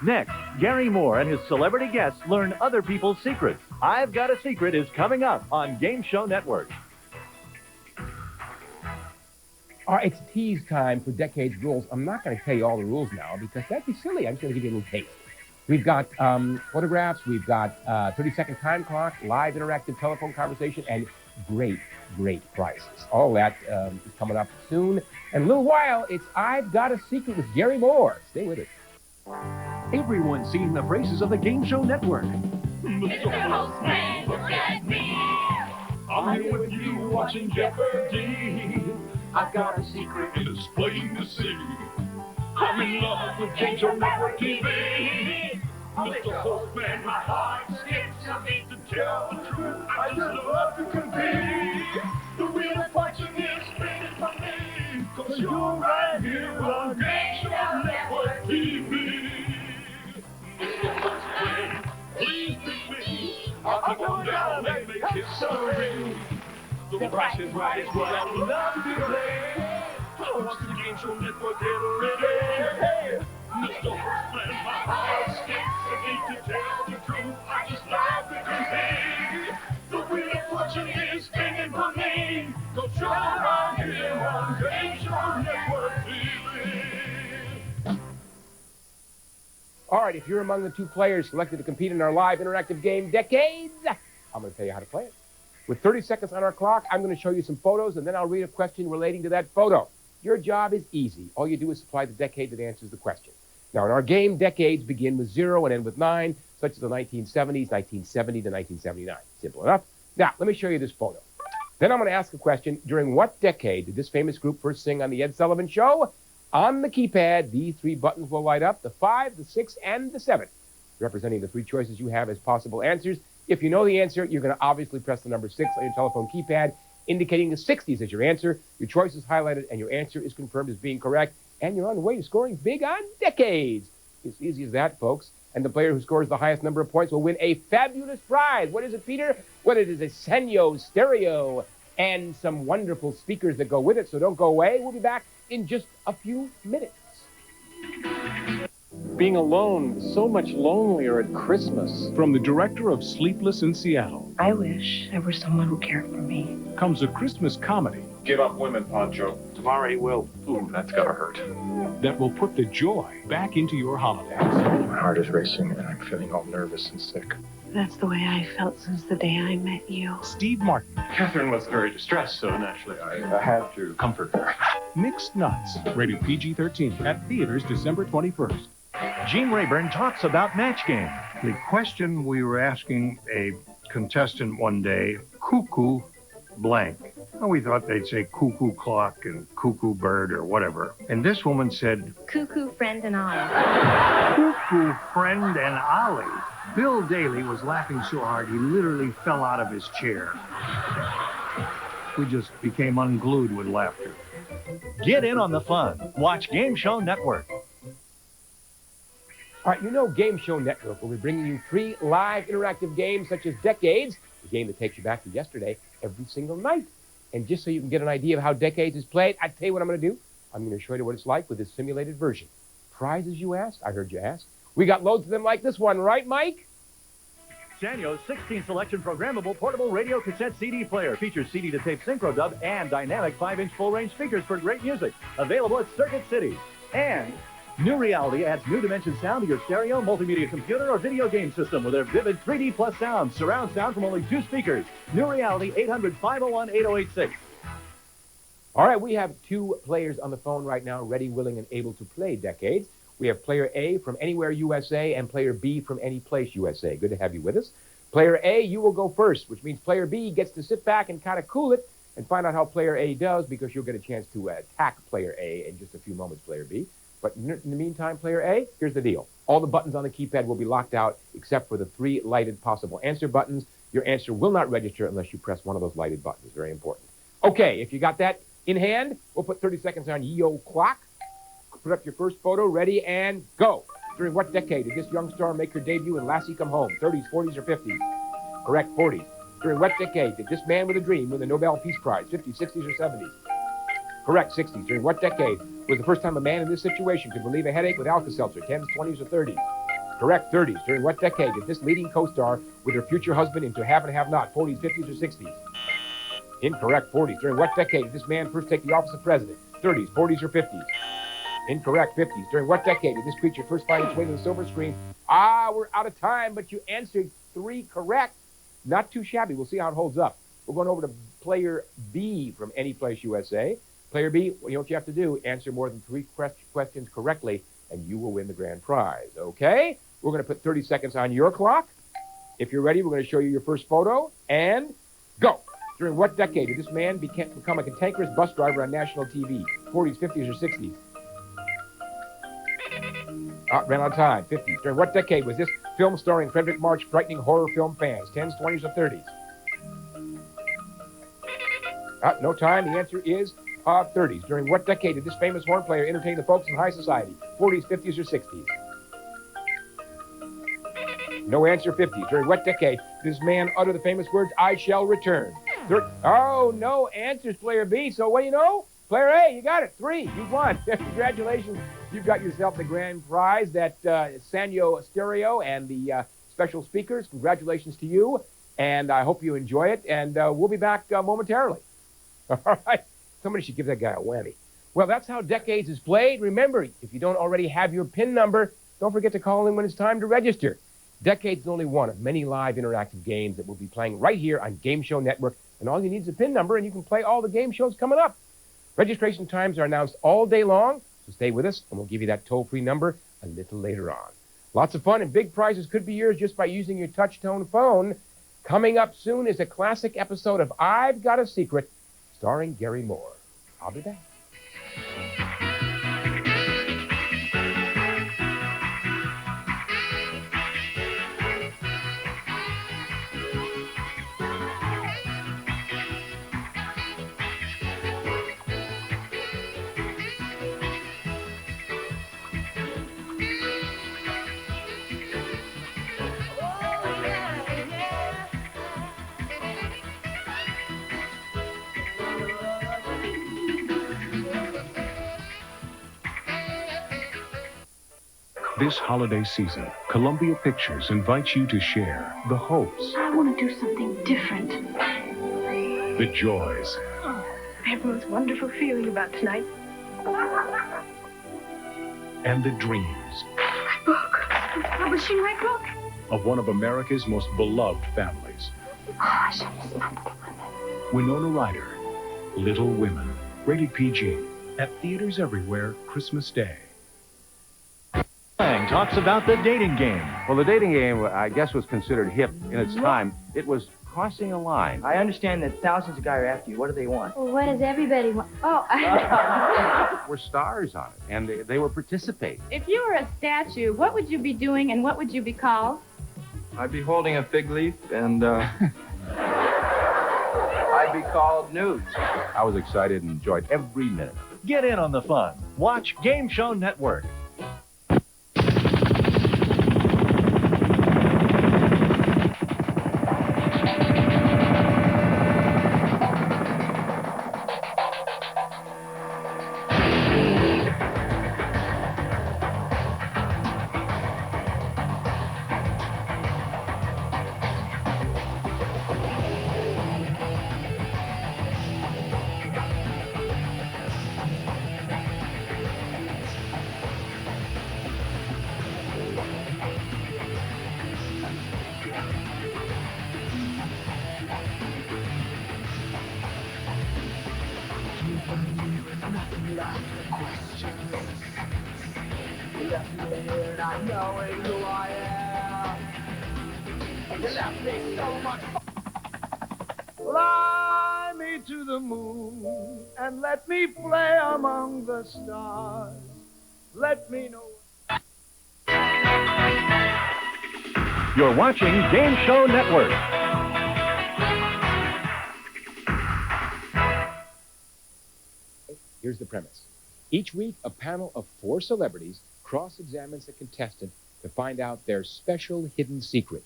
Next, Gary Moore and his celebrity guests learn other people's secrets. I've Got a Secret is coming up on Game Show Network. All right, it's tease time for Decades Rules. I'm not going to tell you all the rules now because that'd be silly. I'm just going to give you a little taste. We've got photographs, we've got 30-second time clock, live interactive telephone conversation, and great prizes. All that is coming up soon. And in a little while, it's I've Got a Secret with Gary Moore. Stay with us. Everyone's seen the phrases of the Game Show Network. Mr. Postman, look at me. I'm here with you watching Jeopardy. I've got a secret and it's plain to see. I'm in love with Game Show Network TV. Mr. Postman, my heart skips a beat to tell the truth. I just love to compete. The wheel of fortune is spinning for me. 'Cause you're right here on Game Show Network TV. Mr. Postman, please pick me. I'll go down and make history. The Price is Right is what I love to play. I watch the Game Show Network every day. Mr. Postman, my heart skips a beat to tell the truth. I just love to compete. The wheel of fortune is spinning for me. 'Cause you're right here on Game Show Network TV. All right, if you're among the two players selected to compete in our live interactive game, Decades, I'm going to tell you how to play it. With 30 seconds on our clock, I'm going to show you some photos, and then I'll read a question relating to that photo. Your job is easy. All you do is supply the decade that answers the question. Now, in our game, decades begin with 0 and end with 9, such as the 1970s, 1970 to 1979. Simple enough. Now, let me show you this photo. Then I'm going to ask a question. During what decade did this famous group first sing on The Ed Sullivan Show? On the keypad, these 3 buttons will light up, the 5, the 6, and the 7, representing the 3 choices you have as possible answers. If you know the answer, you're going to obviously press the number 6 on your telephone keypad, indicating the 60s as your answer. Your choice is highlighted, and your answer is confirmed as being correct, and you're on the way to scoring big on Decades. It's easy as that, folks. And the player who scores the highest number of points will win a fabulous prize. What is it, Peter? Well, it is a Senyo stereo and some wonderful speakers that go with it, so don't go away. We'll be back in just a few minutes. Being alone is so much lonelier at Christmas. From the director of Sleepless in Seattle I wish there were someone who cared for me. comes a Christmas comedy Give up women, Pancho. Tomorrow he will. Ooh, that's gotta hurt. that will put the joy back into your holidays. My heart is racing and I'm feeling all nervous and sick. That's the way I felt since the day I met you. Steve Martin, Catherine was very distressed, so naturally I had to comfort her. Mixed Nuts, rated PG-13, at theaters December 21st. Gene Rayburn talks about Match Game. The question we were asking a contestant one day, cuckoo blank. Well, we thought they'd say cuckoo clock and cuckoo bird or whatever. And this woman said, Cuckoo friend and Ollie. cuckoo friend and Ollie. Bill Daly was laughing so hard he literally fell out of his chair. We just became unglued with laughter. Get in on the fun. Watch Game Show Network. All right, you know Game Show Network will be bringing you 3 live interactive games such as Decades, the game that takes you back to yesterday, every single night. And just so you can get an idea of how Decades is played, I tell you what I'm going to do. I'm going to show you what it's like with this simulated version. Prizes you asked? I heard you ask. We got loads of them like this one, right, Mike? Sanyo's 16 selection programmable portable radio cassette CD player features CD to tape synchro dub and dynamic 5-inch full-range speakers for great music. Available at Circuit City. And New Reality adds new dimension sound to your stereo, multimedia computer, or video game system with their vivid 3D plus sound. Surround sound from only 2 speakers. New Reality 800-501-8086. All right, we have 2 players on the phone right now, ready, willing, and able to play Decades. We have player A from Anywhere USA and player B from Any Place USA. Good to have you with us. Player A, you will go first, which means player B gets to sit back and kind of cool it and find out how player A does, because you'll get a chance to attack player A in just a few moments, player B. But in the meantime, player A, here's the deal. All the buttons on the keypad will be locked out except for the 3 lighted possible answer buttons. Your answer will not register unless you press one of those lighted buttons. Very important. Okay, if you got that in hand, we'll put 30 seconds on your clock. Put up your first photo, ready, and go. During what decade did this young star make her debut in Lassie Come Home? 30s, 40s, or 50s? Correct, 40s. During what decade did this man with a dream win the Nobel Peace Prize? 50s, 60s, or 70s? Correct, 60s. During what decade was the first time a man in this situation could relieve a headache with Alka-Seltzer? 10s, 20s, or 30s? Correct, 30s. During what decade did this leading co-star with her future husband into Have and Have Not, 40s, 50s, or 60s? Incorrect, 40s. During what decade did this man first take the office of president? 30s, 40s, or 50s? Incorrect, 50s. During what decade did this creature first find its way to the silver screen? We're out of time, but you answered 3 correct. Not too shabby. We'll see how it holds up. We're going over to player B from Anyplace USA. Player B, you know what you have to do? Answer more than 3 questions correctly, and you will win the grand prize, okay? We're going to put 30 seconds on your clock. If you're ready, we're going to show you your first photo, and go. During what decade did this man become a cantankerous bus driver on national TV? 40s, 50s, or 60s? Ran out of time. 50s. During what decade was this film starring Frederick March frightening horror film fans? 10s, 20s, or 30s? No time. The answer is 30s. During what decade did this famous horn player entertain the folks in high society? 40s, 50s, or 60s? No answer. 50s. During what decade did this man utter the famous words, "I shall return"? No answers, player B. So what do you know? Player A, you got it. 3. You won. Congratulations. You've got yourself the grand prize, that Sanyo stereo and the special speakers. Congratulations to you, and I hope you enjoy it, and we'll be back momentarily. All right. Somebody should give that guy a whammy. Well, that's how Decades is played. Remember, if you don't already have your PIN number, don't forget to call in when it's time to register. Decades is only one of many live interactive games that we'll be playing right here on Game Show Network, and all you need is a PIN number, and you can play all the game shows coming up. Registration times are announced all day long, so stay with us, and we'll give you that toll-free number a little later on. Lots of fun and big prizes could be yours just by using your touch-tone phone. Coming up soon is a classic episode of I've Got a Secret, starring Gary Moore. I'll be back. This holiday season, Columbia Pictures invites you to share the hopes, I want to do something different. the joys, I have the most wonderful feeling about tonight. and the dreams My book. Publishing my book. of one of America's most beloved families. I should have stopped. Winona Ryder, Little Women, rated PG, at theaters everywhere Christmas Day. Talks about the dating game. Well, the dating game, I guess, was considered hip in its time. It was crossing a line. I understand that thousands of guys are after you. What do they want? Well, what does everybody want? Oh, We're stars on it, and they were participating. if you were a statue, what would you be doing and what would you be called? I'd be holding a fig leaf and, I'd be called Nudes. I was excited and enjoyed every minute of it. Get in on the fun. Watch Game Show Network. Fly me to the moon and let me play among the stars. Let me know. You're watching Game Show Network. Here's the premise. Each week, a panel of 4 celebrities cross-examines a contestant to find out their special hidden secret.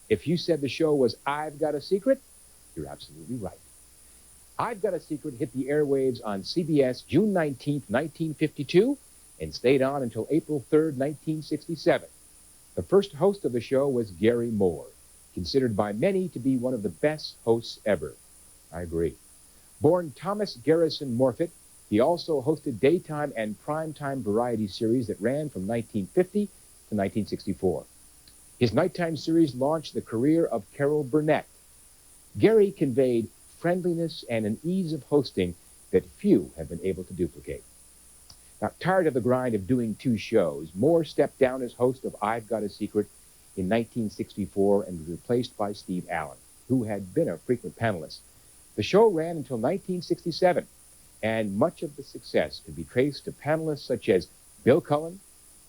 If you said the show was I've Got a Secret, you're absolutely right. I've Got a Secret hit the airwaves on CBS June 19th, 1952, and stayed on until April 3rd, 1967. The first host of the show was Gary Moore, considered by many to be one of the best hosts ever. I agree. Born Thomas Garrison Morfitt, he also hosted daytime and primetime variety series that ran from 1950 to 1964. His nighttime series launched the career of Carol Burnett. Gary conveyed friendliness and an ease of hosting that few have been able to duplicate. Now, tired of the grind of doing two shows, Moore stepped down as host of I've Got a Secret in 1964 and was replaced by Steve Allen, who had been a frequent panelist. The show ran until 1967, and much of the success could be traced to panelists such as Bill Cullen,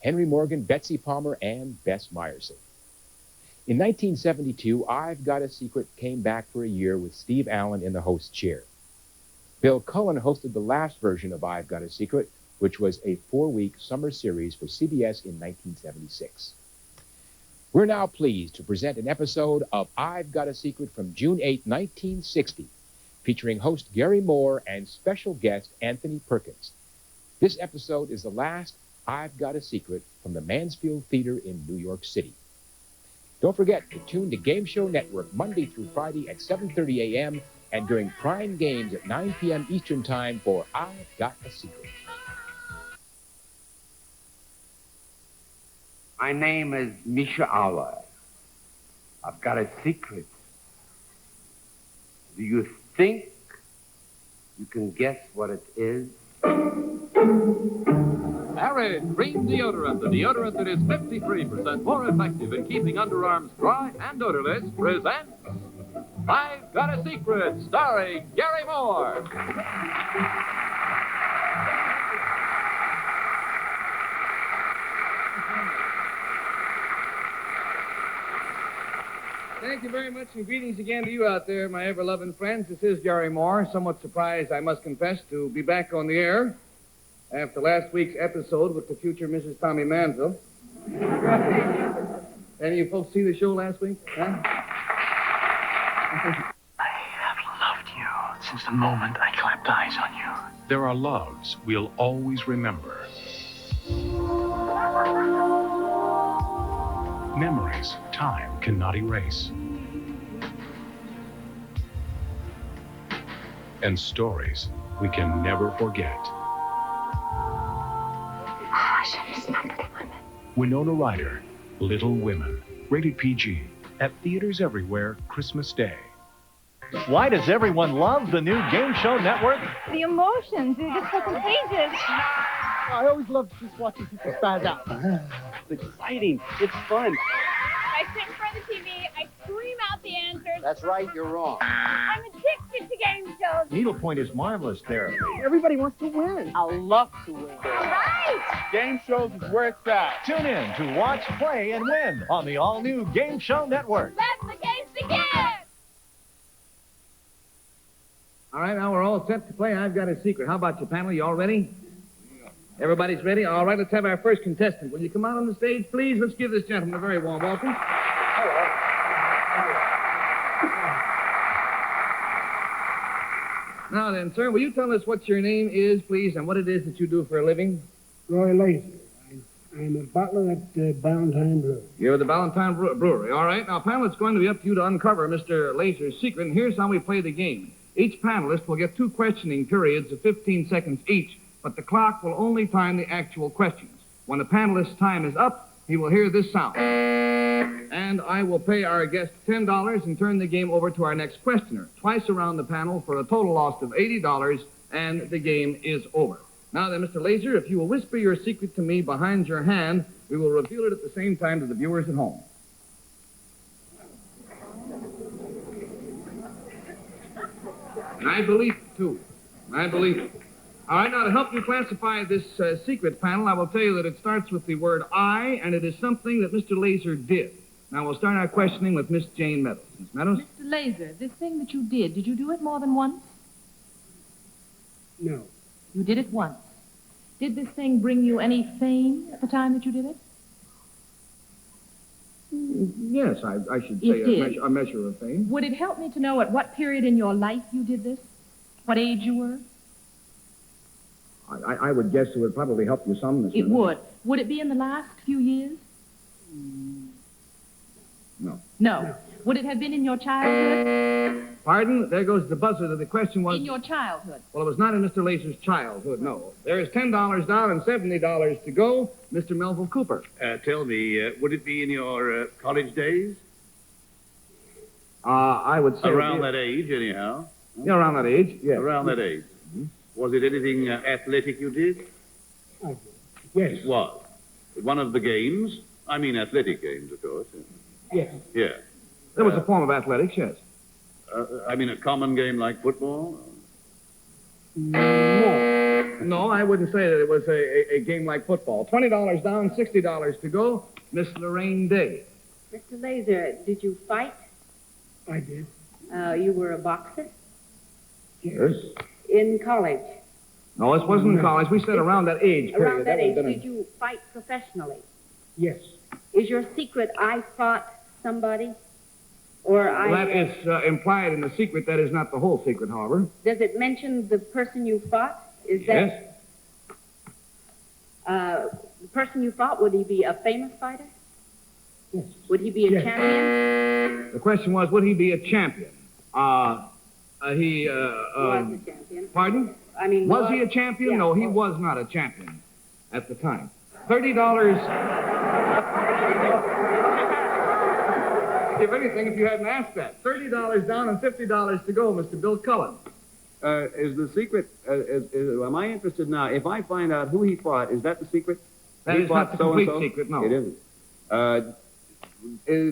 Henry Morgan, Betsy Palmer, and Bess Meyerson. In 1972, I've Got a Secret came back for a year with Steve Allen in the host chair. Bill Cullen hosted the last version of I've Got a Secret, which was a 4-week summer series for CBS in 1976. We're now pleased to present an episode of I've Got a Secret from June 8, 1960, featuring host Gary Moore and special guest Anthony Perkins. This episode is the last I've Got a Secret from the Mansfield Theater in New York City. Don't forget to tune to Game Show Network Monday through Friday at 7:30 a.m. and during prime games at 9 p.m. Eastern Time for I've Got a Secret. My name is Misha Auer. I've got a secret. Do you think you can guess what it is? Arid Cream Deodorant, the deodorant that is 53% more effective in keeping underarms dry and odorless, presents I've Got a Secret, starring Gary Moore. Thank you very much, and greetings again to you out there, my ever-loving friends. This is Gary Moore, somewhat surprised, I must confess, to be back on the air after last week's episode with the future Mrs. Tommy Manville. Any of you folks see the show last week? Huh? I have loved you since the moment I clapped eyes on you. There are loves we'll always remember. Memories time cannot erase. And stories we can never forget. Winona Ryder, Little Women, rated PG, at theaters everywhere Christmas Day. Why does everyone love the new Game Show Network? The emotions, they're just so contagious. I always love just watching people spaz out. It's exciting. It's fun. I sit in front of the TV, I scream out the answers. That's right, you're wrong. I'm addicted to game shows. Needlepoint is marvelous therapy. Everybody wants to win. I love to win. All right. Game shows is where it's at. Tune in to watch, play, and win on the all-new Game Show Network. Let the games begin. All right, now we're all set to play I've Got a Secret. How about you, panel? You all ready? Everybody's ready? All right, let's have our first contestant. Will you come out on the stage, please? Let's give this gentleman a very warm welcome. Hello. Now then, sir, will you tell us what your name is, please, and what it is that you do for a living? Roy Laser. I'm a butler at Ballantine Brewery. You're the Ballantine Brewery. All right. Now, panel, it's going to be up to you to uncover Mr. Laser's secret, and here's how we play the game. Each panelist will get 2 questioning periods of 15 seconds each, but the clock will only time the actual questions. When the panelist's time is up, he will hear this sound. And I will pay our guest $10 and turn the game over to our next questioner, twice around the panel for a total loss of $80, and the game is over. Now then, Mr. Laser, if you will whisper your secret to me behind your hand, we will reveal it at the same time to the viewers at home. And I believe it, too. I believe it. All right, now to help you classify this secret, panel, I will tell you that it starts with the word I, and it is something that Mr. Laser did. Now we'll start our questioning with Miss Jane Meadows. Miss Meadows? Mr. Laser, this thing that you did you do it more than once? No. You did it once. Did this thing bring you any fame at the time that you did it? Yes, I should say a measure of fame. Would it help me to know at what period in your life you did this? What age you were? I would guess it would probably help you some, Miss It Meadows. would. Would it be in the last few years? No. Would it have been in your childhood? Pardon? There goes the buzzer. The question was... In your childhood. Well, it was not in Mr. Laser's childhood, no. There is $10 down and $70 to go. Mr. Melville Cooper. Tell me, would it be in your college days? I would say... Around that age, anyhow. Yeah, around that age, yes. Around that age. Was it anything athletic you did? Yes. It was. One of the games? I mean athletic games, of course. Yes. Yeah. There was a form of athletics, yes. I mean a common game like football? No. No, I wouldn't say that it was a game like football. $20 down, $60 to go. Miss Lorraine Day. Mr. Laser, did you fight? I did. You were a boxer? Yes. In college? No, this wasn't in college. We said around that age period. Around that age, would have did you fight professionally? Yes. Is your secret I fought somebody? Or Well, that is implied in the secret. That is not the whole secret, however. Does it mention the person you fought? Is Yes. that... the person you fought, would he be a famous fighter? Yes. Would he be a champion? The question was, would he be a champion? He Was a champion. Pardon? I mean, Was he a champion? Yeah. No, he was not a champion at the time. $30. If anything, if you hadn't asked that. $30 down and $50 to go, Mr. Bill Cullen. Is the secret, am I interested now, if I find out who he fought, is that the secret? That He is fought not the complete so-and-so? secret, no. It isn't.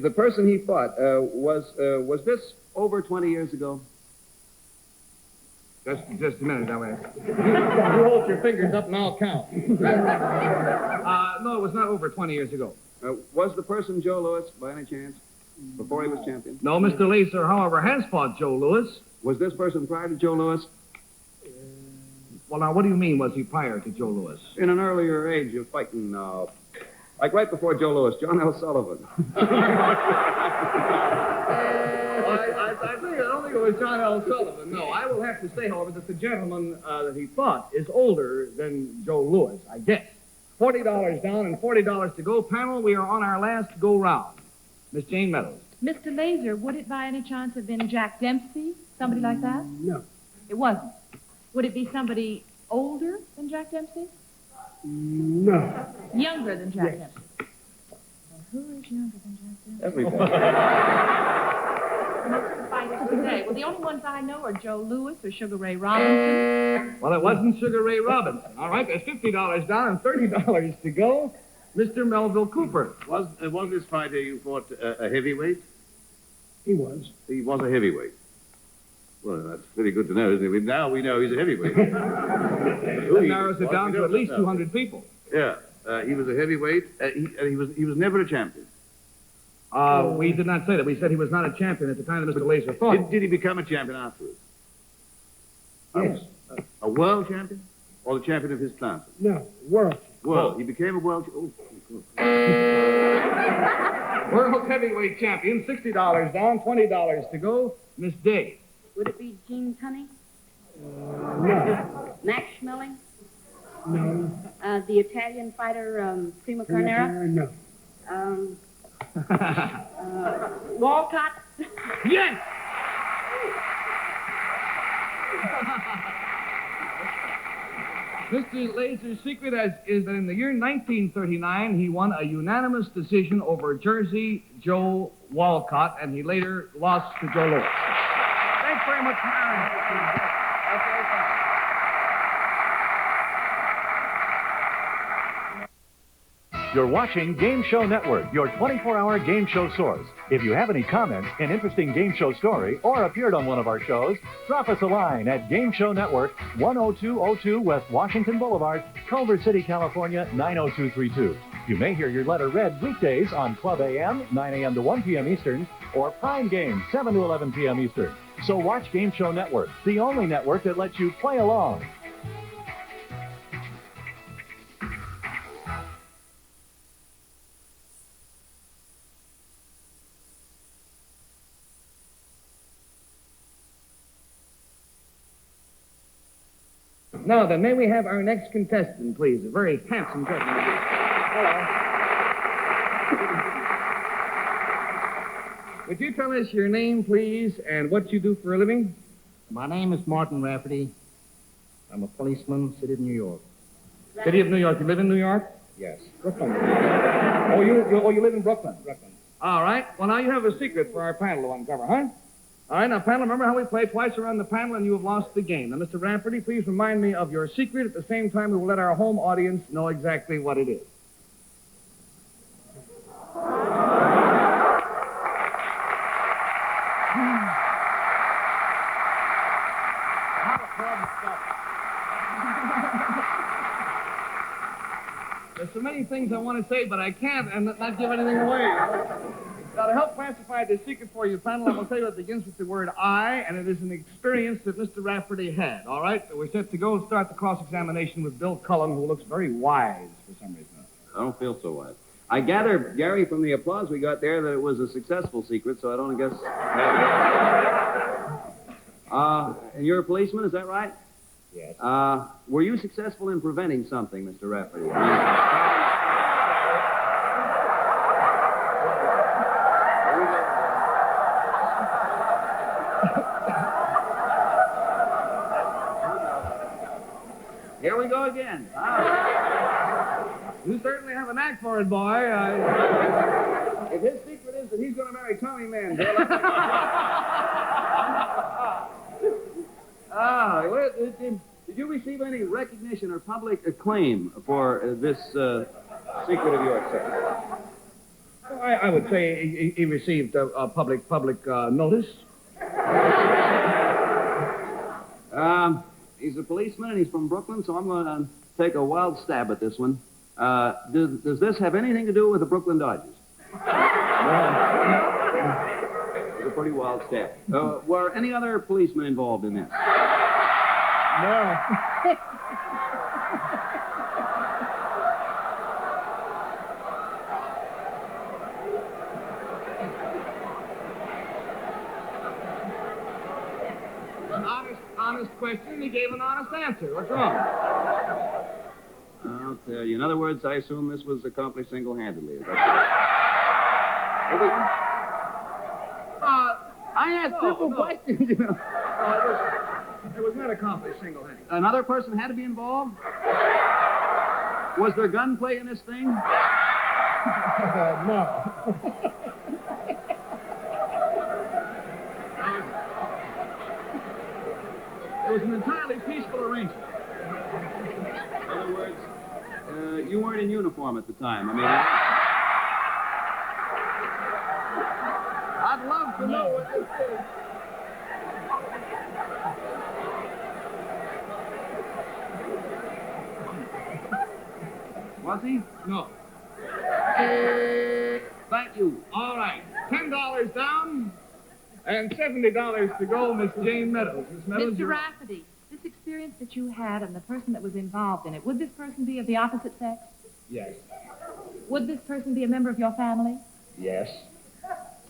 The person he fought, was this over 20 years ago? Just a minute, that way. You hold your fingers up and I'll count. No, it was not over 20 years ago. Was the person Joe Louis, by any chance, before he was champion? No, Mr. Laser, however, has fought Joe Louis. Was this person prior to Joe Louis? Well, now, what do you mean, was he prior to Joe Louis? In an earlier age of fighting, like right before Joe Louis, John L. Sullivan. I don't think it was John L. Sullivan. No, I will have to say, however, that the gentleman that he fought is older than Joe Louis, I guess. $40 down and $40 to go. Panel, we are on our last go-round. Miss Jane Meadows. Mr. Laser, would it by any chance have been Jack Dempsey? Somebody like that? No. It wasn't. Would it be somebody older than Jack Dempsey? No. Younger than Jack Yes. Dempsey? Well, who is younger than Jack Dempsey? Everybody. Most of the fighters today. Well, the only ones I know are Joe Louis or Sugar Ray Robinson. Well, it wasn't Sugar Ray Robinson. All right, there's $50 down and $30 to go. Mr. Melville Cooper. Was this fighter you fought a heavyweight? He was. He was a heavyweight. Well, that's pretty good to know, isn't it? Now we know he's a heavyweight. That narrows it down to at least 200 people. Yeah, he was a heavyweight. He was never a champion. We did not say that. We said he was not a champion at the time that Mr. Laser fought. Did he become a champion afterwards? Yes. A world champion? Or the champion of his class? No. World. World. He became a world World heavyweight champion, $60 down, $20 to go. Miss Day. Would it be Gene Tunney? No. Max Schmeling? No. The Italian fighter, Prima Carnera? No. Walcott? Yes! Mr. Laser's secret is that in the year 1939, he won a unanimous decision over Jersey Joe Walcott, and he later lost to Joe Louis. Thanks very much, Aaron. You're watching Game Show Network, your 24-hour game show source. If you have any comments, an interesting game show story, or appeared on one of our shows, drop us a line at Game Show Network, 10202 West Washington Boulevard, Culver City, California, 90232. You may hear your letter read weekdays on Club AM, 9 a.m. to 1 p.m. Eastern, or Prime Game, 7 to 11 p.m. Eastern. So watch Game Show Network, the only network that lets you play along. Now then, may we have our next contestant, please? A very handsome gentleman. Hello. Could you tell us your name, please, and what you do for a living? My name is Martin Rafferty. I'm a policeman, City of New York. City of New York. You live in New York? Yes. Brooklyn. You live in Brooklyn? Brooklyn. All right. Well, now you have a secret for our panel to uncover, huh? All right. Now, panel, remember how we play twice around the panel and you have lost the game. Now, Mr. Rafferty, please remind me of your secret. At the same time, we will let our home audience know exactly what it is. There's so many things I want to say, but I can't and not give anything away. Now, to help classify the secret for you, panel, I will tell you it begins with the word I, and it is an experience that Mr. Rafferty had. All right? So we're set to go start the cross-examination with Bill Cullen, who looks very wise for some reason. I don't feel so wise. I gather, Gary, from the applause we got there, that it was a successful secret, so I don't guess... And you're a policeman, is that right? Yes. Were you successful in preventing something, Mr. Rafferty? Here we go again. You certainly have a knack for it, boy. If his secret is that he's going to marry Tommy Mandel... Did you receive any recognition or public acclaim for this secret of yours, sir? I would say he received public notice. He's a policeman and he's from Brooklyn, so I'm going to take a wild stab at this one. Does this have anything to do with the Brooklyn Dodgers? It's a pretty wild stab. Were any other policemen involved in this? No. An honest question, he gave an honest answer. What's wrong? I'll tell you. In other words, I assume this was accomplished single-handedly. I asked simple questions, you know. It was not accomplished single-handedly. Another person had to be involved? Was there gunplay in this thing? No. It was an entirely peaceful arrangement. In other words, you weren't in uniform at the time. I mean... I'd love to know what this is. Was he? No. Thank you. All right. $10 down and $70 to go, Miss Jane Meadows. Miss Meadows, Mr. Rafferty, this experience that you had and the person that was involved in it, would this person be of the opposite sex? Yes. Would this person be a member of your family? Yes.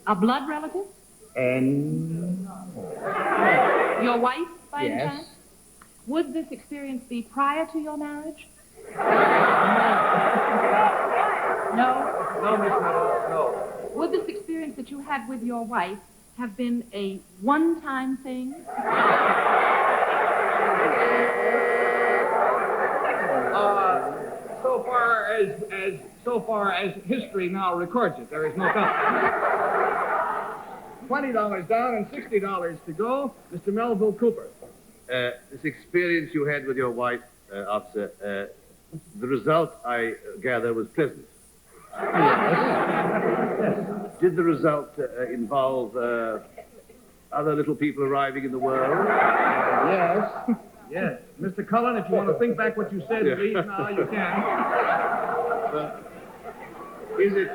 A blood relative? And... Your wife, by any Yes. chance? Would this experience be prior to your marriage? No? No, Miss Meadows, no. Would this experience that you had with your wife have been a one-time thing? So far as history now records it, there is no doubt. $20 down and $60 to go, Mr. Melville Cooper. This experience you had with your wife, officer, the result, I gather, was pleasant. Did the result involve other little people arriving in the world? Yes. Yes. Mr. Cullen, if you want to think back what you said, please, now you can. Is it,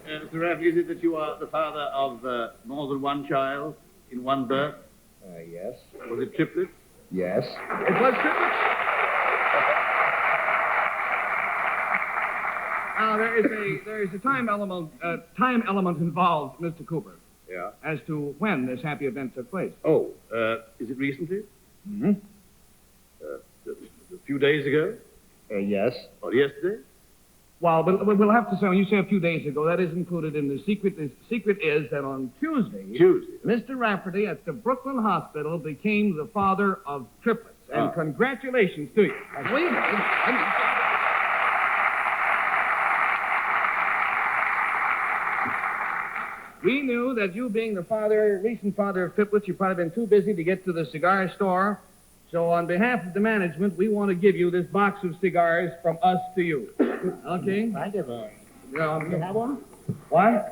Mr. Rafferty, is it that you are the father of more than one child in one birth? Yes. Was it triplets? Yes. It was triplets. Now, there is a time element involved, Mr. Cooper. Yeah. as to when this happy event took place. Oh, is it recently? Mm-hmm. A few days ago? Yes. Or yesterday? Well, we'll have to say, when you say a few days ago, that is included in the secret. The secret is that on Tuesday, Mr. Rafferty at the Brooklyn Hospital became the father of triplets. And congratulations to you. We knew that you being the recent father of triplets, you've probably been too busy to get to the cigar store. So on behalf of the management, we want to give you this box of cigars from us to you. Okay? Thank you, sir. You have one? What?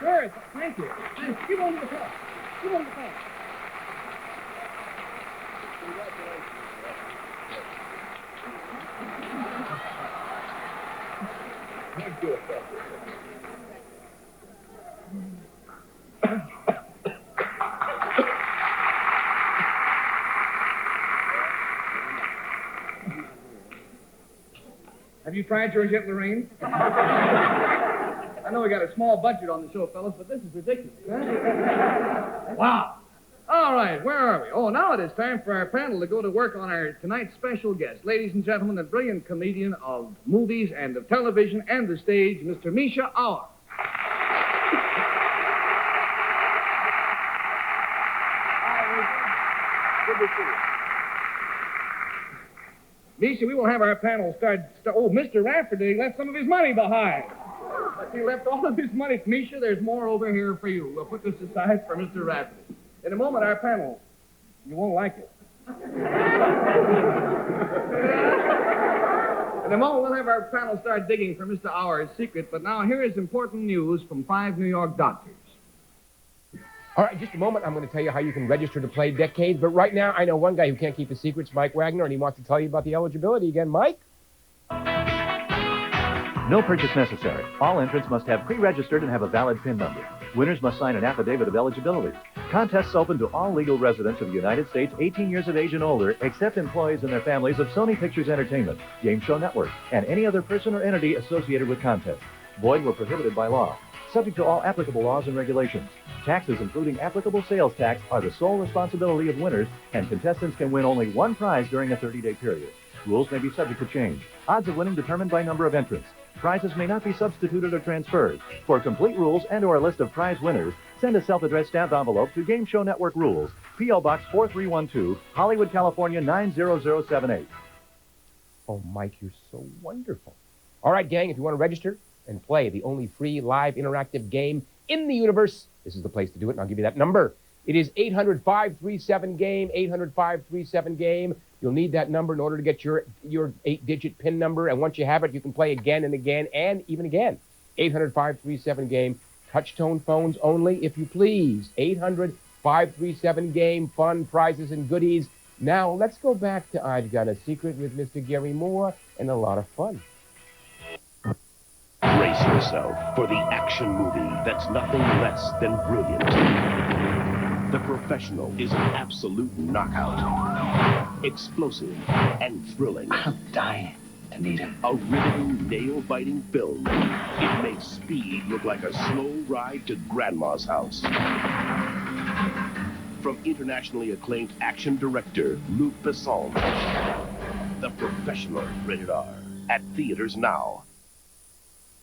Sure, thank you. Give one to the car. Give one to the car. Thank you. Have you tried yours yet, Lorraine? I know we got a small budget on the show, fellas, but this is ridiculous. Huh? Wow. All right, where are we? Oh, now it is time for our panel to go to work on our tonight's special guest. Ladies and gentlemen, a brilliant comedian of movies and of television and the stage, Mr. Misha Auer. Good to see you. Misha, we will have our panel start. Oh, Mr. Rafferty left some of his money behind. He left all of his money. Misha, there's more over here for you. We'll put this aside for Mr. Rafferty. In a moment, our panel, you won't like it. In a moment, we'll have our panel start digging for Mr. Auer's secret. But now, here is important news from 5 New York doctors. All right, just a moment. I'm going to tell you how you can register to play Decades. But right now, I know one guy who can't keep his secrets, Mike Wagner, and he wants to tell you about the eligibility again. Mike? No purchase necessary. All entrants must have pre-registered and have a valid PIN number. Winners must sign an affidavit of eligibility. Contests open to all legal residents of the United States 18 years of age and older, except employees and their families of Sony Pictures Entertainment, Game Show Network, and any other person or entity associated with contests. Void where prohibited by law. Subject to all applicable laws and regulations. Taxes, including applicable sales tax, are the sole responsibility of winners, and contestants can win only one prize during a 30-day period. Rules may be subject to change. Odds of winning determined by number of entrants. Prizes may not be substituted or transferred. For complete rules and or a list of prize winners, send a self-addressed stamped envelope to Game Show Network Rules, P.O. Box 4312, Hollywood, California 90078. Oh, Mike, you're so wonderful. All right, gang, if you want to register and play the only free live interactive game in the universe, this is the place to do it, and I'll give you that number. It is 800-537-GAME, 800-537-GAME. You'll need that number in order to get your 8-digit PIN number, and once you have it, you can play again and again and even again. 800-537-GAME. Touch-tone phones only, if you please. 800-537-GAME. Fun, prizes, and goodies. Now, let's go back to I've Got a Secret with Mr. Gary Moore and a lot of fun. Brace yourself for the action movie that's nothing less than brilliant. The Professional is an absolute knockout. Explosive and thrilling. I'm dying to meet him. A riveting, nail-biting film. It makes speed look like a slow ride to Grandma's house. From internationally acclaimed action director Luc Besson. The Professional, rated R. At theaters now.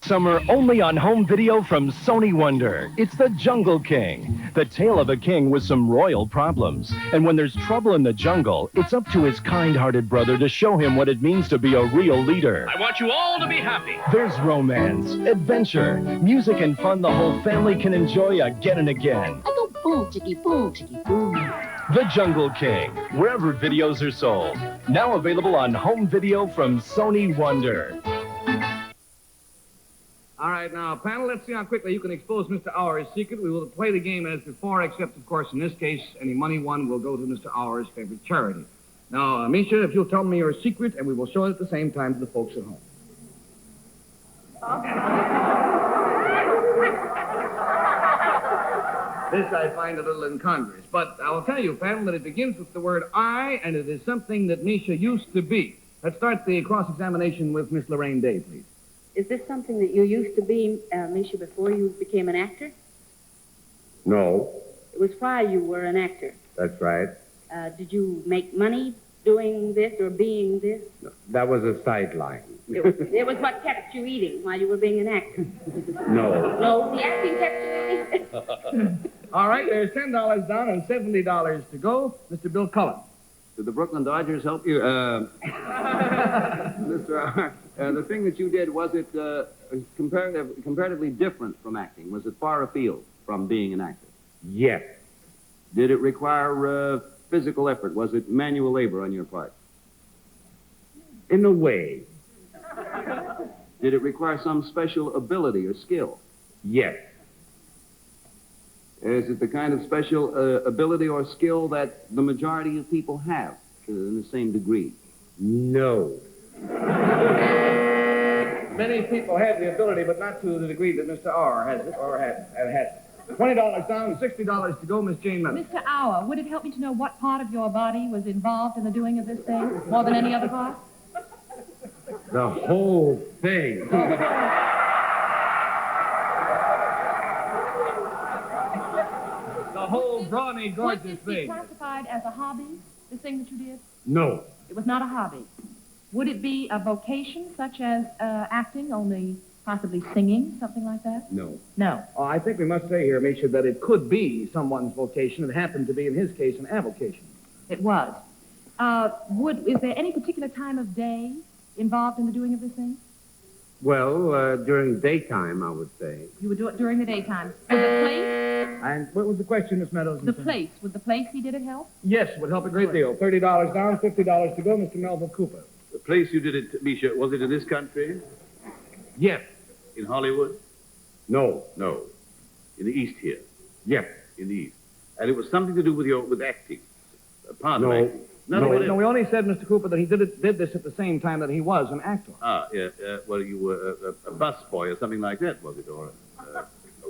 Summer only on home video from Sony Wonder. It's The Jungle King, the tale of a king with some royal problems. And when there's trouble in the jungle, it's up to his kind-hearted brother to show him what it means to be a real leader. I want you all to be happy. There's romance, adventure, music, and fun the whole family can enjoy again and again. I go boom, chicky, boom, chicky, boom. The Jungle King, wherever videos are sold. Now available on home video from Sony Wonder. All right, now, panel, let's see how quickly you can expose Mr. Auer's secret. We will play the game as before, except, of course, in this case, any money won will go to Mr. Auer's favorite charity. Now, Misha, if you'll tell me your secret, and we will show it at the same time to the folks at home. This I find a little incongruous, but I'll tell you, panel, that it begins with the word I, and it is something that Misha used to be. Let's start the cross-examination with Miss Lorraine Day, please. Is this something that you used to be, Misha, before you became an actor? No, It was while you were an actor. that's right. Did you make money doing this or being this? That was a sideline. It was what kept you eating while you were being an actor. No. No, the acting kept you eating. All right, there's $10 down and $70 to go. Mr. Bill Cullen. Did the Brooklyn Dodgers help you? Mr. R., the thing that you did, was it comparatively different from acting? Was it far afield from being an actor? Yes. Did it require physical effort? Was it manual labor on your part? In a way, Did it require some special ability or skill? yes. Is it the kind of special ability or skill that the majority of people have in the same degree? No. Many people have the ability, but not to the degree that Mr. R has it or has it. $20 down, $60 to go, Miss Jane Meadows. Mr. Auer, would it help me to know what part of your body was involved in the doing of this thing more than any other part? The whole thing. The whole brawny, gorgeous Would this be thing. classified as a hobby, this thing that you did? No. It was not a hobby. Would it be a vocation, such as acting, only possibly singing, something like that? No. No. Oh, I think we must say here, Misha, that it could be someone's vocation. It happened to be, in his case, an avocation. It was. Is there any particular time of day involved in the doing of this thing? Well, during daytime, I would say. You would do it during the daytime. Would the place, And what was the question, Miss Meadows? would the place he did it help? Yes, it would help a great deal. $30 down, $50 to go, Mr. Melville Cooper. The place you did it, Misha, was it in this country? Yes. In Hollywood? No. No. In the East here? Yes. In the East. And it was something to do with acting? A part No. of acting? No, we only said, Mr. Cooper, that he did this at the same time that he was an actor. Ah, yeah. Well, you were a busboy or something like that, was it? Or a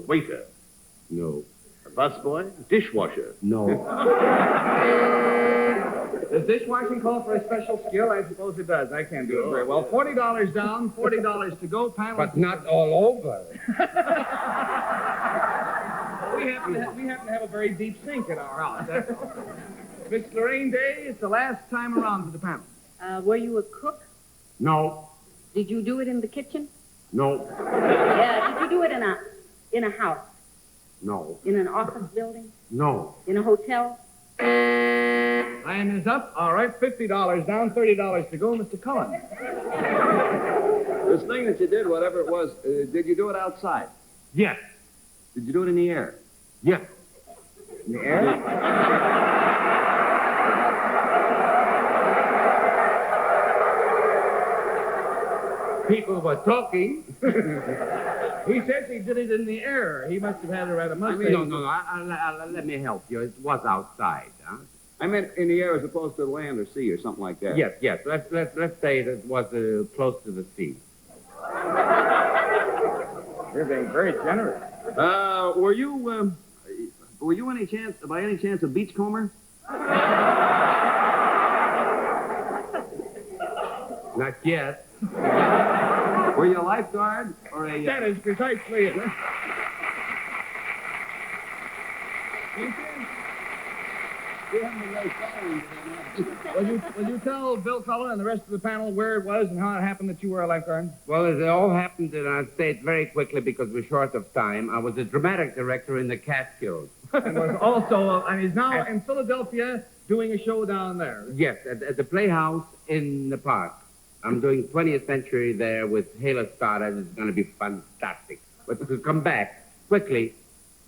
waiter? No. A busboy? Dishwasher? No. Does dishwashing call for a special skill? I suppose it does. I can't do it very well. $40 down, $40 to go. Panel. But not all over. We happen to have a very deep sink in our house. That's all. Miss Lorraine Day, it's the last time around for the panel. Were you a cook? No. Did you do it in the kitchen? No. Yeah. Did you do it in a house? No. In an office building? No. In a hotel? Time is up. All right, $50 down, $30 to go. Mr. Cullen. This thing that you did, whatever it was, did you do it outside? Yes. Did you do it in the air? Yes. In the air? People were talking. He says he did it in the air. He must have had a rather mustache. No. Let me help you. It was outside, huh? I meant in the air as opposed to land or sea or something like that. Yes. Let's say it was close to the sea. You're being very generous. Were you by any chance a beachcomber? Not yet. Were you a lifeguard or a... That is precisely it. Will you tell Bill Cullen and the rest of the panel where it was and how it happened that you were a lifeguard? Well, it all happened, and I'll say it very quickly because we're short of time. I was a dramatic director in the Catskills. And was also, and he's now in Philadelphia doing a show down there. Yes, at the Playhouse in the park. I'm doing 20th Century there with Halo Stardust. It's going to be fantastic. But to come back quickly,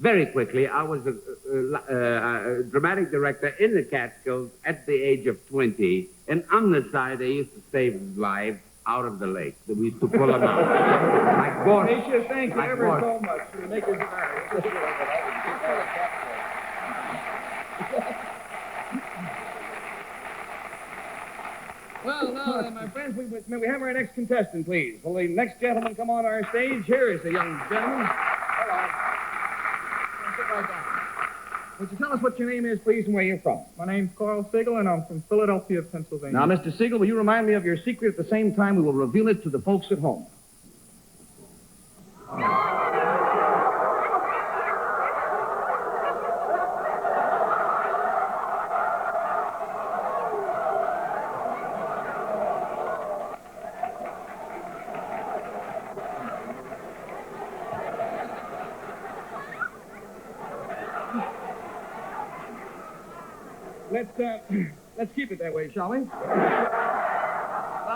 very quickly, I was a dramatic director in the Catskills at the age of 20. And on the side, they used to save lives out of the lake. We used to pull them out. Like boys. Misha, thank you ever so much for making us Well, now then, my friends, may we have our next contestant, please? Will the next gentleman come on our stage? Here is the young gentleman. Hello. Sit right down. Would you tell us what your name is, please, and where you're from? My name's Carl Siegel, and I'm from Philadelphia, Pennsylvania. Now, Mr. Siegel, will you remind me of your secret at the same time we will reveal it to the folks at home? Let's keep it that way, shall we? Now,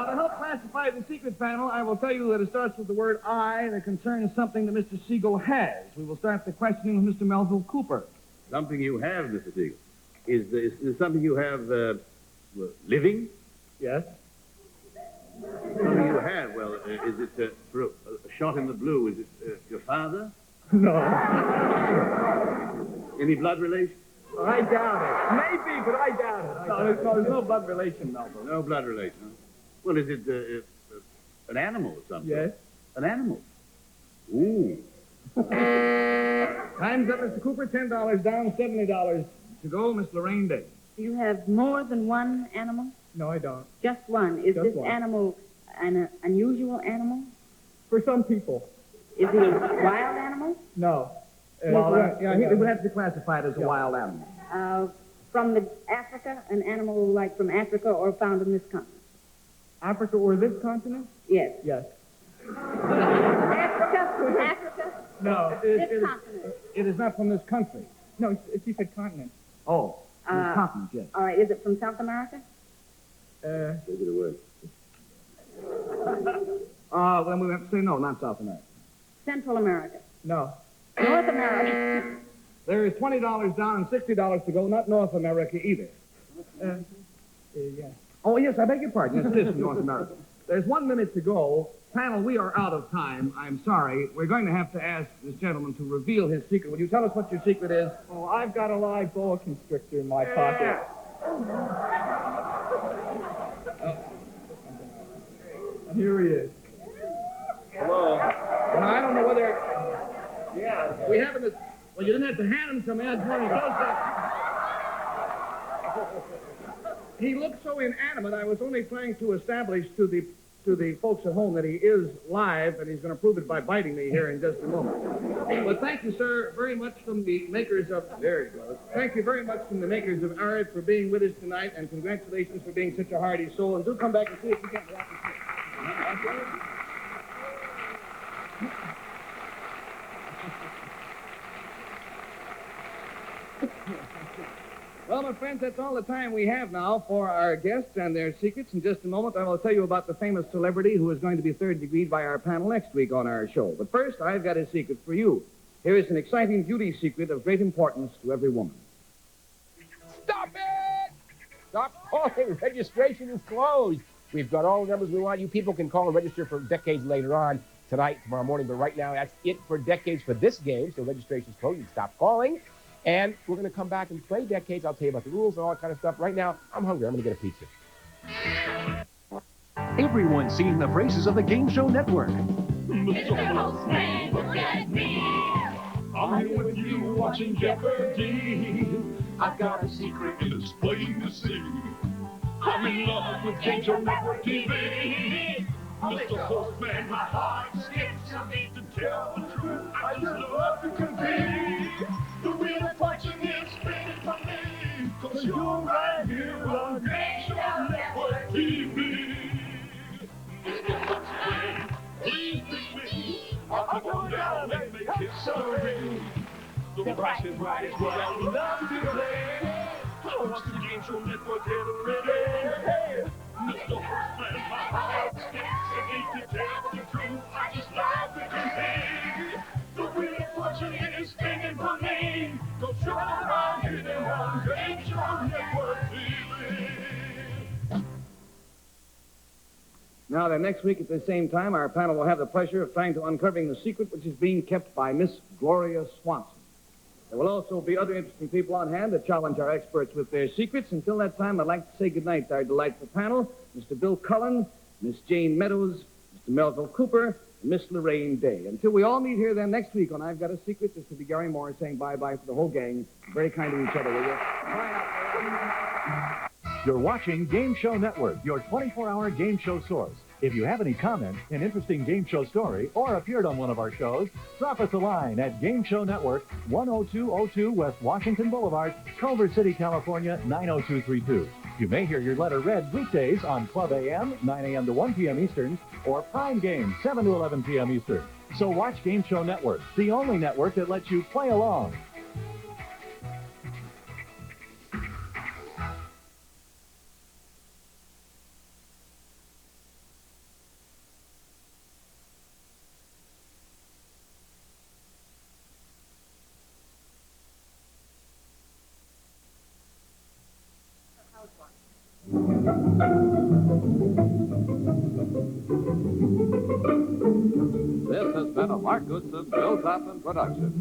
to help classify the secret panel, I will tell you that it starts with the word I that concerns something that Mr. Siegel has. We will start the questioning with Mr. Melville Cooper. Something you have, Mr. Siegel. Is something you have living? Yes. Something you have. Well, is it for a shot in the blue? Is it your father? No. Any blood relation? I doubt it. Maybe, but I doubt it. There's no blood relation, Melville. No blood relation. Huh? Well, is it an animal or something? Yes. An animal. Ooh. Time's up, Mr. Cooper. $10 down, $70 to go. Miss Lorraine Day. Do you have more than one animal? No, I don't. Just one. Is Just this one. animal an unusual animal? For some people. Is it a wild animal? No. He would have to classify it as a wild animal. From Africa, an animal like from Africa or found in this continent? Africa or this continent? Yes. Yes. Africa? No. This continent? It is not from this country. No, she said continent. Oh, this continent, yes. All right. Is it from South America? Take it away. Then we have to say no, not South America. Central America? No. North America? There is $20 down and $60 to go, not North America either. Yeah. Oh, yes, I beg your pardon. Yes, it is from North America. There's 1 minute to go. Panel, we are out of time. I'm sorry. We're going to have to ask this gentleman to reveal his secret. Will you tell us what your secret is? Oh, I've got a live boa constrictor in my pocket. Here he is. Hello. Well, I don't know whether... Yeah. We haven't... Well, you didn't have to hand him to me. I just wanted to... He looks so inanimate, I was only trying to establish to the folks at home that he is live, and he's going to prove it by biting me here in just a moment. But thank you, sir, very much from the makers of... There he goes. Thank you very much from the makers of Art for being with us tonight, and congratulations for being such a hardy soul. And do come back and see if you can wrap this up. Well, my friends, that's all the time we have now for our guests and their secrets. In just a moment, I will tell you about the famous celebrity who is going to be third-degreed by our panel next week on our show. But first, I've got a secret for you. Here is an exciting beauty secret of great importance to every woman. Stop it! Stop calling. Registration is closed. We've got all the numbers we want. You people can call and register for Decades later on tonight, tomorrow morning. But right now, that's it for Decades for this game. So registration's closed. You can stop calling. And we're going to come back and play Decades. I'll tell you about the rules and all that kind of stuff. Right now, I'm hungry. I'm going to get a pizza. Everyone's singing the praises of the Game Show Network. Mr. Postman, look at me. I'm with you watching Jeopardy. I've got a secret, it's plain to see. I'm in love with Game Show Network TV. Mr. Postman, my heart skips. I need to tell the truth. I just love to compete. The wheel of fortune is spinning for me. 'Cause you're right here on Game Show Network TV. Mr. Postman, please pick me. I'll go down and make history. The price is right is what I love to play. I watch the Game Show Network every day. Mr. Postman, my heart skips. I need to tell the truth. I just love to compete. The wheel of fortune is spinning for me. 'Cause you're right here on Game Show Network TV. Now then, next week at the same time, our panel will have the pleasure of trying to uncovering the secret which is being kept by Miss Gloria Swanson. There will also be other interesting people on hand to challenge our experts with their secrets. Until that time, I'd like to say goodnight to our delightful panel, Mr. Bill Cullen, Miss Jane Meadows, Mr. Melville Cooper, and Miss Lorraine Day. Until we all meet here then next week on I've Got a Secret, this will be Gary Moore saying bye-bye for the whole gang. Very kind to each other, will you? You're watching Game Show Network, your 24-hour game show source. If you have any comment, an interesting game show story, or appeared on one of our shows, drop us a line at Game Show Network, 10202 West Washington Boulevard, Culver City, California, 90232. You may hear your letter read weekdays on Club AM, 9 a.m. to 1 p.m. Eastern, or Prime Game, 7 to 11 p.m. Eastern. So watch Game Show Network, the only network that lets you play along. been a Mark Goodson, Bill Toppin production.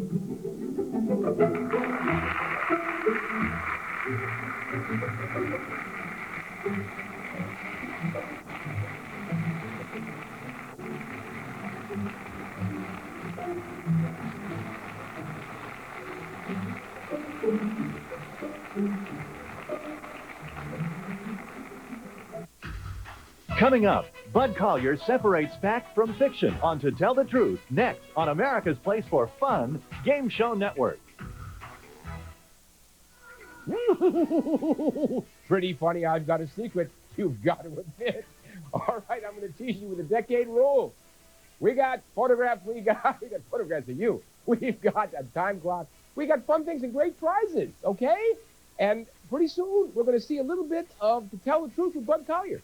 Coming up, Bud Collyer separates fact from fiction on To Tell the Truth, next on America's Place for Fun, Game Show Network. Pretty funny, I've got a secret. You've got to admit. All right, I'm going to tease you with a decade rule. We got photographs. We got photographs of you. We've got a time clock. We got fun things and great prizes, okay? And pretty soon, we're going to see a little bit of To Tell the Truth with Bud Collyer.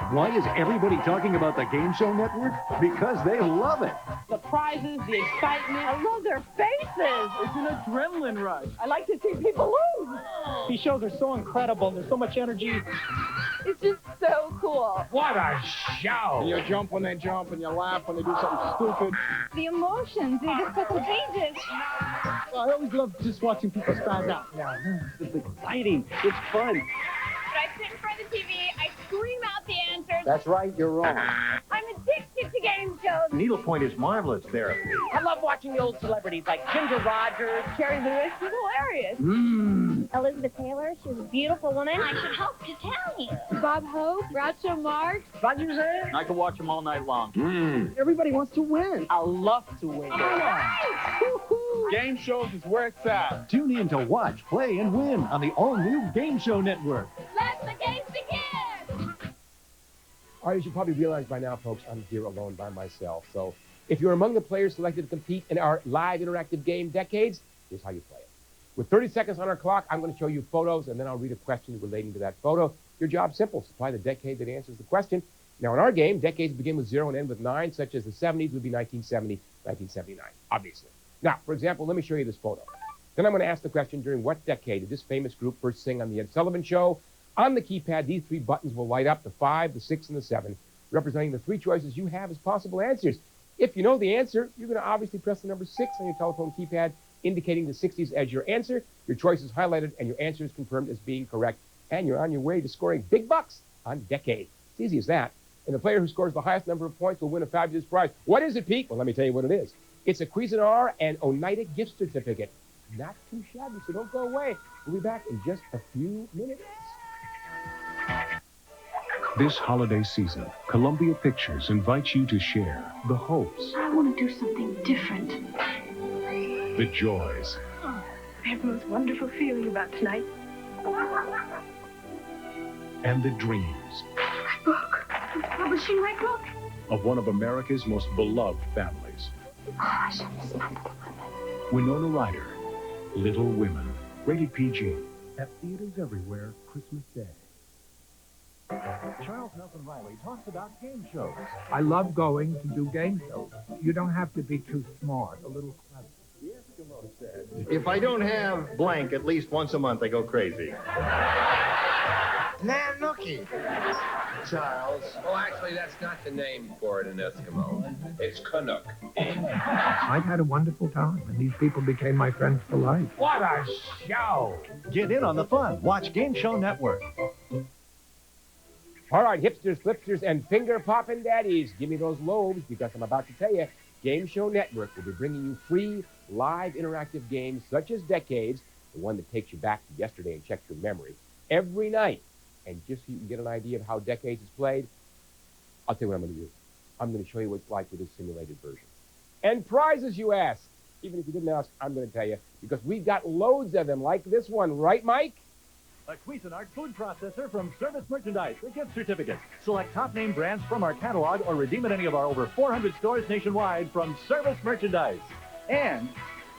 Why is everybody talking about the Game Show Network? Because they love it. The prizes, the excitement. I love their faces. It's an adrenaline rush. I like to see people lose. These shows are so incredible. There's so much energy. It's just so cool. What a show! You jump when they jump, and you laugh when they do something stupid. The emotions, they're just so contagious. I always love just watching people spaz out. It's exciting. It's fun. When I sit in front of the TV, I scream out the answers. That's right, you're wrong. I'm addicted to game shows. Needlepoint is marvelous there. I love watching the old celebrities like Ginger Rogers. Jerry Lewis is hilarious. Elizabeth Taylor, she was a beautiful woman. I should hope to tell you. Bob Hope, Groucho Marx. Roger Zane. I could watch them all night long. Everybody wants to win. I love to win. Game shows is where it's at. Tune in to watch, play, and win on the all-new Game Show Network. Let the games begin. All right, as you probably realize by now, folks, I'm here alone by myself. So if you're among the players selected to compete in our live interactive game Decades, here's how you play it. With 30 seconds on our clock, I'm going to show you photos, and then I'll read a question relating to that photo. Your job's simple. Supply the decade that answers the question. Now, in our game, decades begin with 0 and end with 9, such as the 70s would be 1970, 1979, obviously. Now, for example, let me show you this photo. Then I'm going to ask the question, during what decade did this famous group first sing on The Ed Sullivan Show? On the keypad, these 3 buttons will light up, the 5, the 6, and the 7, representing the 3 choices you have as possible answers. If you know the answer, you're going to obviously press the number 6 on your telephone keypad, indicating the 60s as your answer. Your choice is highlighted, and your answer is confirmed as being correct. And you're on your way to scoring big bucks on Decade. It's easy as that. And the player who scores the highest number of points will win a fabulous prize. What is it, Pete? Well, let me tell you what it is. It's a Cuisinart and Oneida gift certificate. Not too shabby, so don't go away. We'll be back in just a few minutes. This holiday season, Columbia Pictures invites you to share the hopes, I want to do something different. the joys, I have the most wonderful feeling about tonight. and the dreams My book. I'm publishing my book. of one of America's most beloved families. Oh, I shall miss my little women. Winona Ryder, Little Women, rated PG, at theaters everywhere Christmas Day. Charles Nelson Riley talks about game shows. I love going to do game shows. You don't have to be too smart, a little clever. If I don't have blank at least once a month, I go crazy. Nanuki. Charles. Oh, actually, that's not the name for it in Eskimo. It's Canuck. I've had a wonderful time, and these people became my friends for life. What a show! Get in on the fun. Watch Game Show Network. All right, hipsters, flipsters, and finger-popping daddies, give me those lobes, because I'm about to tell you, Game Show Network will be bringing you free, live interactive games such as Decades, the one that takes you back to yesterday and checks your memory, every night. And just so you can get an idea of how Decades is played, I'll tell you what I'm going to do. I'm going to show you what it's like with this simulated version. And prizes, you ask. Even if you didn't ask, I'm going to tell you, because we've got loads of them like this one, right, Mike? A Cuisinart food processor from Service Merchandise, a gift certificate. Select top name brands from our catalog or redeem at any of our over 400 stores nationwide from Service Merchandise. And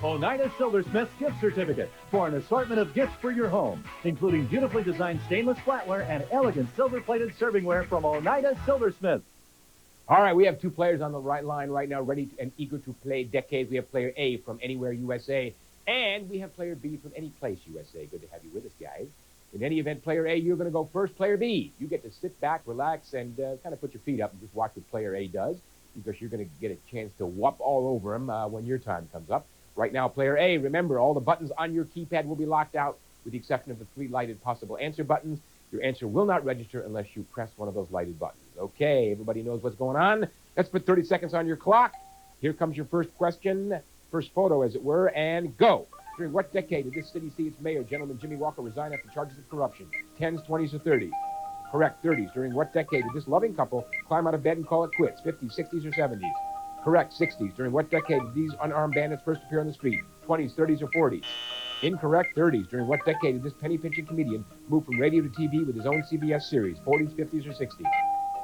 Oneida Silversmith's gift certificate for an assortment of gifts for your home, including beautifully designed stainless flatware and elegant silver-plated servingware from Oneida Silversmith. All right, we have 2 players on the right line right now, ready and eager to play Decades. We have player A from Anywhere USA, and we have player B from Any Place USA. Good to have you with us, guys. In any event, player A, you're going to go first. Player B, you get to sit back, relax, and kind of put your feet up and just watch what player A does. because you're going to get a chance to whoop all over them when your time comes up. Right now, player A, remember, all the buttons on your keypad will be locked out with the exception of the 3 lighted possible answer buttons. Your answer will not register unless you press one of those lighted buttons. Okay, everybody knows what's going on. Let's put 30 seconds on your clock. Here comes your first question, first photo, as it were, and go. During what decade did this city see its mayor, Gentleman Jimmy Walker, resign after charges of corruption? 10s, 20s, or 30s? Correct, 30s. During what decade did this loving couple climb out of bed and call it quits? 50s, 60s, or 70s? Correct, 60s. During what decade did these unarmed bandits first appear on the street? 20s, 30s, or 40s? Incorrect, 30s. During what decade did this penny-pinching comedian move from radio to TV with his own CBS series? 40s, 50s, or 60s?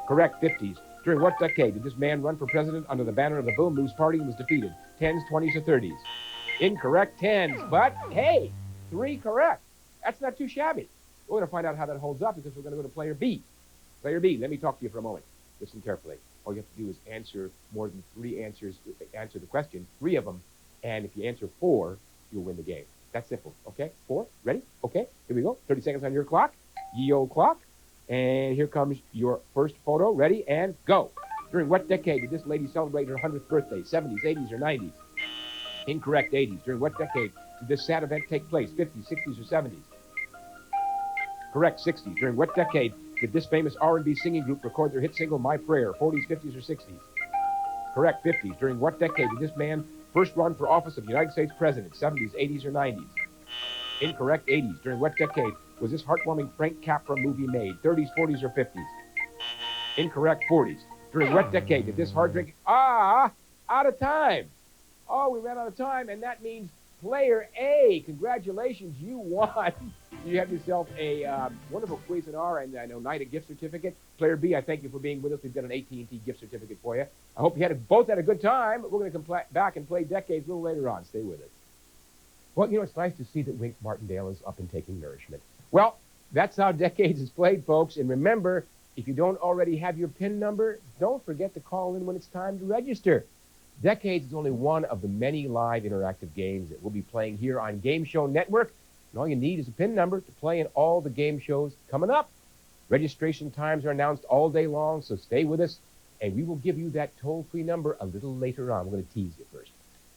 Correct, 50s. During what decade did this man run for president under the banner of the Boom Moose Party and was defeated? 10s, 20s, or 30s? Incorrect, 10s. But, hey, 3 correct. That's not too shabby. We're going to find out how that holds up because we're going to go to player B. Player B, let me talk to you for a moment. Listen carefully. All you have to do is answer more than 3 answers, answer the question, 3 of them, and if you answer 4, you'll win the game. That's simple, okay? 4, ready? Okay, here we go. 30 seconds on your clock, ye-old clock, and here comes your first photo. Ready, and go. During what decade did this lady celebrate her 100th birthday? 70s, 80s, or 90s? Incorrect, 80s. During what decade did this sad event take place? 50s, 60s, or 70s? Correct, 60s. During what decade did this famous R&B singing group record their hit single, My Prayer? 40s, 50s, or 60s? Correct, 50s. During what decade did this man first run for office of United States President? 70s, 80s, or 90s? Incorrect, 80s. During what decade was this heartwarming Frank Capra movie made? 30s, 40s, or 50s? Incorrect, 40s. During what decade did this hard drink... out of time. Oh, we ran out of time, and that means player A, congratulations, you won. You have yourself a wonderful Cuisinart and I know Nida gift certificate. Player B, I thank you for being with us. We've got an AT&T gift certificate for you. I hope you both had a good time. We're going to come back and play Decades a little later on. Stay with us. Well, you know, it's nice to see that Wink Martindale is up and taking nourishment. Well, that's how Decades is played, folks. And remember, if you don't already have your PIN number, don't forget to call in when it's time to register. Decades is only one of the many live interactive games that we'll be playing here on Game Show Network. And all you need is a PIN number to play in all the game shows coming up. Registration times are announced all day long, so stay with us, and we will give you that toll-free number a little later on. We're going to tease you first.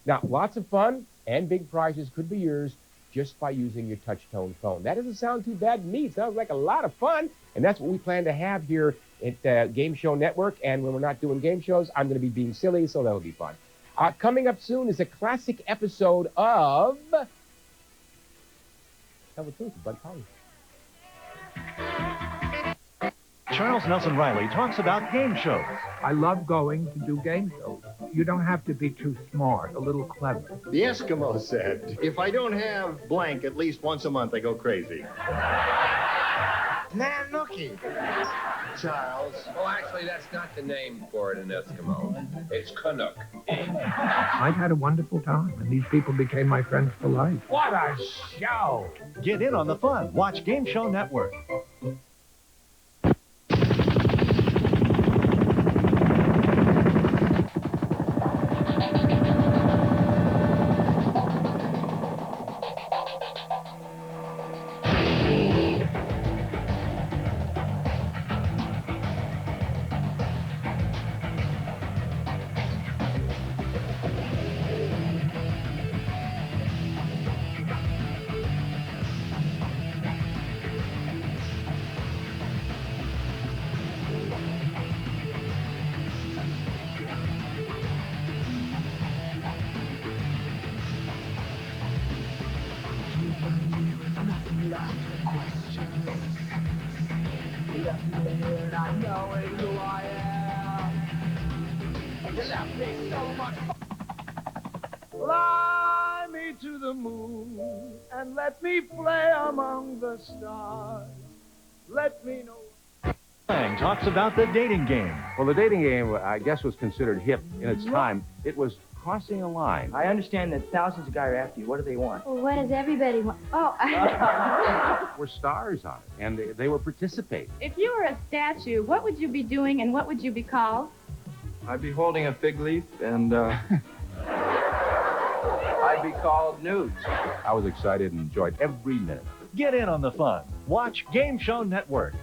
Now, lots of fun and big prizes could be yours just by using your touch-tone phone. That doesn't sound too bad to me. It sounds like a lot of fun, and that's what we plan to have here at Game Show Network. And when we're not doing game shows, I'm going to be being silly, so that'll be fun. Coming up soon is a classic episode of... Tell the truth, Bud Collins. Charles Nelson Riley talks about game shows. I love going to do game shows. You don't have to be too smart, a little clever. The Eskimo said, if I don't have blank at least once a month, I go crazy. Man, looky. Charles. Oh, actually, that's not the name for it in Eskimo. It's Canuck. I've had a wonderful time, and these people became my friends for life. What a show! Get in on the fun. Watch Game Show Network. Fly me to the moon and let me play among the stars. Let me know. Lang talks about the dating game. Well, the dating game, I guess, was considered hip in its time. It was crossing a line. I understand that thousands of guys are after you. What do they want? Well, what does everybody want? Oh, Were stars on it, and they were participating. If you were a statue, what would you be doing and what would you be called? I'd be holding a fig leaf and, I'd be called Nudes. I was excited and enjoyed every minute. Get in on the fun. Watch Game Show Network.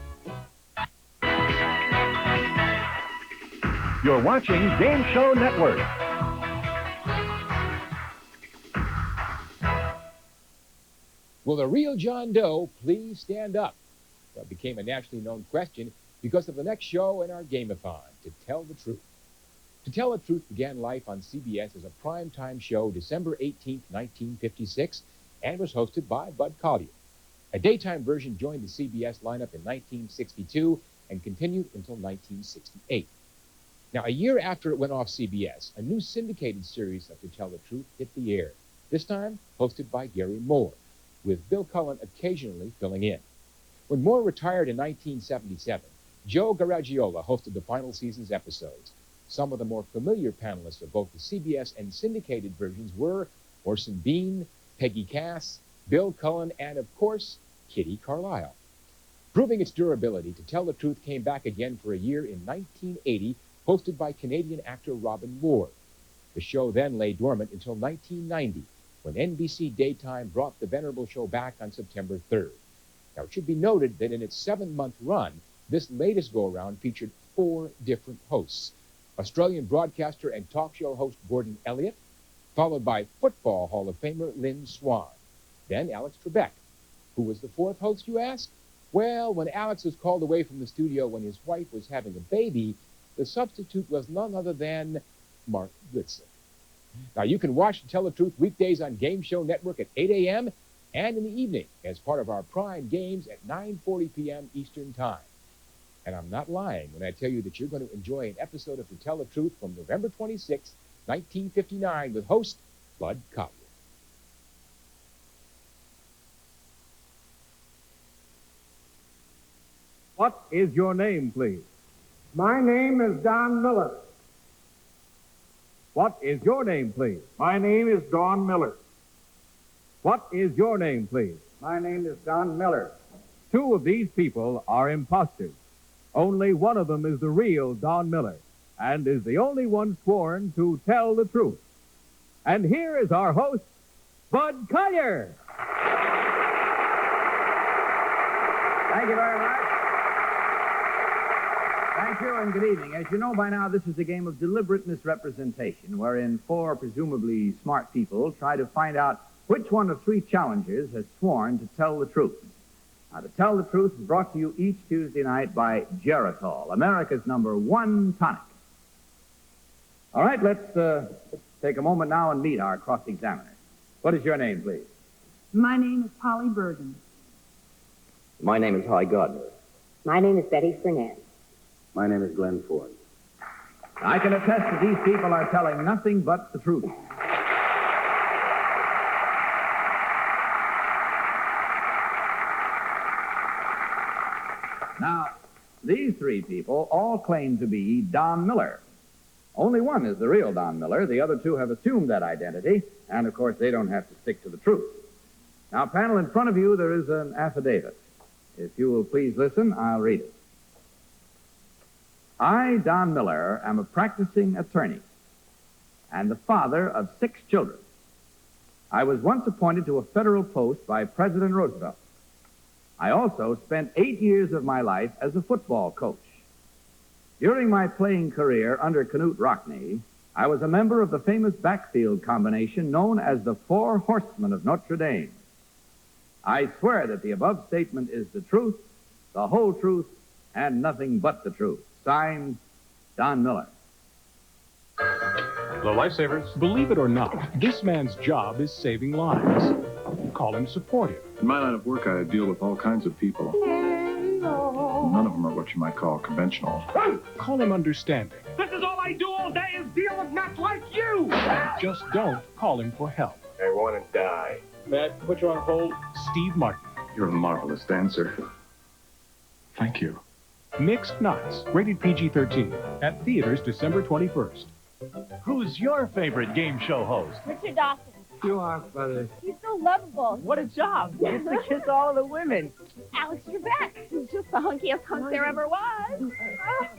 You're watching Game Show Network. Will the real John Doe please stand up? That became a nationally known question because of the next show in our Game-a-thon, To Tell the Truth. To Tell the Truth began life on CBS as a primetime show December 18, 1956, and was hosted by Bud Collyer. A daytime version joined the CBS lineup in 1962 and continued until 1968. Now, a year after it went off CBS, a new syndicated series of To Tell the Truth hit the air, this time hosted by Gary Moore, with Bill Cullen occasionally filling in. When Moore retired in 1977, Joe Garagiola hosted the final season's episodes. Some of the more familiar panelists of both the CBS and syndicated versions were Orson Bean, Peggy Cass, Bill Cullen, and, of course, Kitty Carlisle. Proving its durability, To Tell the Truth came back again for a year in 1980, hosted by Canadian actor Robin Ward. The show then lay dormant until 1990, when NBC Daytime brought the venerable show back on September 3rd. Now, it should be noted that in its 7-month run, this latest go-around featured 4 different hosts. Australian broadcaster and talk show host Gordon Elliott, followed by Football Hall of Famer Lynn Swann. Then Alex Trebek. Who was the 4th host, you ask? Well, when Alex was called away from the studio when his wife was having a baby, the substitute was none other than Mark Goodson. Now, you can watch To Tell the Truth weekdays on Game Show Network at 8 a.m. and in the evening as part of our prime games at 9:40 p.m. Eastern Time. And I'm not lying when I tell you that you're going to enjoy an episode of To Tell the Truth from November 26, 1959, with host Bud Collyer. What is your name, please? My name is Don Miller. What is your name, please? My name is Don Miller. What is your name, please? My name is Don Miller. 2 of these people are imposters. Only one of them is the real Don Miller, and is the only one sworn to tell the truth. And here is our host, Bud Collyer. Thank you very much. Thank you and good evening. As you know by now, this is a game of deliberate misrepresentation, wherein 4 presumably smart people try to find out which one of 3 challengers has sworn to tell the truth. Now, To Tell the Truth is brought to you each Tuesday night by Geritol, America's #1 tonic. All right, let's take a moment now and meet our cross-examiners. What is your name, please? My name is Polly Bergen. My name is Holly Gardner. My name is Betty Fernand. My name is Glenn Ford. I can attest that these people are telling nothing but the truth. Now, these 3 people all claim to be Don Miller. Only one is the real Don Miller. The other 2 have assumed that identity, and, of course, they don't have to stick to the truth. Now, panel, in front of you, there is an affidavit. If you will please listen, I'll read it. I, Don Miller, am a practicing attorney and the father of 6 children. I was once appointed to a federal post by President Roosevelt. I also spent 8 years of my life as a football coach. During my playing career under Knute Rockne, I was a member of the famous backfield combination known as the 4 Horsemen of Notre Dame. I swear that the above statement is the truth, the whole truth, and nothing but the truth. Signed, Don Miller. The Lifesavers. Believe it or not, this man's job is saving lives. Call him supportive. In my line of work, I deal with all kinds of people. None of them are what you might call conventional. Call him understanding. This is all I do all day is deal with nuts like you! Just don't call him for help. I want to die. Matt, put you on hold. Steve Martin. You're a marvelous dancer. Thank you. Mixed Nuts, rated PG-13, at theaters December 21st. Who's your favorite game show host? Richard Dawson. You are funny. He's so lovable. What a job. He gets to kiss all the women. Alex Trebek. He's just the hunkiest hunk there ever was.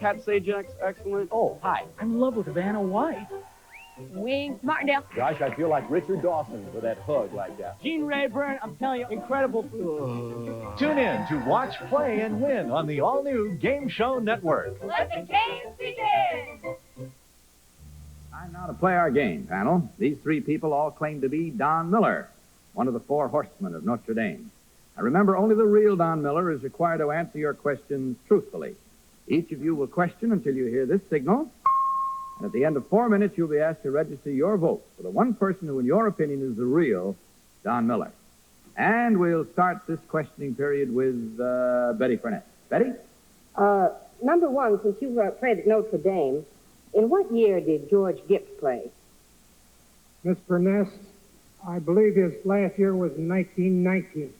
Kat Sajak's excellent. Oh, hi. I'm in love with Vanna White. Wings. Martindale. Gosh, I feel like Richard Dawson with that hug like that. Gene Rayburn, I'm telling you, incredible. Tune in to watch, play, and win on the all-new Game Show Network. Let the games begin. To play our game, panel, these three people all claim to be Don Miller, one of the four horsemen of Notre Dame. Now remember, only the real Don Miller is required to answer your questions truthfully. Each of you will question until you hear this signal, and at the end of 4 minutes, you'll be asked to register your vote for the one person who, in your opinion, is the real Don Miller. And we'll start this questioning period with Betty Furness. Betty? Number one, since you played at Notre Dame, in what year did George Gibbs play? Miss Burness, I believe his last year was 1919.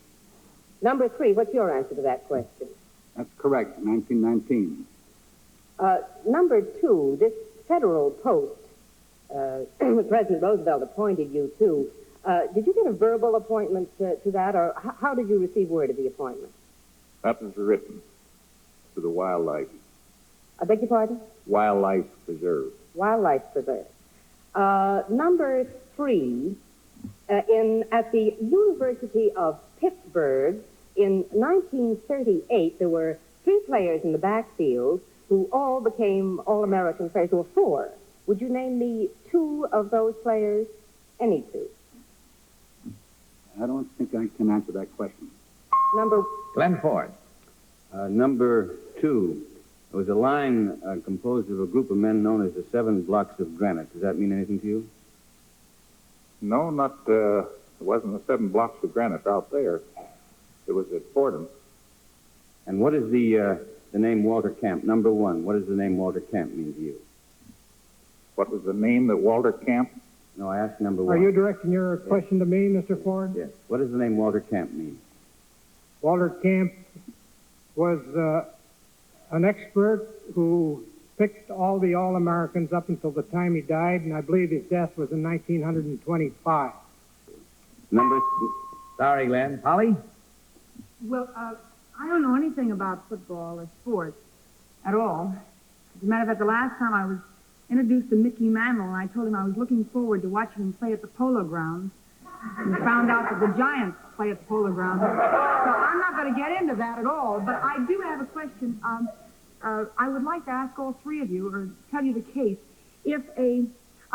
Number three, what's your answer to that question? That's correct, 1919. Number two, this federal post President Roosevelt appointed you to, did you get a verbal appointment to that, or how did you receive word of the appointment? That was written to the wildlife. I beg your pardon? Wildlife Preserve. Wildlife Preserve. Number three, at the University of Pittsburgh in 1938, there were three players in the backfield who all became All-American players. There were four. Would you name me two of those players? Any two? I don't think I can answer that question. Number... Glenn Ford. Number two. It was a line composed of a group of men known as the 7 Blocks of Granite. Does that mean anything to you? No, not, it wasn't the 7 blocks of granite out there. It was at Fordham. And what is the name Walter Camp? Number one, what does the name Walter Camp mean to you? What was the name that Walter Camp? No, I asked number one. Are you directing your question to me, Mr. Ford? Yes. What does the name Walter Camp mean? Walter Camp was an expert who picked all the All-Americans up until the time he died, and I believe his death was in 1925. Sorry, Glenn. Polly? Well, I don't know anything about football or sports at all. As a matter of fact, the last time I was introduced to Mickey Mantle, and I told him I was looking forward to watching him play at the Polo Grounds, and found out that the Giants play at the Polo Grounds. So I'm not going to get into that at all, but I do have a question. I would like to ask all three of you, or tell you the case. If a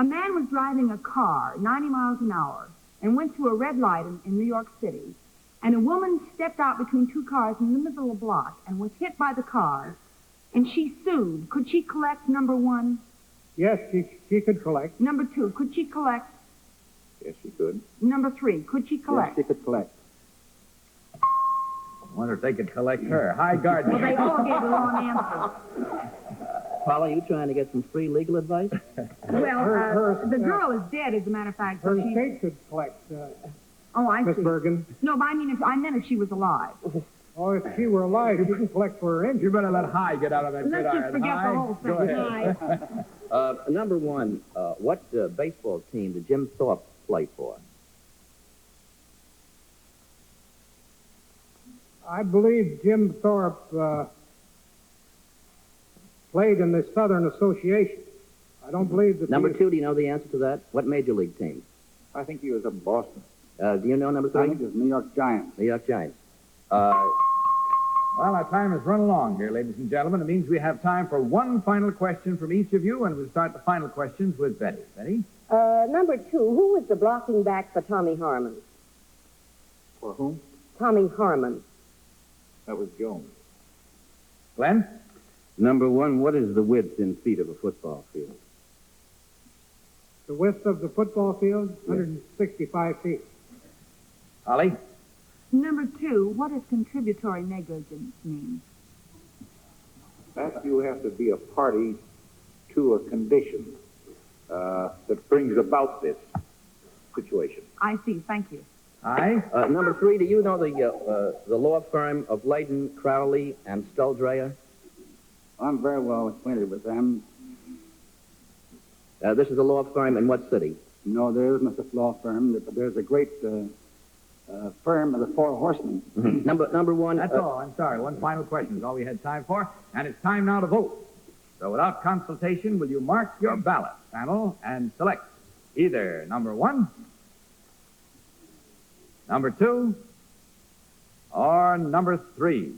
man was driving a car 90 miles an hour and went to a red light in New York City, and a woman stepped out between two cars in the middle of the block and was hit by the car, and she sued, could she collect, number one? Yes, she could collect. Number two, could she collect? Yes, she could. Number three, could she collect? Yes, she could collect. I wonder if they could collect her. Hi, Gardner. Well, they all gave the wrong answer. Paul, are you trying to get some free legal advice? Well, the girl is dead, as a matter of fact. Her So estate could collect, oh, I Miss see. Bergen. No, but I meant if she was alive. Oh, if she were alive, she could collect for her injury. You better let Hi get out of that Let's gridiron. just forget Hi. the whole Go thing. ahead. Number one, what baseball team did Jim Thorpe play for? I believe Jim Thorpe played in the Southern Association. I don't believe that... Number two, do you know the answer to that? What major league team? I think he was up in Boston. Do you know number I three? think it was New York Giants. New York Giants. Well, our time has run along here, ladies and gentlemen. It means we have time for one final question from each of you, and we'll start the final questions with Betty. Betty? Number two, who was the blocking back for Tommy Harmon? For whom? Tommy Harmon. That was Jones. Glenn? Number one, what is the width in feet of a football field? The width of the football field, 165 feet. Holly? Number two, what does contributory negligence mean? That you have to be a party to a condition that brings about this situation. I see. Thank you. Aye. Number three, do you know the law firm of Layden, Crowley, and Stuldreyer? I'm very well acquainted with them. This is a law firm in what city? No, there isn't a law firm, but there's a great firm of the Four Horsemen. Number one... That's all. I'm sorry. One final question is all we had time for, and it's time now to vote. So without consultation, will you mark your ballot, panel, and select either number one, number two, or number three?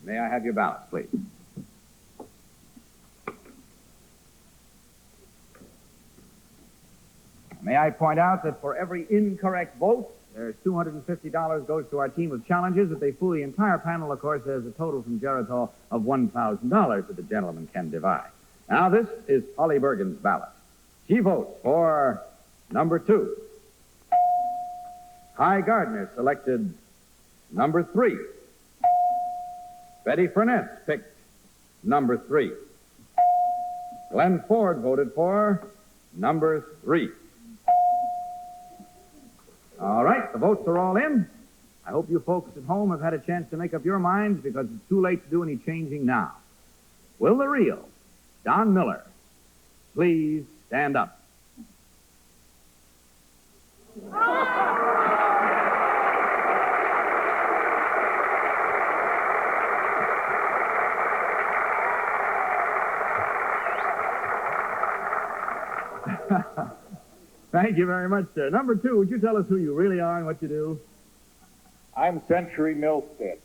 May I have your ballots, please? May I point out that for every incorrect vote, there's $250 goes to our team of challengers. If they fool the entire panel, of course, there's a total from Geritol of $1,000 that the gentleman can divide. Now, this is Holly Bergen's ballot. She votes for number 2. Hy Gardner selected number 3. Betty Furness picked number 3. Glenn Ford voted for number 3. All right, the votes are all in. I hope you folks at home have had a chance to make up your minds because it's too late to do any changing now. Will the real Don Miller please stand up? Thank you very much, sir. Number 2, would you tell us who you really are and what you do? I'm Century Milstead.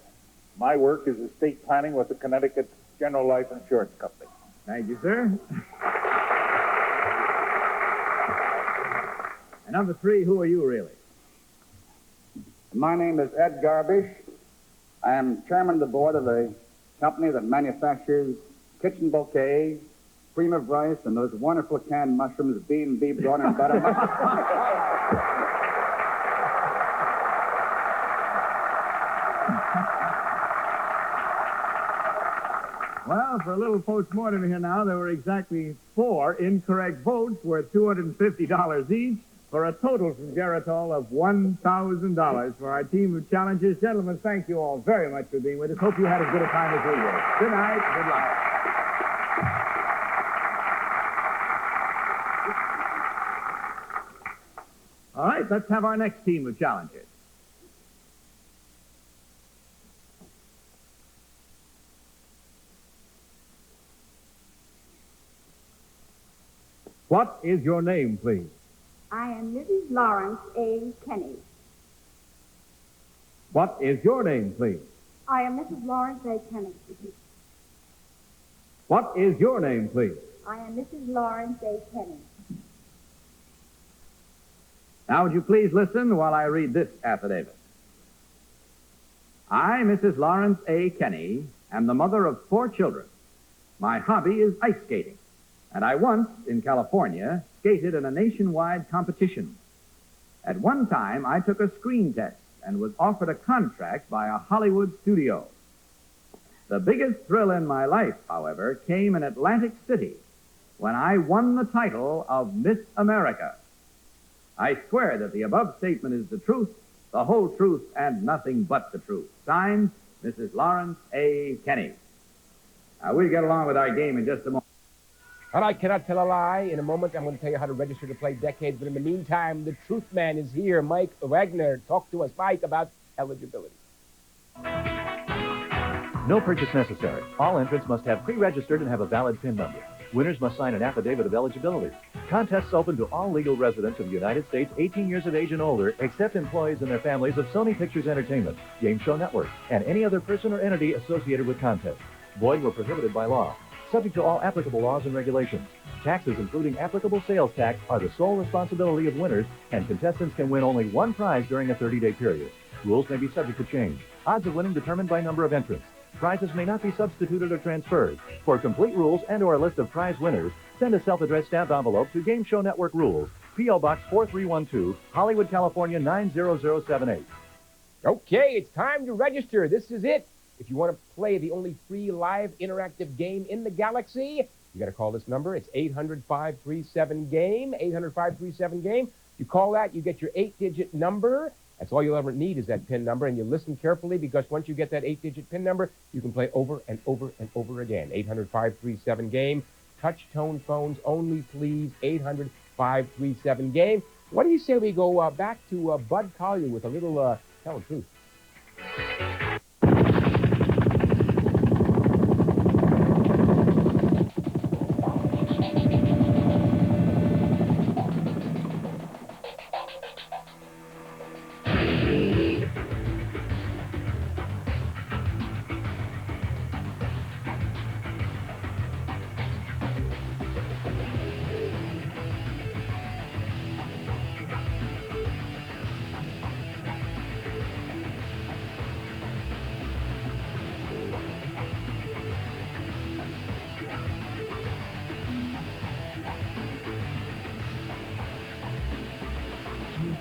My work is estate planning with the Connecticut General Life Insurance Company. Thank you, sir. And number 3, who are you really? My name is Ed Garbish. I am chairman of the board of a company that manufactures kitchen bouquets, cream of rice, and those wonderful canned mushrooms, B&B brown and butter. Well, for a little post-mortem here now, there were exactly 4 incorrect votes worth $250 each for a total from Geritol of $1,000 for our team of challengers. Gentlemen, thank you all very much for being with us. Hope you had as good a time as we did. Good night. Good luck. All right, let's have our next team of challengers. What is your name, please? I am Mrs. Lawrence A. Kenny. What is your name, please? I am Mrs. Lawrence A. Kenny. What is your name, please? I am Mrs. Lawrence A. Kenny. Now, would you please listen while I read this affidavit? I, Mrs. Lawrence A. Kenny, am the mother of 4 children. My hobby is ice skating, and I once, in California, skated in a nationwide competition. At one time, I took a screen test and was offered a contract by a Hollywood studio. The biggest thrill in my life, however, came in Atlantic City when I won the title of Miss America. I swear that the above statement is the truth, the whole truth, and nothing but the truth. Signed, Mrs. Lawrence A. Kenny. Now, we'll get along with our game in just a moment. And I cannot tell a lie. In a moment, I'm going to tell you how to register to play Decades. But in the meantime, the truth man is here. Mike Wagner. Talk to us, Mike, about eligibility. No purchase necessary. All entrants must have pre-registered and have a valid PIN number. Winners must sign an affidavit of eligibility. Contests open to all legal residents of the United States 18 years of age and older, except employees and their families of Sony Pictures Entertainment, Game Show Network, and any other person or entity associated with contests. Void where prohibited by law. Subject to all applicable laws and regulations. Taxes, including applicable sales tax, are the sole responsibility of winners, and contestants can win only one prize during a 30-day period. Rules may be subject to change. Odds of winning determined by number of entrants. Prizes may not be substituted or transferred. For complete rules and or a list of prize winners, send a self-addressed stamped envelope to Game Show Network Rules, P.O. Box 4312, Hollywood, California 90078. Okay, it's time to register. This is it. If you want to play the only free live interactive game in the galaxy, you got to call this number. It's 800-537-GAME, 800-537-GAME. You call that, you get your 8-digit number. That's all you'll ever need is that PIN number, and you listen carefully because once you get that 8-digit PIN number, you can play over and over and over again. 800-537-GAME. Touch tone phones only, please. 800-537-GAME. What do you say we go back to Bud Collier with a little Tell the Truth?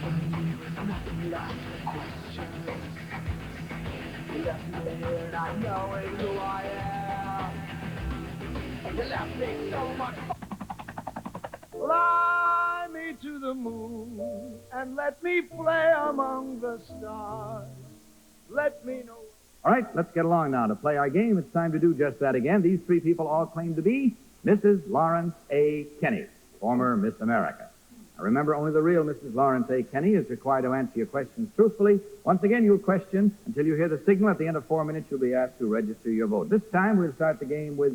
nothing like questions. You left me here not knowing who I am. And you left me so much. Fly me to the moon and let me play among the stars. Let me know. All right, let's get along now to play our game. It's time to do just that again. These three people all claim to be Mrs. Lawrence A. Kenny, former Miss America. Now remember, only the real Mrs. Lawrence A. Kenny is required to answer your questions truthfully. Once again, you'll question until you hear the signal. At the end of 4 minutes, you'll be asked to register your vote. This time, we'll start the game with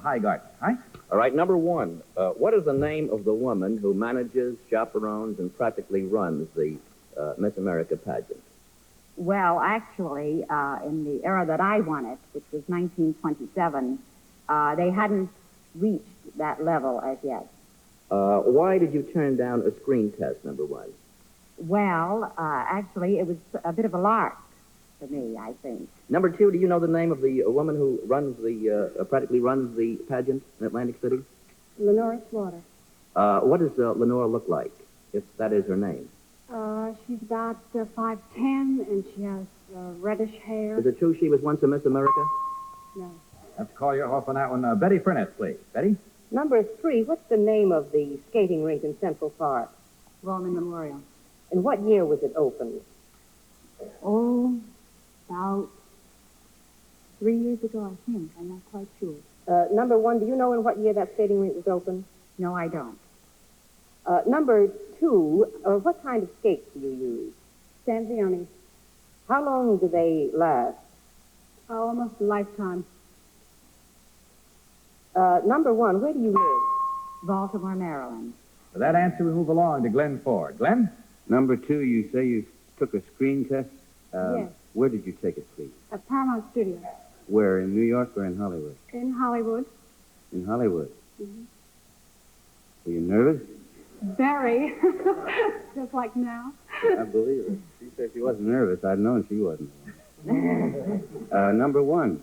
High Garden. Hi? All right, number one. What is the name of the woman who manages, chaperones, and practically runs the Miss America pageant? Well, actually, in the era that I won it, which was 1927, they hadn't reached that level as yet. Why did you turn down a screen test, number one? Well, actually, it was a bit of a lark for me, I think. Number two, do you know the name of the woman who runs the, practically runs the pageant in Atlantic City? Lenora Slaughter. What does Lenora look like, if that is her name? She's about 5'10", and she has reddish hair. Is it true she was once a Miss America? No. Let's call you off on that one. Betty Furness, please. Betty? Number 3, what's the name of the skating rink in Central Park? Roman Memorial. And what year was it opened? Oh, about 3 years ago, I think. I'm not quite sure. Number 1, do you know in what year that skating rink was opened? No, I don't. Number 2, what kind of skates do you use? Stanzioni. How long do they last? Oh, almost a lifetime. Number 1, where do you live? Baltimore, Maryland. For that answer, we move along to Glenn Ford. Glenn? Number 2, you say you took a screen test? Yes. Where did you take it, please? At Paramount Studios. Where, in New York or in Hollywood? In Hollywood. In Hollywood. Mm-hmm. Were you nervous? Very. Just like now. I believe her. She said she wasn't nervous. I'd known she wasn't. Number 1,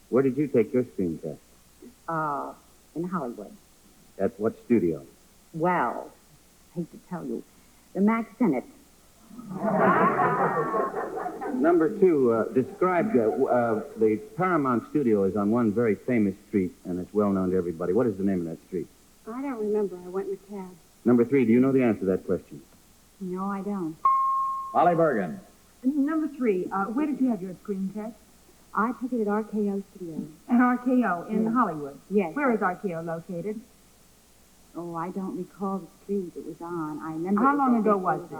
where did you take your screen test? In Hollywood. At what studio? Well, I hate to tell you, the Max Sennett. Number 2, describe the Paramount Studio is on one very famous street, and it's well known to everybody. What is the name of that street? I don't remember. I went in a cab. Number 3, do you know the answer to that question? No, I don't. Molly Bergen. Number 3, where did you have your screen test? I took it at RKO Studios. At RKO in Hollywood? Yes. Where is RKO located? Oh, I don't recall the street it was on. I remember. How long ago was this?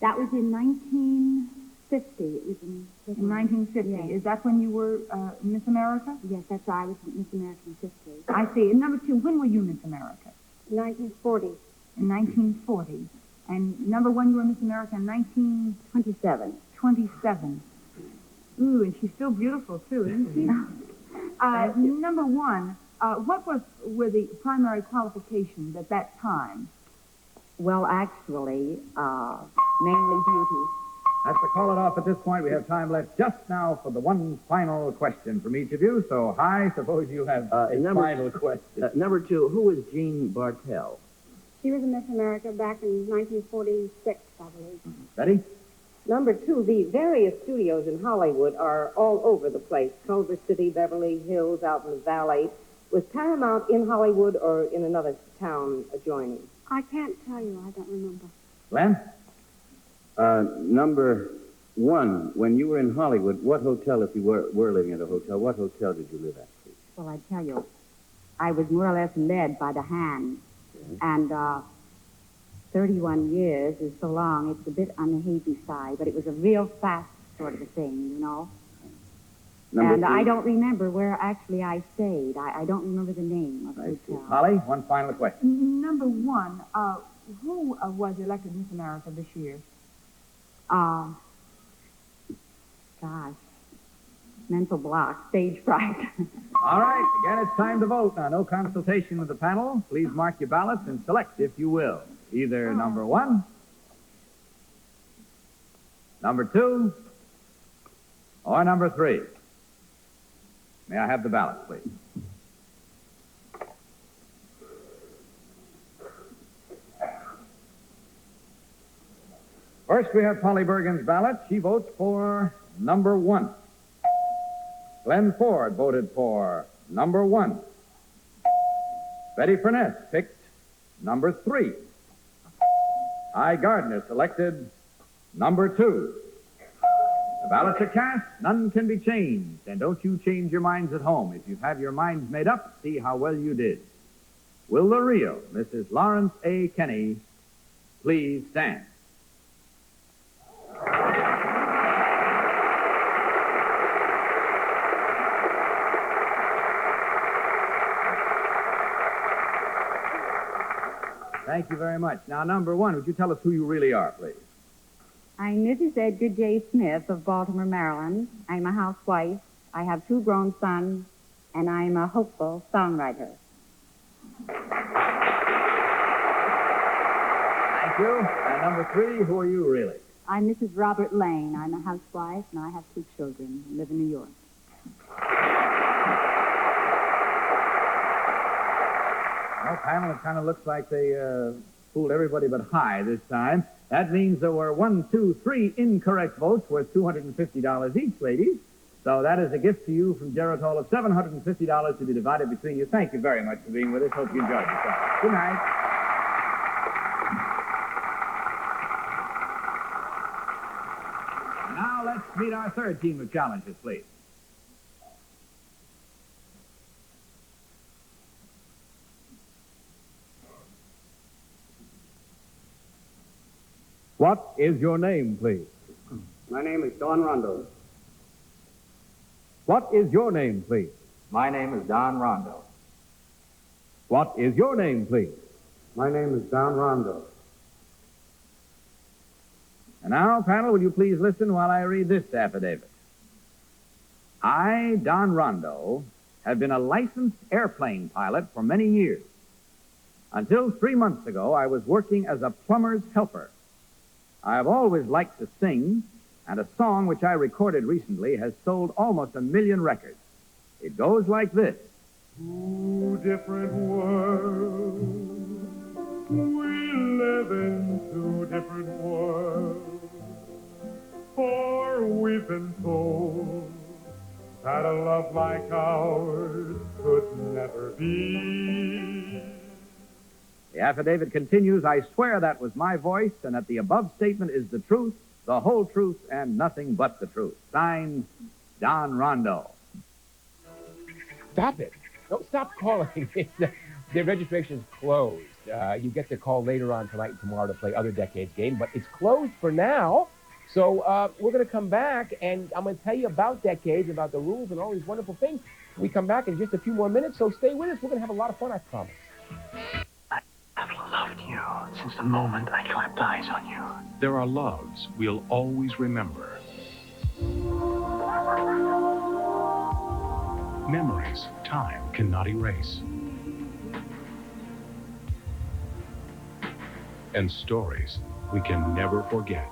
That was in 1950. It was in 1950. Yes. Is that when you were Miss America? Yes, that's right. I was Miss America in 50. I see. And number 2, when were you Miss America? 1940. In 1940. And number 1, you were Miss America in 1927. 27. Ooh, and she's still beautiful, too, isn't she? Number 1, what were the primary qualifications at that time? Well, actually, mainly beauty. That's to call it off at this point. We have time left just now for the one final question from each of you. So, I suppose you have a final question. Number 2, who was Jean Bartell? She was a Miss America back in 1946, I believe. Betty? Number 2, the various studios in Hollywood are all over the place. Culver City, Beverly Hills, out in the Valley. Was Paramount in Hollywood or in another town adjoining? I can't tell you. I don't remember. Glenn? Number 1, when you were in Hollywood, what hotel, if you were living at a hotel, what hotel did you live at, please? Well, I tell you, I was more or less led by the hand. And 31 years is so long, it's a bit on the hazy side, but it was a real fast sort of a thing, you know. Number and 3. I don't remember where actually I stayed. I don't remember the name of the hotel. Holly, one final question. Number 1, who was elected Miss America this year? Gosh, mental block, stage fright. All right, again, it's time to vote. Now, no consultation with the panel. Please mark your ballots and select, if you will, either number 1, number 2, or number 3. May I have the ballot, please? First, we have Polly Bergen's ballot. She votes for number 1. Glenn Ford voted for number 1. Betty Furness picked number 3. Hy Gardner selected number 2. The ballots are cast. None can be changed. And don't you change your minds at home. If you have your minds made up, see how well you did. Will the real Mrs. Lawrence A. Kenny please stand? Thank you very much. Now, number 1, would you tell us who you really are, please? I'm Mrs. Edgar J. Smith of Baltimore, Maryland. I'm a housewife. I have 2 grown sons, and I'm a hopeful songwriter. Thank you. And number 3, who are you really? I'm Mrs. Robert Lane. I'm a housewife, and I have 2 children. I live in New York. Well, panel, it kind of looks like they fooled everybody but Hy this time. That means there were 1, 2, 3 incorrect votes worth $250 each, ladies. So that is a gift to you from Gerald Hall of $750 to be divided between you. Thank you very much for being with us. Hope you enjoyed yourself. Good night. Now let's meet our third team of challengers, please. What is your name, please? My name is Don Rondo. What is your name, please? My name is Don Rondo. What is your name, please? My name is Don Rondo. And now, panel, will you please listen while I read this affidavit? I, Don Rondo, have been a licensed airplane pilot for many years. Until 3 months ago, I was working as a plumber's helper. I have always liked to sing, and a song which I recorded recently has sold almost 1 million records. It goes like this. 2 different worlds. We live in 2 different worlds. For we've been told that a love like ours could never be. The affidavit continues, I swear that was my voice and that the above statement is the truth, the whole truth, and nothing but the truth. Signed, Don Rondo. Stop it. No, stop calling. The registration is closed. You get to call later on tonight and tomorrow to play other decades game, but it's closed for now. So we're going to come back, and I'm going to tell you about decades, about the rules, and all these wonderful things. We come back in just a few more minutes, so stay with us. We're going to have a lot of fun, I promise. I've loved you since the moment I clapped eyes on you. There are loves we'll always remember. Memories time cannot erase. And stories we can never forget.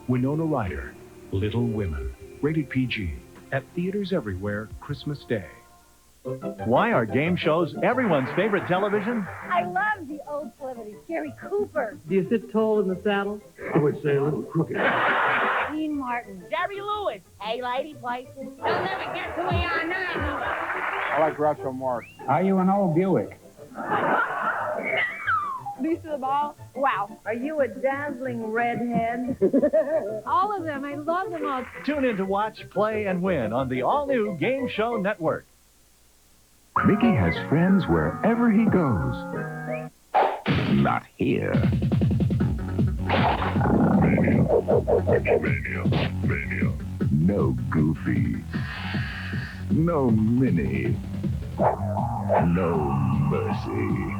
Winona Ryder, Little Women, rated PG, at theaters everywhere Christmas Day. Why are game shows everyone's favorite television? I love the old celebrities. Gary Cooper. Do you sit tall in the saddle? I would say a little crooked. Dean Martin. Jerry Lewis. Hey, lady, places. You'll never get to where you are now. I like Groucho Marx. Are you an old Buick? Lisa Ball. Wow. Are you a dazzling redhead? All of them. I love them all. Tune in to watch, play, and win on the all-new Game Show Network. Mickey has friends wherever he goes. Not here. Mania. No Goofy. No Minnie. No Mercy.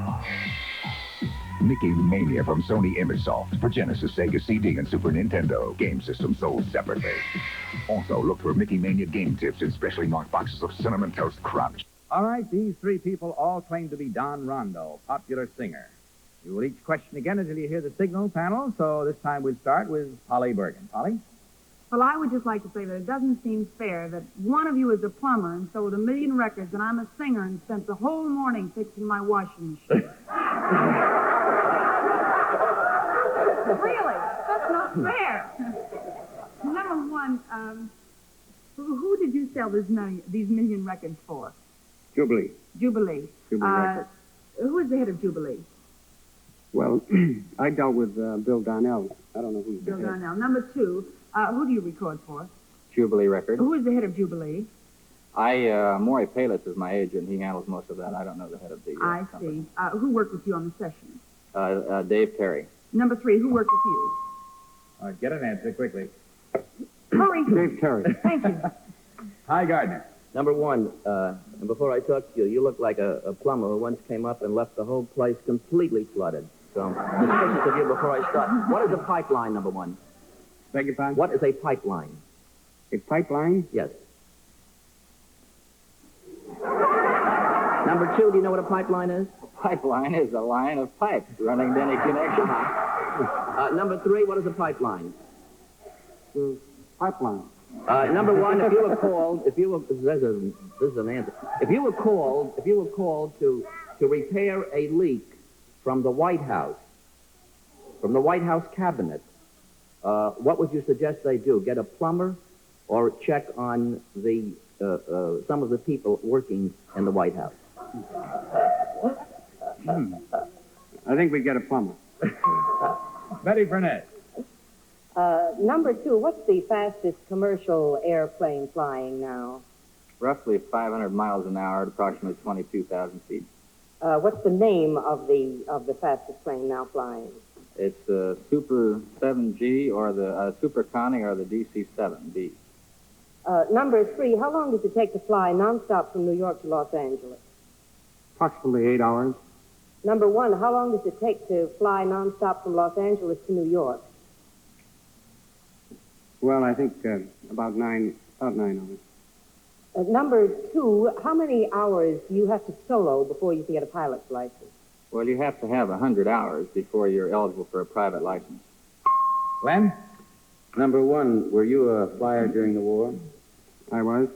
Mickey Mania from Sony ImageSoft for Genesis, Sega CD, and Super Nintendo. Game systems sold separately. Also, look for Mickey Mania game tips in specially marked boxes of Cinnamon Toast Crunch. All right, these 3 people all claim to be Don Rondo, popular singer. You will each question again until you hear the signal, panel, so this time we'll start with Polly Bergen. Polly? Well, I would just like to say that it doesn't seem fair that one of you is a plumber and sold 1 million records, and I'm a singer and spent the whole morning fixing my washing machine. Really? That's not fair. Number one, who did you sell these million records for? Jubilee. Jubilee. Records. Who is the head of Jubilee? Well, I dealt with Bill Darnell. I don't know who's Bill the head. Darnell. Number two, who do you record for? Jubilee Records. Who is the head of Jubilee? Maury Palis is my agent. He handles most of that. I don't know the head of the I company. see. Who worked with you on the session? Dave Terry. Number three, who worked with you? Get an answer quickly. Hurry. Dave Terry. Thank you. Hi, Gardner. Number one, and before I talk to you, you look like a plumber who once came up and left the whole place completely flooded. So, suspicious of you before I start. What is a pipeline, number one? Beg your pardon? What is a pipeline? A pipeline? Yes. Number two, do you know what a pipeline is? Pipeline is a line of pipe running to any connection. Number three, what is a pipeline? Pipeline. Number one, if you were called, this is an answer. If you were called to repair a leak from the White House cabinet, what would you suggest they do? Get a plumber, or check on the some of the people working in the White House? I think we get a plumber. Betty Burnett. Number two, what's the fastest commercial airplane flying now? Roughly 500 miles an hour at approximately 22,000 feet. What's the name of the fastest plane now flying? It's the Super 7G or the Super Conning or the DC-7B. Number three, how long does it take to fly nonstop from New York to Los Angeles? Approximately 8 hours. Number one, how long does it take to fly nonstop from Los Angeles to New York? Well, I think about 9 hours. Number two, how many hours do you have to solo before you can get a pilot's license? Well, you have to have 100 hours before you're eligible for a private license. Glenn? Number one, were you a flyer during the war? I was.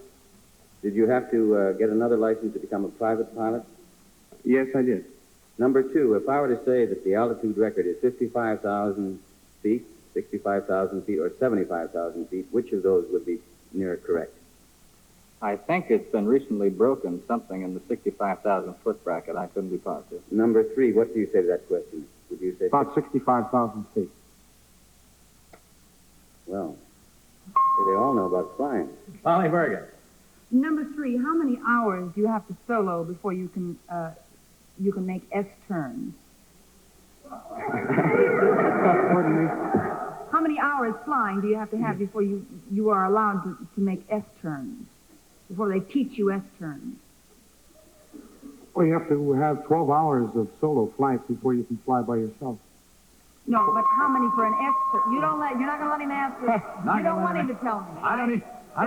Did you have to get another license to become a private pilot? Yes, I did. Number two, if I were to say that the altitude record is 55,000 feet, 65,000 feet, or 75,000 feet, which of those would be near correct? I think it's been recently broken, something in the 65,000 foot bracket. I couldn't be positive. Number three, what do you say to that question? Would you say About 65,000 feet. Well, they all know about flying. Molly Bergen. Number three, how many hours do you have to solo before you can make S turns? Pardon me? How many hours flying do you have to have before you are allowed to make S turns? Before they teach you S turns? Well, you have to have 12 hours of solo flights before you can fly by yourself. No, but how many for an S turn? You're not going to let him answer. You don't want him to tell me. I don't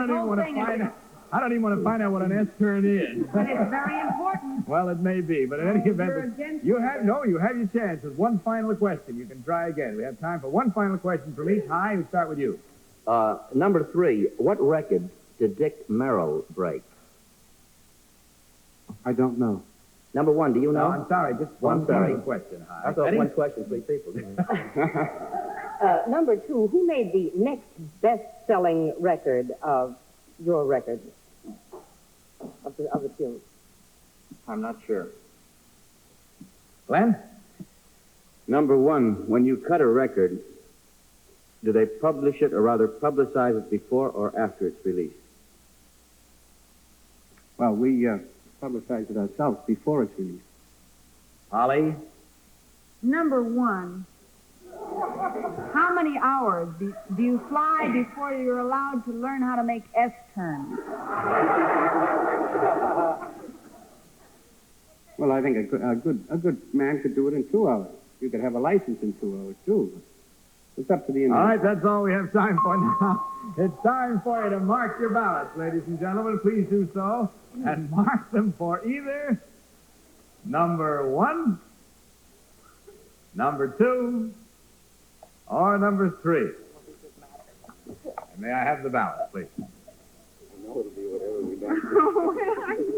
even want to find out. I don't even want to find out what an S turn is. But it's very important. Well, it may be, but in any event, you have your chance with one final question. You can try again. We have time for one final question from each. Hi, we start with you. Number three, what record did Dick Merrill break? I don't know. Number one, do you know? No, I'm sorry, just one final question. Hi. I thought one question, three people. Number two, who made the next best-selling record of your record of the tune? I'm not sure. Glenn? Number one, when you cut a record, do they publish it, or rather publicize it before or after it's released? Well, we publicize it ourselves before it's released. Holly? Number one, how many hours do you fly before you're allowed to learn how to make S turns? Well, I think a good man could do it in 2 hours. You could have a license in 2 hours, too. It's up to the Indian. All right, that's all we have time for now. It's time for you to mark your ballots, ladies and gentlemen. Please do so. And mark them for either number one, number two, or number three. And may I have the ballot, please? I know it'll be whatever we do.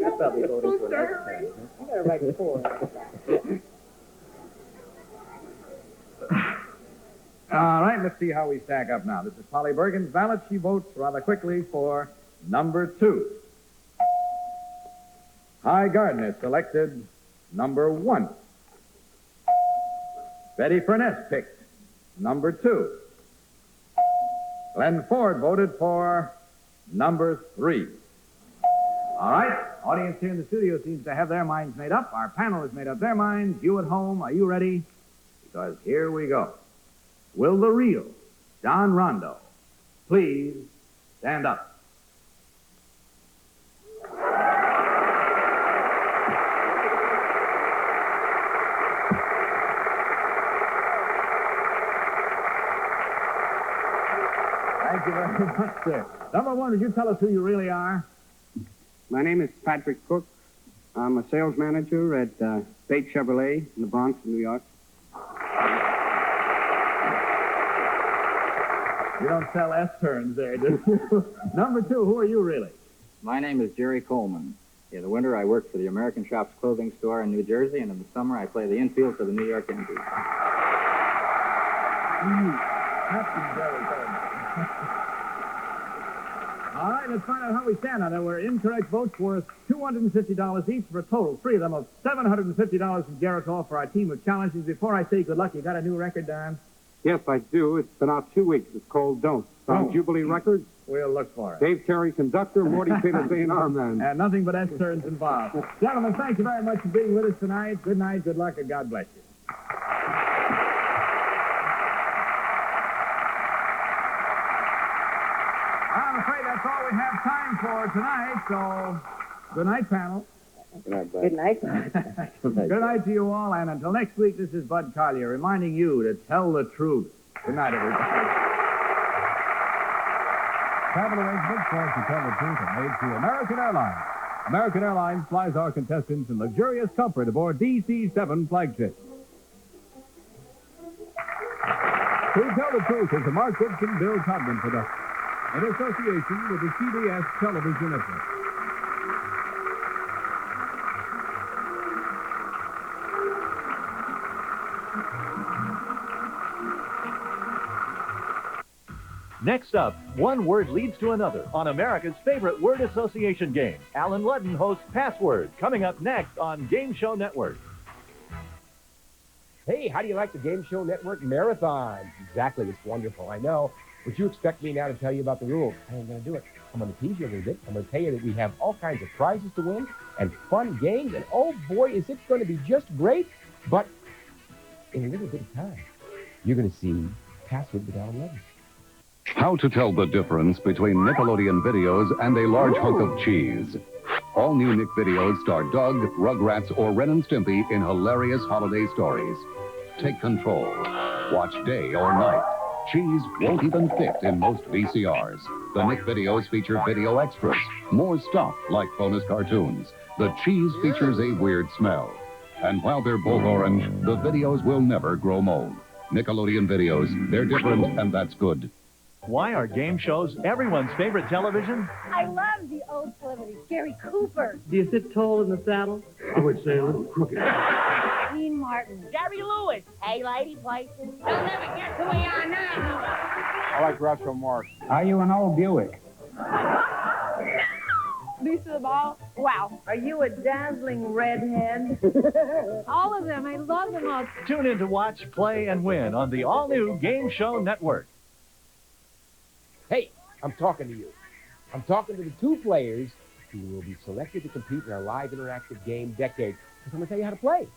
That's probably voting for an X turn. You better write 4. All right, let's see how we stack up now. This is Polly Bergen's ballot. She votes rather quickly for number 2. Hy Gardner selected number 1. Betty Furness picked number 2. Glenn Ford voted for number 3. All right, audience here in the studio seems to have their minds made up. Our panel has made up their minds. You at home, are you ready? Because here we go. Will the real Don Rondo please stand up? Thank you very much, sir. Number 1, would you tell us who you really are? My name is Patrick Cook. I'm a sales manager at State Chevrolet in the Bronx, New York. You don't sell S-turns there, do you? Number 2, who are you really? My name is Jerry Coleman. In the winter, I work for the American Shops clothing store in New Jersey, and in the summer, I play the infield for the New York Yankees. Captain Jerry Coleman. All right, let's find out how we stand on it. There were incorrect votes worth $250 each for a total, 3 of them, of $750 from Jericho for our team of challenges. Before I say good luck, you got a new record, Don? Yes, I do. It's been out 2 weeks. It's called Don't. It's on Jubilee Records. We'll look for it. Dave Terry, conductor, Morty Peters, A&R man. And nothing but S-turns involved. Gentlemen, thank you very much for being with us tonight. Good night, good luck, and God bless you. I'm afraid that's all we have time for tonight, so good night, panel. Good night. Good night to you all, and until next week, this is Bud Collier reminding you to tell the truth. Good night, everybody. Travel arrangements for us to tell the truth are made through American Airlines. American Airlines flies our contestants in luxurious comfort aboard DC-7 flagships. To Tell the Truth is a Mark Goodson, Bill Codman production in association with the CBS Television Network. Next up, one word leads to another on America's favorite word association game. Alan Ludden hosts Password, coming up next on Game Show Network. Hey, how do you like the Game Show Network Marathon? Exactly, it's wonderful, I know. But you expect me now to tell you about the rules. I ain't going to do it. I'm going to tease you a little bit. I'm going to tell you that we have all kinds of prizes to win and fun games. And oh boy, is it going to be just great. But in a little bit of time, you're going to see Password with Alan Ludden. How to tell the difference between Nickelodeon videos and a large hunk of cheese. All new Nick videos star Doug, Rugrats, or Ren and Stimpy in hilarious holiday stories. Take control. Watch day or night. Cheese won't even fit in most VCRs. The Nick videos feature video extras. More stuff like bonus cartoons. The cheese features a weird smell. And while they're both orange, the videos will never grow mold. Nickelodeon videos, they're different, and that's good. Why are game shows everyone's favorite television? I love the old celebrity, Gary Cooper. Do you sit tall in the saddle? I would say a little crooked. Dean Martin. Jerry Lewis. Hey, lady, places. They'll never get to where we are now. I like Groucho Marx. Are you an old Buick? Lisa Ball. Wow. Are you a dazzling redhead? All of them. I love them all. Tune in to watch, play, and win on the all-new Game Show Network. Hey, I'm talking to you. I'm talking to the 2 players who will be selected to compete in our live interactive game Decade. Because I'm going to tell you how to play.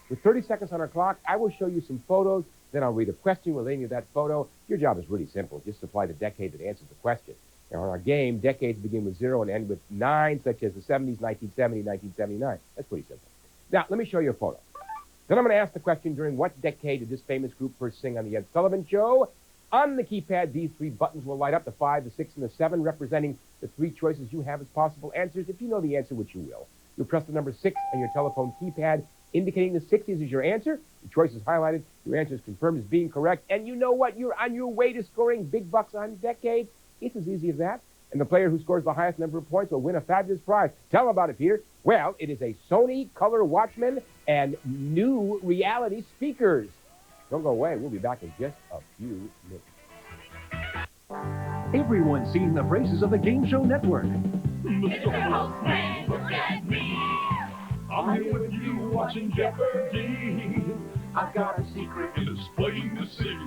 With 30 seconds on our clock, I will show you some photos. Then I'll read a question relating to that photo. Your job is really simple. Just supply the decade that answers the question. Now, in our game, decades begin with 0 and end with 9, such as the 70s, 1970, 1979. That's pretty simple. Now, let me show you a photo. Then I'm going to ask the question, during what decade did this famous group first sing on the Ed Sullivan Show? On the keypad, these 3 buttons will light up, the 5, the 6, and the 7, representing the 3 choices you have as possible answers. If you know the answer, which you will, you'll press the number 6 on your telephone keypad, indicating the 60s is your answer. The choice is highlighted. Your answer is confirmed as being correct. And you know what? You're on your way to scoring big bucks on Decade. It's as easy as that. And the player who scores the highest number of points will win a fabulous prize. Tell them about it, Peter. Well, it is a Sony Color Watchman and new reality speakers. Don't go away. We'll be back in just a few minutes. Everyone's seen the faces of the Game Show Network. Mr. Postman, look at me. I'm here with you watching Jeopardy. I've got a secret and it's plain to see.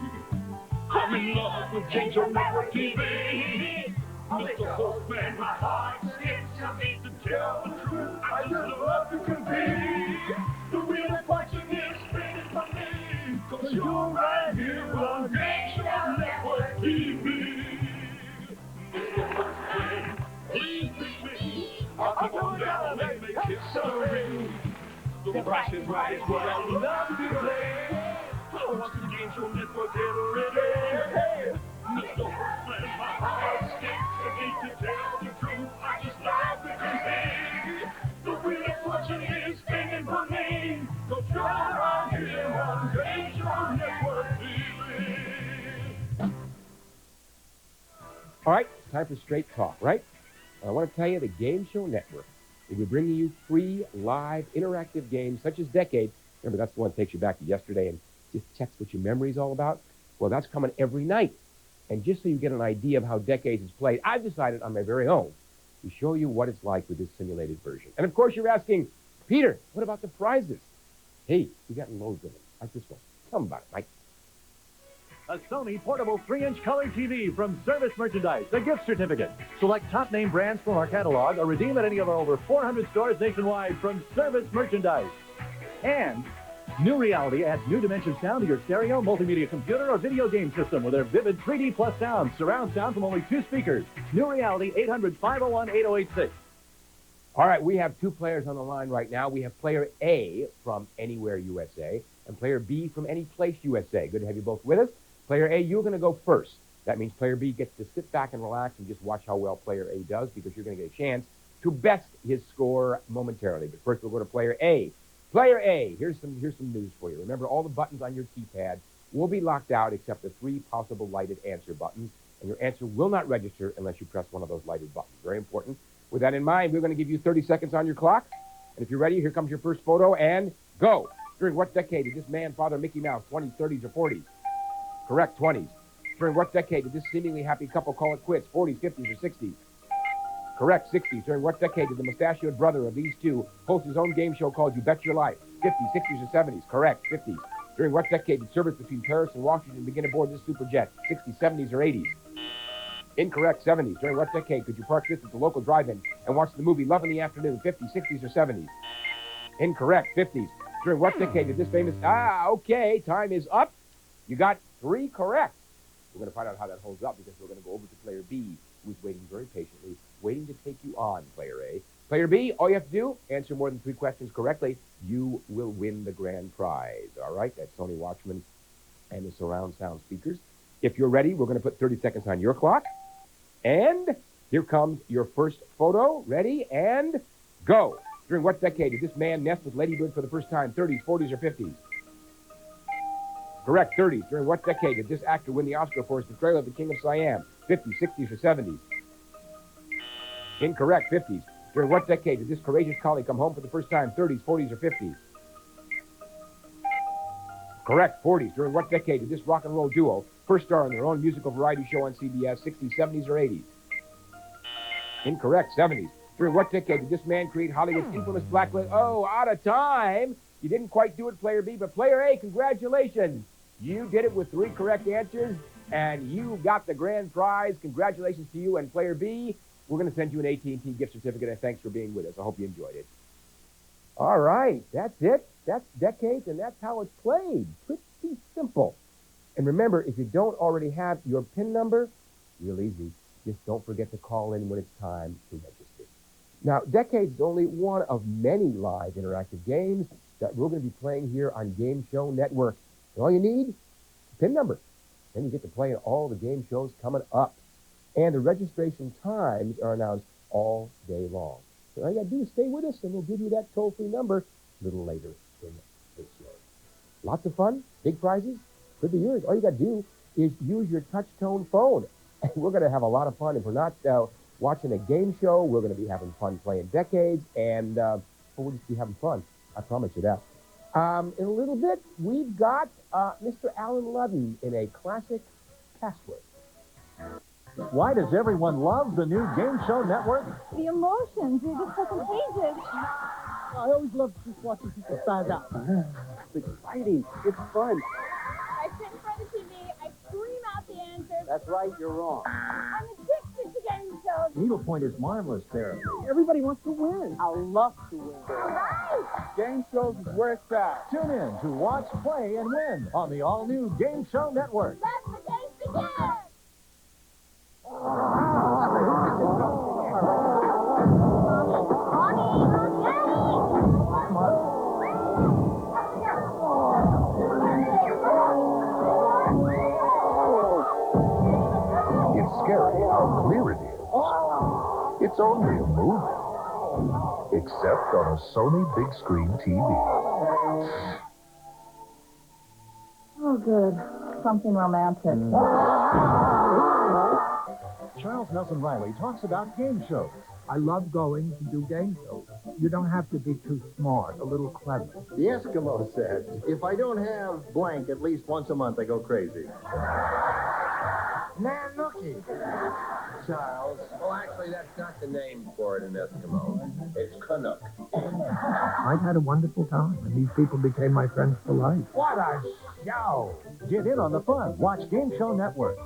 I'm in love with Game Show Network TV. Mr. Postman, my heart skips. I need to tell the truth. I just love to compete. The wheel of fortune is spinning for me. 'Cause you're right here on Game Show Network TV. Mr. Postman, please beat me. I'll come on down and make history. The price is right is what I love to play. I want the Game Show Network every day. Mr. Postman, my heart skips. I need to tell the truth. I just love to compete. The wheel of fortune is spinning for me. 'Cause you're right here on Game Show Network TV. All right, it's time for Straight Talk, right? I want to tell you the Game Show Network will be bringing you free, live, interactive games such as Decade. Remember, that's the one that takes you back to yesterday and just checks what your memory's all about. Well, that's coming every night. And just so you get an idea of how Decades is played, I've decided on my very own to show you what it's like with this simulated version. And, of course, you're asking, Peter, what about the prizes? Hey, we got loads of them, like this one. Tell them about it, Mike. A Sony portable 3-inch color TV from Service Merchandise, a gift certificate. Select top name brands from our catalog or redeem at any of our over 400 stores nationwide from Service Merchandise. And New Reality adds new dimension sound to your stereo, multimedia computer, or video game system with their vivid 3D plus sound, surround sound from only 2 speakers. New Reality, 800-501-8086. All right, we have 2 players on the line right now. We have player A from Anywhere USA and player B from Any Place USA. Good to have you both with us. Player A, you're going to go first. That means player B gets to sit back and relax and just watch how well player A does because you're going to get a chance to best his score momentarily. But first, we'll go to player A. Player A, here's some news for you. Remember, all the buttons on your keypad will be locked out except the 3 possible lighted answer buttons, and your answer will not register unless you press one of those lighted buttons. Very important. With that in mind, we're going to give you 30 seconds on your clock. And if you're ready, here comes your first photo, and go. During what decade did this man father Mickey Mouse, 20s, 30s, or 40s? Correct, 20s. During what decade did this seemingly happy couple call it quits, 40s, 50s, or 60s? Correct, 60s. During what decade did the mustachioed brother of these two host his own game show called You Bet Your Life? 50s, 60s, or 70s? Correct, 50s. During what decade did service between Paris and Washington begin aboard this superjet? 60s, 70s, or 80s? Incorrect, 70s. During what decade could you park this at the local drive-in and watch the movie Love in the Afternoon? 50s, 60s, or 70s? Incorrect, 50s. During what decade did this famous... okay, time is up. You got 3 correct. We're going to find out how that holds up because we're going to go over to player B, who's waiting very patiently, waiting to take you on, player A. Player B, all you have to do, answer more than 3 questions correctly. You will win the grand prize. All right, that's Sony Watchman and the surround sound speakers. If you're ready, we're going to put 30 seconds on your clock. And here comes your first photo. Ready, and go. During what decade did this man nest with Lady Bird for the first time? 30s, 40s, or 50s? Correct, 30s. During what decade did this actor win the Oscar for his portrayal of the King of Siam? 50s, 60s, or 70s? Incorrect, 50s. During what decade did this courageous collie come home for the first time? 30s, 40s, or 50s? Correct, 40s. During what decade did this rock and roll duo first star in their own musical variety show on CBS? 60s, 70s, or 80s? Incorrect, 70s. During what decade did this man create Hollywood's infamous blacklit... Oh, out of time! You didn't quite do it, player B, but player A, congratulations! You did it with 3 correct answers, and you got the grand prize. Congratulations to you. And player B, we're going to send you an AT&T gift certificate, and thanks for being with us. I hope you enjoyed it. All right, that's it. That's Decades, and that's how it's played. Pretty simple. And remember, if you don't already have your PIN number, real easy. Just don't forget to call in when it's time to register. Now, Decades is only one of many live interactive games that we're going to be playing here on Game Show Network. And all you need, PIN number. Then you get to play in all the game shows coming up. And the registration times are announced all day long. So all you got to do is stay with us, and we'll give you that toll-free number a little later in the show. Lots of fun, big prizes, could be yours. All you got to do is use your touch-tone phone. And we're going to have a lot of fun. If we're not watching a game show, we're going to be having fun playing Decades, and we'll just be having fun. I promise you that. In a little bit, we've got Mr. Alan Ludden in a classic Password. Why does everyone love the new Game Show Network? The emotions, they're just so contagious. I always love just watching people stand up. It's exciting. It's fun. I sit in front of the TV, I scream out the answers. That's right, you're wrong. I'm addicted to game shows. Needlepoint is marvelous there. Everybody wants to win. I love to win. Game shows is where it's at. Tune in to watch, play, and win on the all-new Game Show Network. Let the game begin! It's scary how clear it is. It's only a movie. Except on a Sony big screen TV. Oh, good. Something romantic. Charles Nelson Riley talks about game shows. I love going to do game shows. You don't have to be too smart, a little clever. The Eskimo said, if I don't have blank at least once a month, I go crazy. Nanuki. Charles. Well, actually, that's not the name for it in Eskimo. It's Canuck. I've had a wonderful time, and these people became my friends for life. What a show! Get in on the fun. Watch Game Show Network.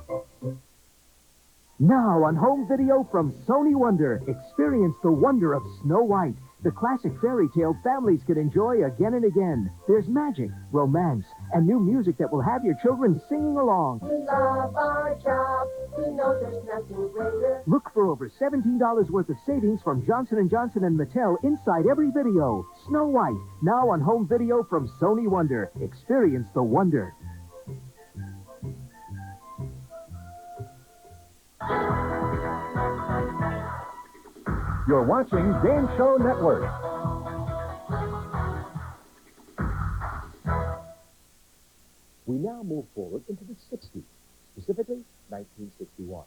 Now on home video from Sony Wonder, experience the wonder of Snow White, the classic fairy tale families can enjoy again and again. There's magic, romance, and new music that will have your children singing along. We love our job. We know there's nothing greater. Look for over $17 worth of savings from Johnson & Johnson and Mattel inside every video. Snow White, now on home video from Sony Wonder. Experience the wonder. You're watching Game Show Network. We now move forward into the 60s, specifically 1961.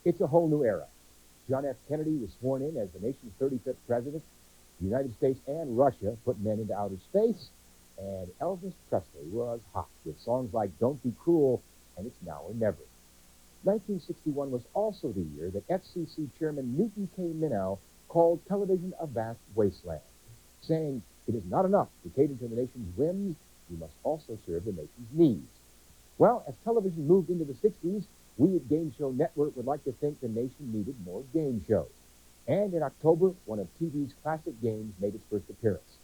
It's a whole new era. John F. Kennedy was sworn in as the nation's 35th president. The United States and Russia put men into outer space, and Elvis Presley was hot with songs like Don't Be Cruel and It's Now or Never. 1961 was also the year that FCC Chairman Newton K. Minow called television a vast wasteland, saying it is not enough to cater to the nation's whims, we must also serve the nation's needs. Well, as television moved into the 60s, we at Game Show Network would like to think the nation needed more game shows. And in October, one of TV's classic games made its first appearance.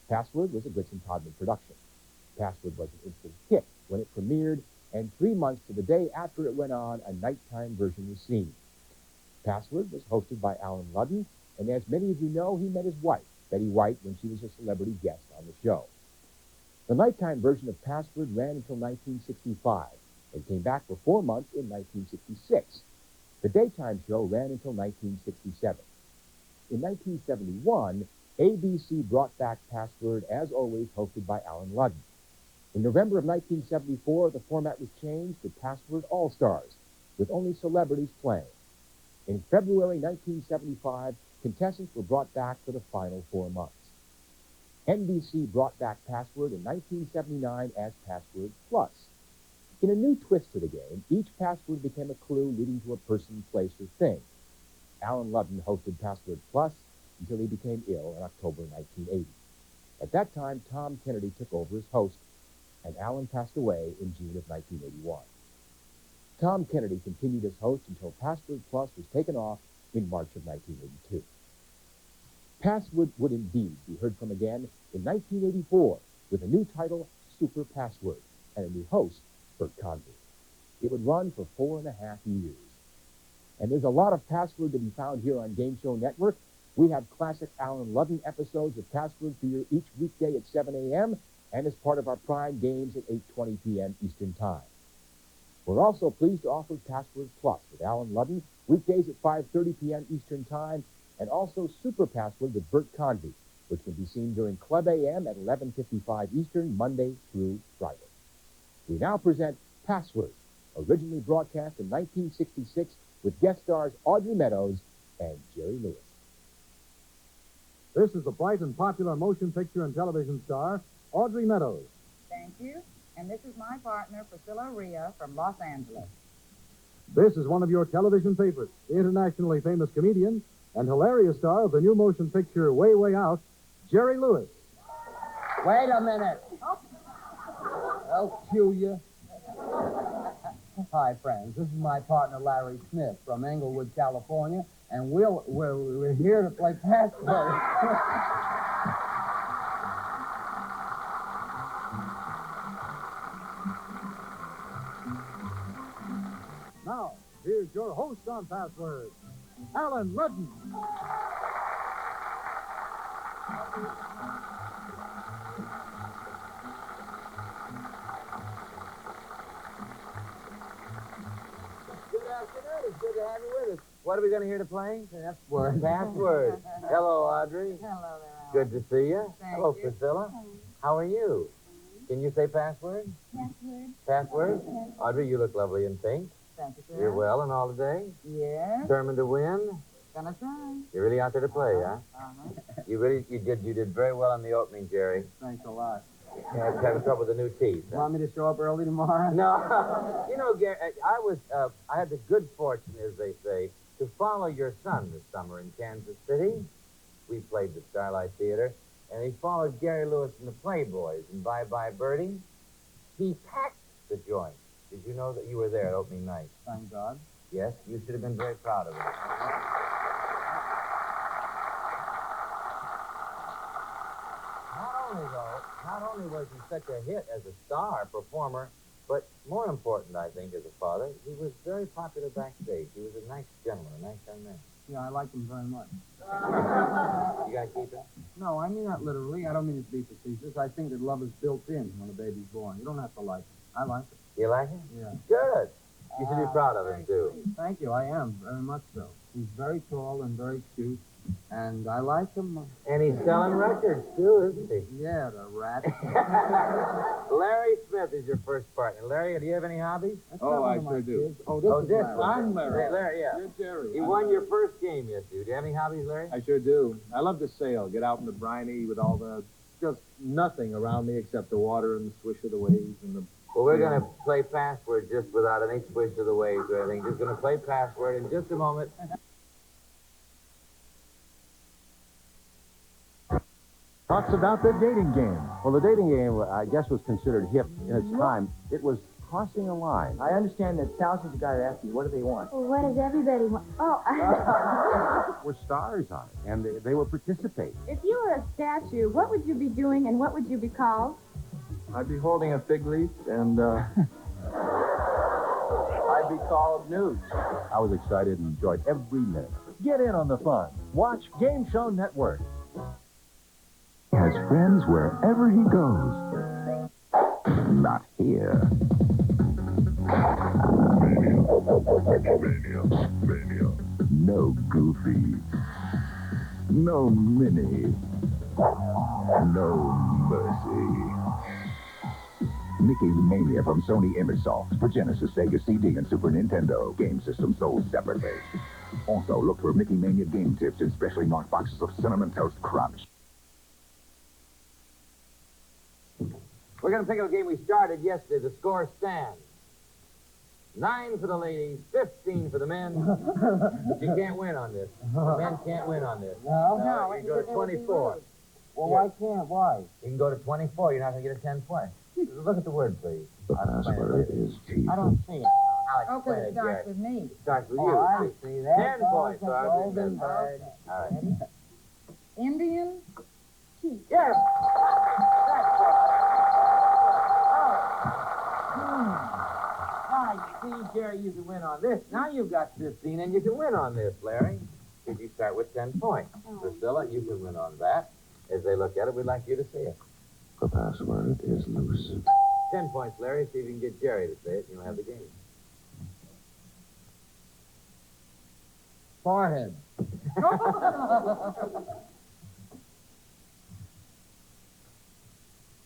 Password was a Goodson Todman production. Password was an instant hit when it premiered, and 3 months to the day after it went on, a nighttime version was seen. Password was hosted by Alan Ludden, and as many of you know, he met his wife, Betty White, when she was a celebrity guest on the show. The nighttime version of Password ran until 1965, and came back for 4 months in 1966. The daytime show ran until 1967. In 1971, ABC brought back Password, as always, hosted by Alan Ludden. In November of 1974, the format was changed to Password All-Stars, with only celebrities playing. In February 1975, contestants were brought back for the final 4 months. NBC brought back Password in 1979 as Password Plus. In a new twist to the game, each password became a clue leading to a person, place, or thing. Alan Ludden hosted Password Plus until he became ill in October 1980. At that time, Tom Kennedy took over as host, and Alan passed away in June of 1981. Tom Kennedy continued as host until Password Plus was taken off in March of 1982. Password would indeed be heard from again in 1984 with a new title, Super Password, and a new host, Bert Convy. It would run for 4.5 years. And there's a lot of Password to be found here on Game Show Network. We have classic Alan Ludden episodes of Password for you each weekday at 7 a.m. and as part of our prime games at 8:20 p.m. Eastern Time. We're also pleased to offer Password Plus with Alan Ludden weekdays at 5:30 p.m. Eastern Time, and also Super Password with Bert Convy, which can be seen during Club AM at 11:55 Eastern, Monday through Friday. We now present Password, originally broadcast in 1966 with guest stars Audrey Meadows and Jerry Lewis. This is the bright and popular motion picture and television star Audrey Meadows. Thank you. And this is my partner, Priscilla Rhea from Los Angeles. This is one of your television favorites, the internationally famous comedian and hilarious star of the new motion picture Way, Way Out, Jerry Lewis. Wait a minute. I'll cue you. Hi, friends. This is my partner, Larry Smith, from Englewood, California, and we're here to play password. Now, here's your host on Password, Alan Ludden. Good afternoon. It's good to have you with us. What are we going to hear to play? Password. Password. Hello, Audrey. Hello there. Good to see you. Thank Hello, you. Priscilla. How are you? Can you say password? Password. Password? Audrey, you look lovely in pink. Thank you, sir. You're well and all today? Yes. Determined to win? Gonna try. You're really out there to play, huh? Uh-huh. You did very well in the opening, Jerry. Thanks a lot. You're having trouble with the new teeth. Huh? Want me to show up early tomorrow? No. You know, Gary, I had the good fortune, as they say, to follow your son this summer in Kansas City. We played the Starlight Theater, and he followed Gary Lewis and the Playboys in Bye Bye Birdie. He packed the joint. Did you know that you were there at opening night? Thank God. Yes, you should have been very proud of him. Not only was he such a hit as a star performer, but more important, I think, as a father, he was very popular backstage. He was a nice gentleman, a nice young man. Yeah, I like him very much. You gonna keep him? No, I mean that literally. I don't mean it to be facetious. I think that love is built in when a baby's born. You don't have to like it. I like it. You like him? Yeah. Good. You should be proud of him, too. Thank you. I am, very much so. He's very tall and very cute, and I like him. And he's selling records, too, isn't he? Yeah, the rat. Larry Smith is your first partner. Larry, do you have any hobbies? Oh, I sure do. Oh, this is Larry. I'm Larry. Larry, yeah. You're Jerry. He won your first game yesterday. Do you have any hobbies, Larry? I sure do. I love to sail, get out in the briny with all the, just nothing around me except the water and the swish of the waves and the... Well, we're going to play password just without any swish of the waves or anything. Just going to play password in just a moment. Talks about the dating game. Well, the dating game, I guess, was considered hip in its time. It was crossing a line. I understand that thousands of guys ask you, what do they want? Well, what does everybody want? Oh. Were stars on it, and they would participate. If you were a statue, what would you be doing and what would you be called? I'd be holding a fig leaf and, I'd be called News. I was excited and enjoyed every minute of it. Get in on the fun. Watch Game Show Network. Has friends wherever he goes. Not here. Mania. No Goofy. No Minnie. No Mercy. Mickey Mania from Sony ImageSoft for Genesis, Sega CD, and Super Nintendo. Game systems sold separately. Also, look for Mickey Mania game tips in specially marked boxes of Cinnamon Toast Crunch. We're going to pick up a game we started yesterday. The score stands 9 for the ladies, 15 for the men. But you can't win on this. The men can't win on this. No? You go to 24. Well, why can't? Why? You can go to 24. You're not going to get a 10 point. Look at the word, please. The password is cheap. I don't see it. I'll explain it, Jerry. Starts with me. It starts with Oh, you. I see that. 10 points, Golden Audrey. bird. All right. Indian chief. Yes. I see, Jerry, you can win on this. Now you've got 15, and you can win on this, Larry. If you start with 10 points. Priscilla, you can win on that. As they look at it, we'd like you to see it. The password is loose. 10 points, Larry. See if you can get Jerry to say it, and you'll have the game. Forehead.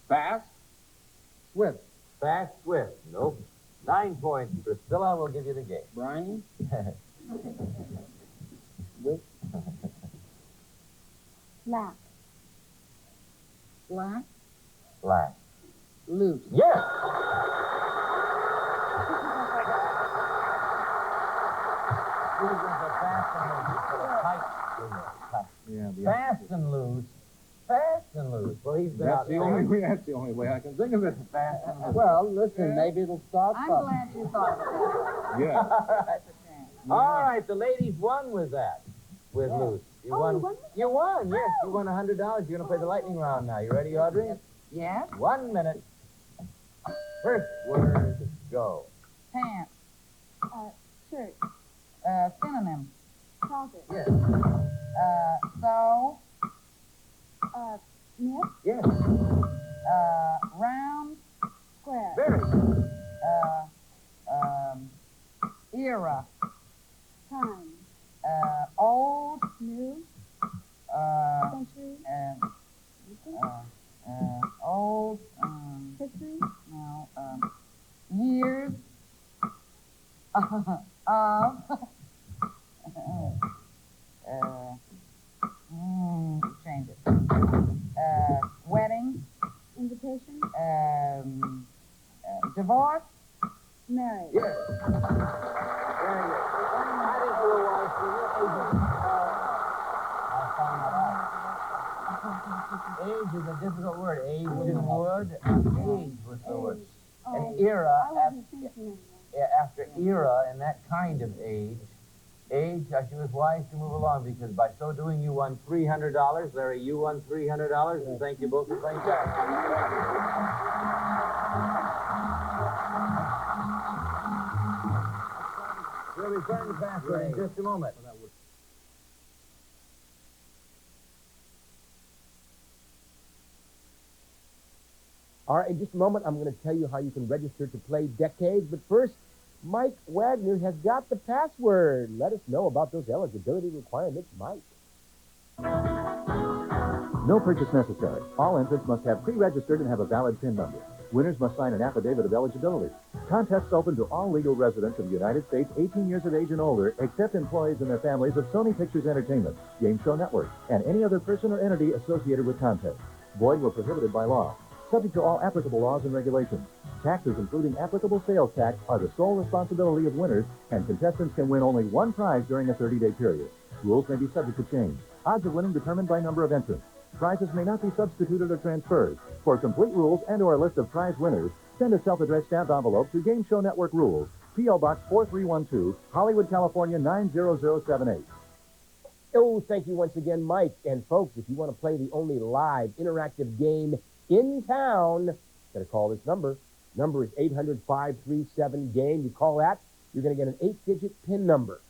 Fast? Swift. Fast, swift. Nope. 9 points. Priscilla will give you the game. Briny. Black. Black. Black. Loose. Yes! He was going for fast and loose. He put a tight. Yeah, Fast and loose. Fast and loose. Well, he's been out That's the only way I can think of it. fast and loose. Well, listen, maybe it'll start I'm something. glad you thought of that. Yeah. All right, the ladies won with that. With loose. You won. You won, yes. You won $100. You're going to play the lightning round now. You ready, Audrey? Yes? 1 minute. First word, go. Pants. Shirt. Synonym. Closet. Yes. So. Knit. Yes. Round. Square. Very good. Era. Time. Old. New. Century. Old. History. No. Years. Change it. Wedding. Invitation. Divorce. Marriage. Yes. Very good. I didn't know the wife. I found that out. Age is a difficult word. Age in wood. Age was the word. An era after era and that kind of age. Age, she was wise to move along because by so doing you won $300. Larry, you won $300, and thank you both for playing back. We'll return to password in just a moment. All right, in just a moment, I'm going to tell you how you can register to play Decades. But first, Mike Wagner has got the password. Let us know about those eligibility requirements, Mike. No purchase necessary. All entrants must have pre-registered and have a valid PIN number. Winners must sign an affidavit of eligibility. Contests open to all legal residents of the United States 18 years of age and older, except employees and their families of Sony Pictures Entertainment, Game Show Network, and any other person or entity associated with contests. Void were prohibited by law. Subject to all applicable laws and regulations. Taxes, including applicable sales tax, are the sole responsibility of winners, and contestants can win only one prize during a 30-day period. Rules may be subject to change. Odds of winning determined by number of entrants. Prizes may not be substituted or transferred. For complete rules and/or a list of prize winners, send a self-addressed stamped envelope to Game Show Network Rules, P.O. Box 4312, Hollywood, California 90078. Oh, thank you once again, Mike. And folks, if you want to play the only live interactive game in town, you got to call this number. Number is 800-537-GAME. You call that, you're going to get an 8-digit PIN number.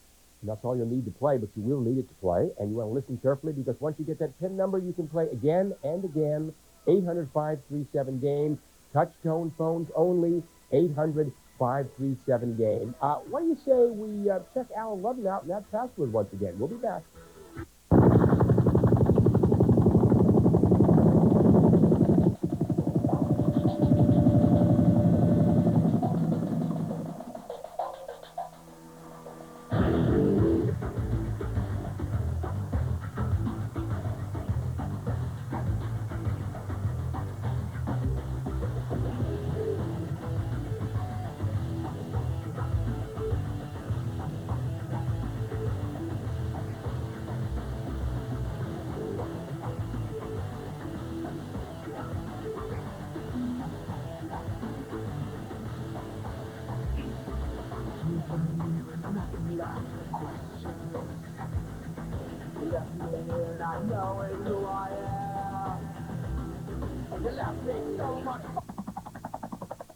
And that's all you'll need to play, but you will need it to play. And you want to listen carefully because once you get that PIN number, you can play again and again. 800-537-GAME. Touch-tone phones only. 800-537-GAME. What do you say we check Alan Levin out and that password once again? We'll be back.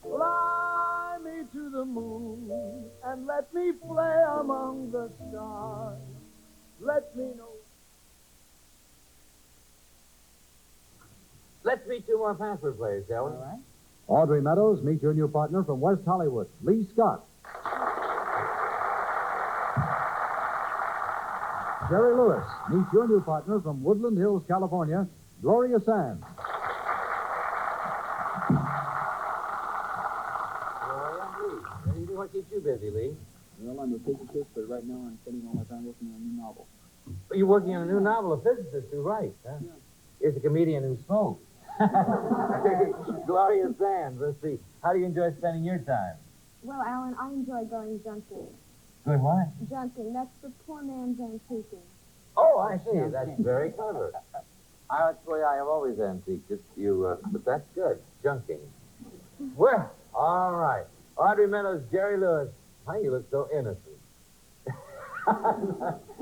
Fly me to the moon and let me play among the stars. Let me know. Let's meet two more password players, shall we? All right. Audrey Meadows, meet your new partner from West Hollywood, Lee Scott. Jerry Lewis, meet your new partner from Woodland Hills, California, Gloria Sands. What keeps you busy, Lee? Well, I'm a physicist, but right now I'm spending all my time working on a new novel. You're working on a new novel, a physicist who writes, huh? Yeah. Is a comedian who smokes. Gloria Sands, let's see. How do you enjoy spending your time? Well, Alan, I enjoy going junking. Good what? Junking, that's the poor man's antiquing. Oh, I see. That's very clever. That's the way I have always antiqued it. But that's good. Junking. Well, all right. Audrey Meadows, Jerry Lewis. Honey, you look so innocent.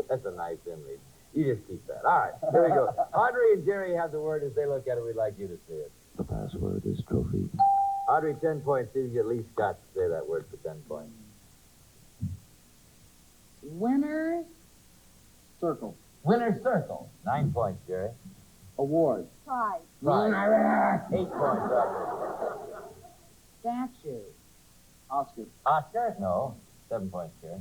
That's a nice image. You just keep that. All right, here we go. Audrey and Jerry have the word as they look at it. We'd like you to see it. The password is trophy. Audrey, 10 points. See if you at least got to say that word for 10 points. Winner's circle. Winner's circle. 9 points, Jerry. Award. Prize. Right. 8 points, Audrey. Statue. Oscar. Oscar? No. 7 points, Jerry.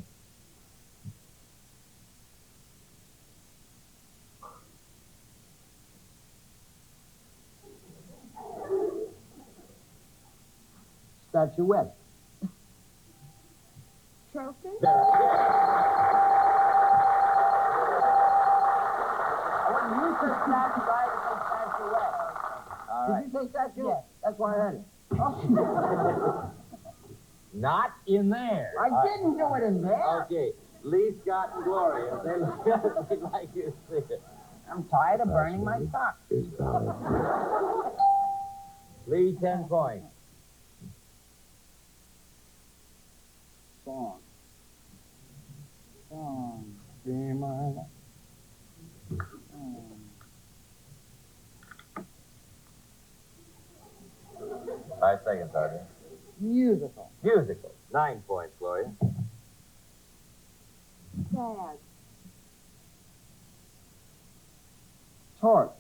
Statuette. Trophy. When you said statue, I had to say statuette. All right. Did you say statue? Yes. That's why I heard it. Not in there. I didn't do it in there. Okay. Lee, Scott, and Gloria. They look at it. They'd like you to see it. I'm tired of burning my socks. Is valid. Lee, 10 points. Song. Song. Be my life. 5 seconds, Audrey. Musical. Musical. 9 points, Gloria. Sad. Torch.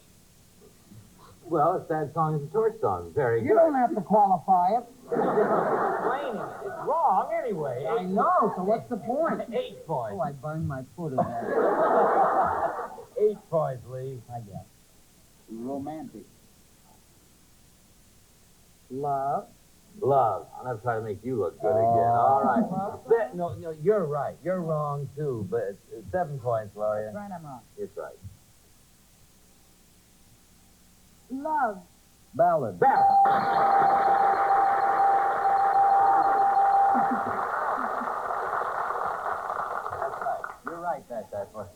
Well, a sad song is a torch song. Very good. You don't have to qualify it. Explaining it. It's wrong anyway. I know, so what's the point? 8 points. Oh, I burned my foot in there. 8 points, Lee. I guess. Romantic. Love. Love. I'm going to try to make you look good again. All right. No, you're right. You're wrong, too. But it's 7 points, Gloria. Right, I'm wrong. It's right. Love. Ballad. That's right. You're right, that one.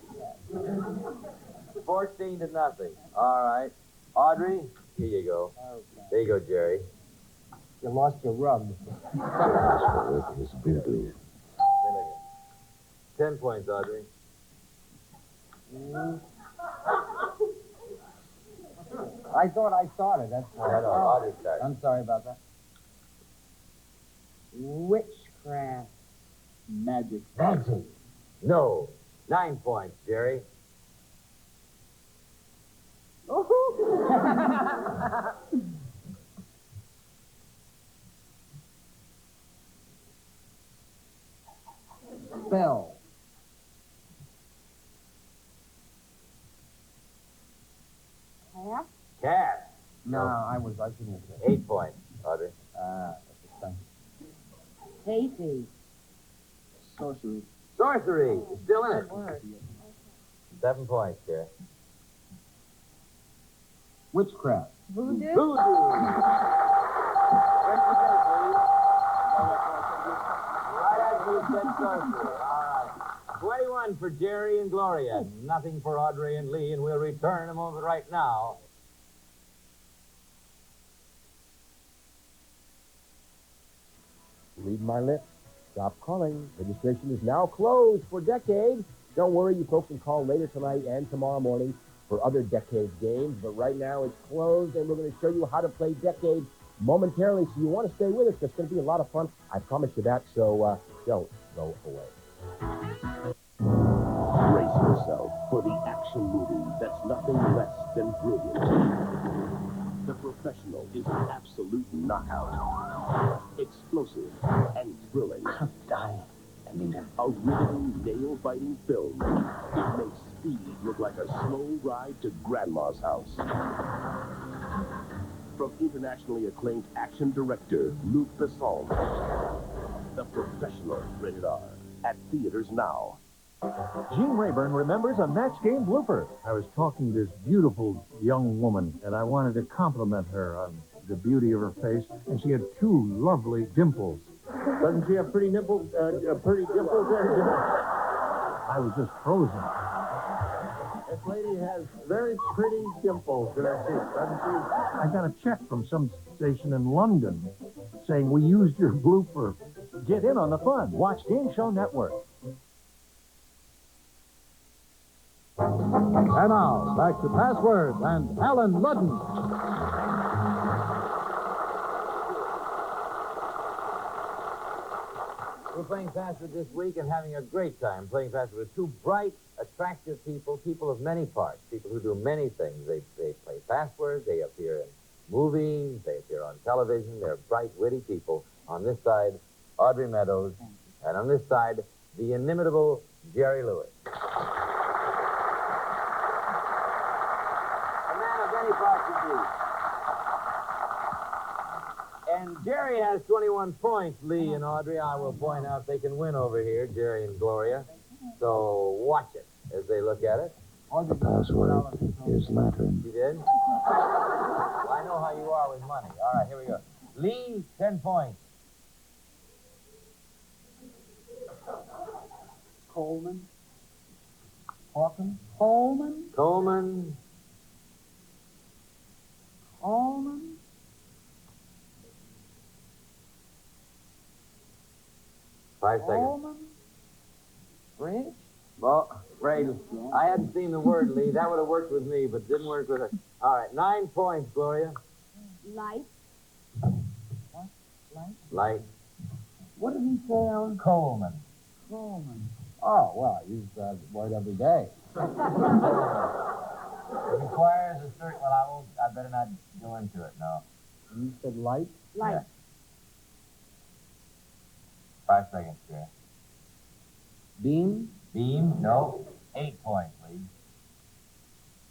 14-0. All right. Audrey, here you go. Okay. There you go, Jerry. You lost your rub. Password is voodoo. 10 points, Audrey. I thought I started. That's why. No, Audrey started. I'm sorry about that. Witchcraft. Magic. Magic. No. 9 points, Jerry. Spell. Cat. Cat. No, I shouldn't have said. 8 points, Audrey. That's a stunt. Casey. Sorcery. Sorcery. It's still in it. Word. 7 points, Jerry. Witchcraft. Voodoo. Voodoo. Right after you said sorcery. All right. 21 for Jerry and Gloria. Nothing for Audrey and Lee, and we'll return a moment right now. Read my lips. Stop calling. Registration is now closed for Decade. Don't worry, you folks can call later tonight and tomorrow morning for other Decade games, but right now it's closed, and we're going to show you how to play Decade momentarily, so you want to stay with us. It's going to be a lot of fun. I promise you that, so don't go away. Brace yourself for the action movie that's nothing less than brilliant. The Professional is an absolute knockout. Explosive and thrilling. I'm dying. A riveting, nail-biting film. It makes speed look like a slow ride to Grandma's house. From internationally acclaimed action director Luc Besson. The Professional, rated R. At theaters now. Gene Rayburn remembers a match game blooper. I was talking to this beautiful young woman, and I wanted to compliment her on the beauty of her face, and she had two lovely dimples. Doesn't she have pretty dimples there? I was just frozen. This lady has very pretty dimples in her cheeks, doesn't she? I got a check from some station in London saying we used your blooper. Get in on the fun. Watch Game Show Network. And now, back to Passwords and Alan Ludden. We're playing Password this week and having a great time playing Password with two bright, attractive people of many parts, people who do many things. They play Password, they appear in movies, they appear on television. They're bright, witty people. On this side, Audrey Meadows, and on this side, the inimitable Jerry Lewis. A man of many parts indeed. And Jerry has 21 points, Lee and Audrey. I will point out they can win over here, Jerry and Gloria. So watch it as they look at it. The password is lantern. You did? Well, I know how you are with money. All right, here we go. Lee, 10 points. Coleman. Hawkins. Coleman. Coleman. Coleman. 5 seconds. Coleman. Rich. Well, Ray, I hadn't seen the word, Lee. That would have worked with me, but didn't work with her. All right, 9 points, Gloria. Light. What? Light? Light. What did he say, Alan? Coleman. Coleman. Oh, well, I use that word every day. It requires a certain... Well, I better not go into it, no. You said light? Light. Yeah. 5 seconds, Jerry. Beam? Beam? No. 8 points, Lee.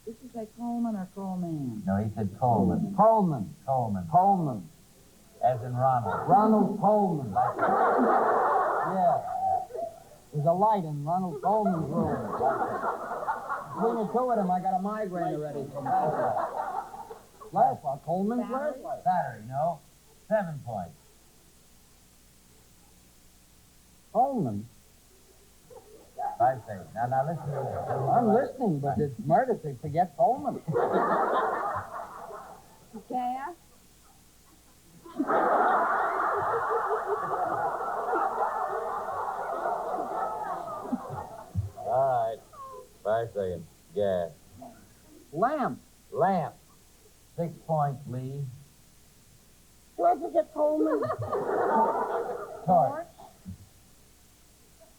Did you say Coleman or Coleman? No, he said Coleman. Coleman. Coleman. Coleman. As in Ronald. Ronald Coleman. Yeah. There's a light in Ronald Coleman's room. Between the two of them, I got a migraine already. Flashlight. Coleman's flashlight. Battery, no. 7 points. Coleman. 5 seconds. Now listen to this. I'm listening, but it's murder to forget Coleman. Gas. All right. 5 seconds. Gas. Lamp. Lamp. 6 points, Lee. Where'd you get Coleman? Torch.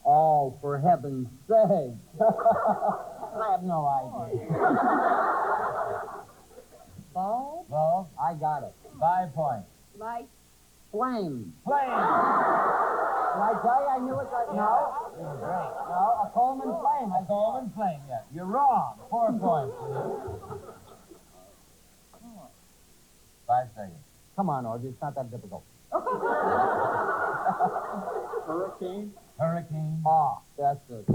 Oh, for heaven's sake. I have no idea. Bulb? Bulb. I got it. 5 points. Light. Flame. Flame. Did I tell you I knew it right now? This is great. No, a Coleman flame. A Coleman flame, yeah. You're wrong. 4 points, Lee. 5 seconds. Come on, Audrey. It's not that difficult. Hurricane? Hurricane. Ah, that's it.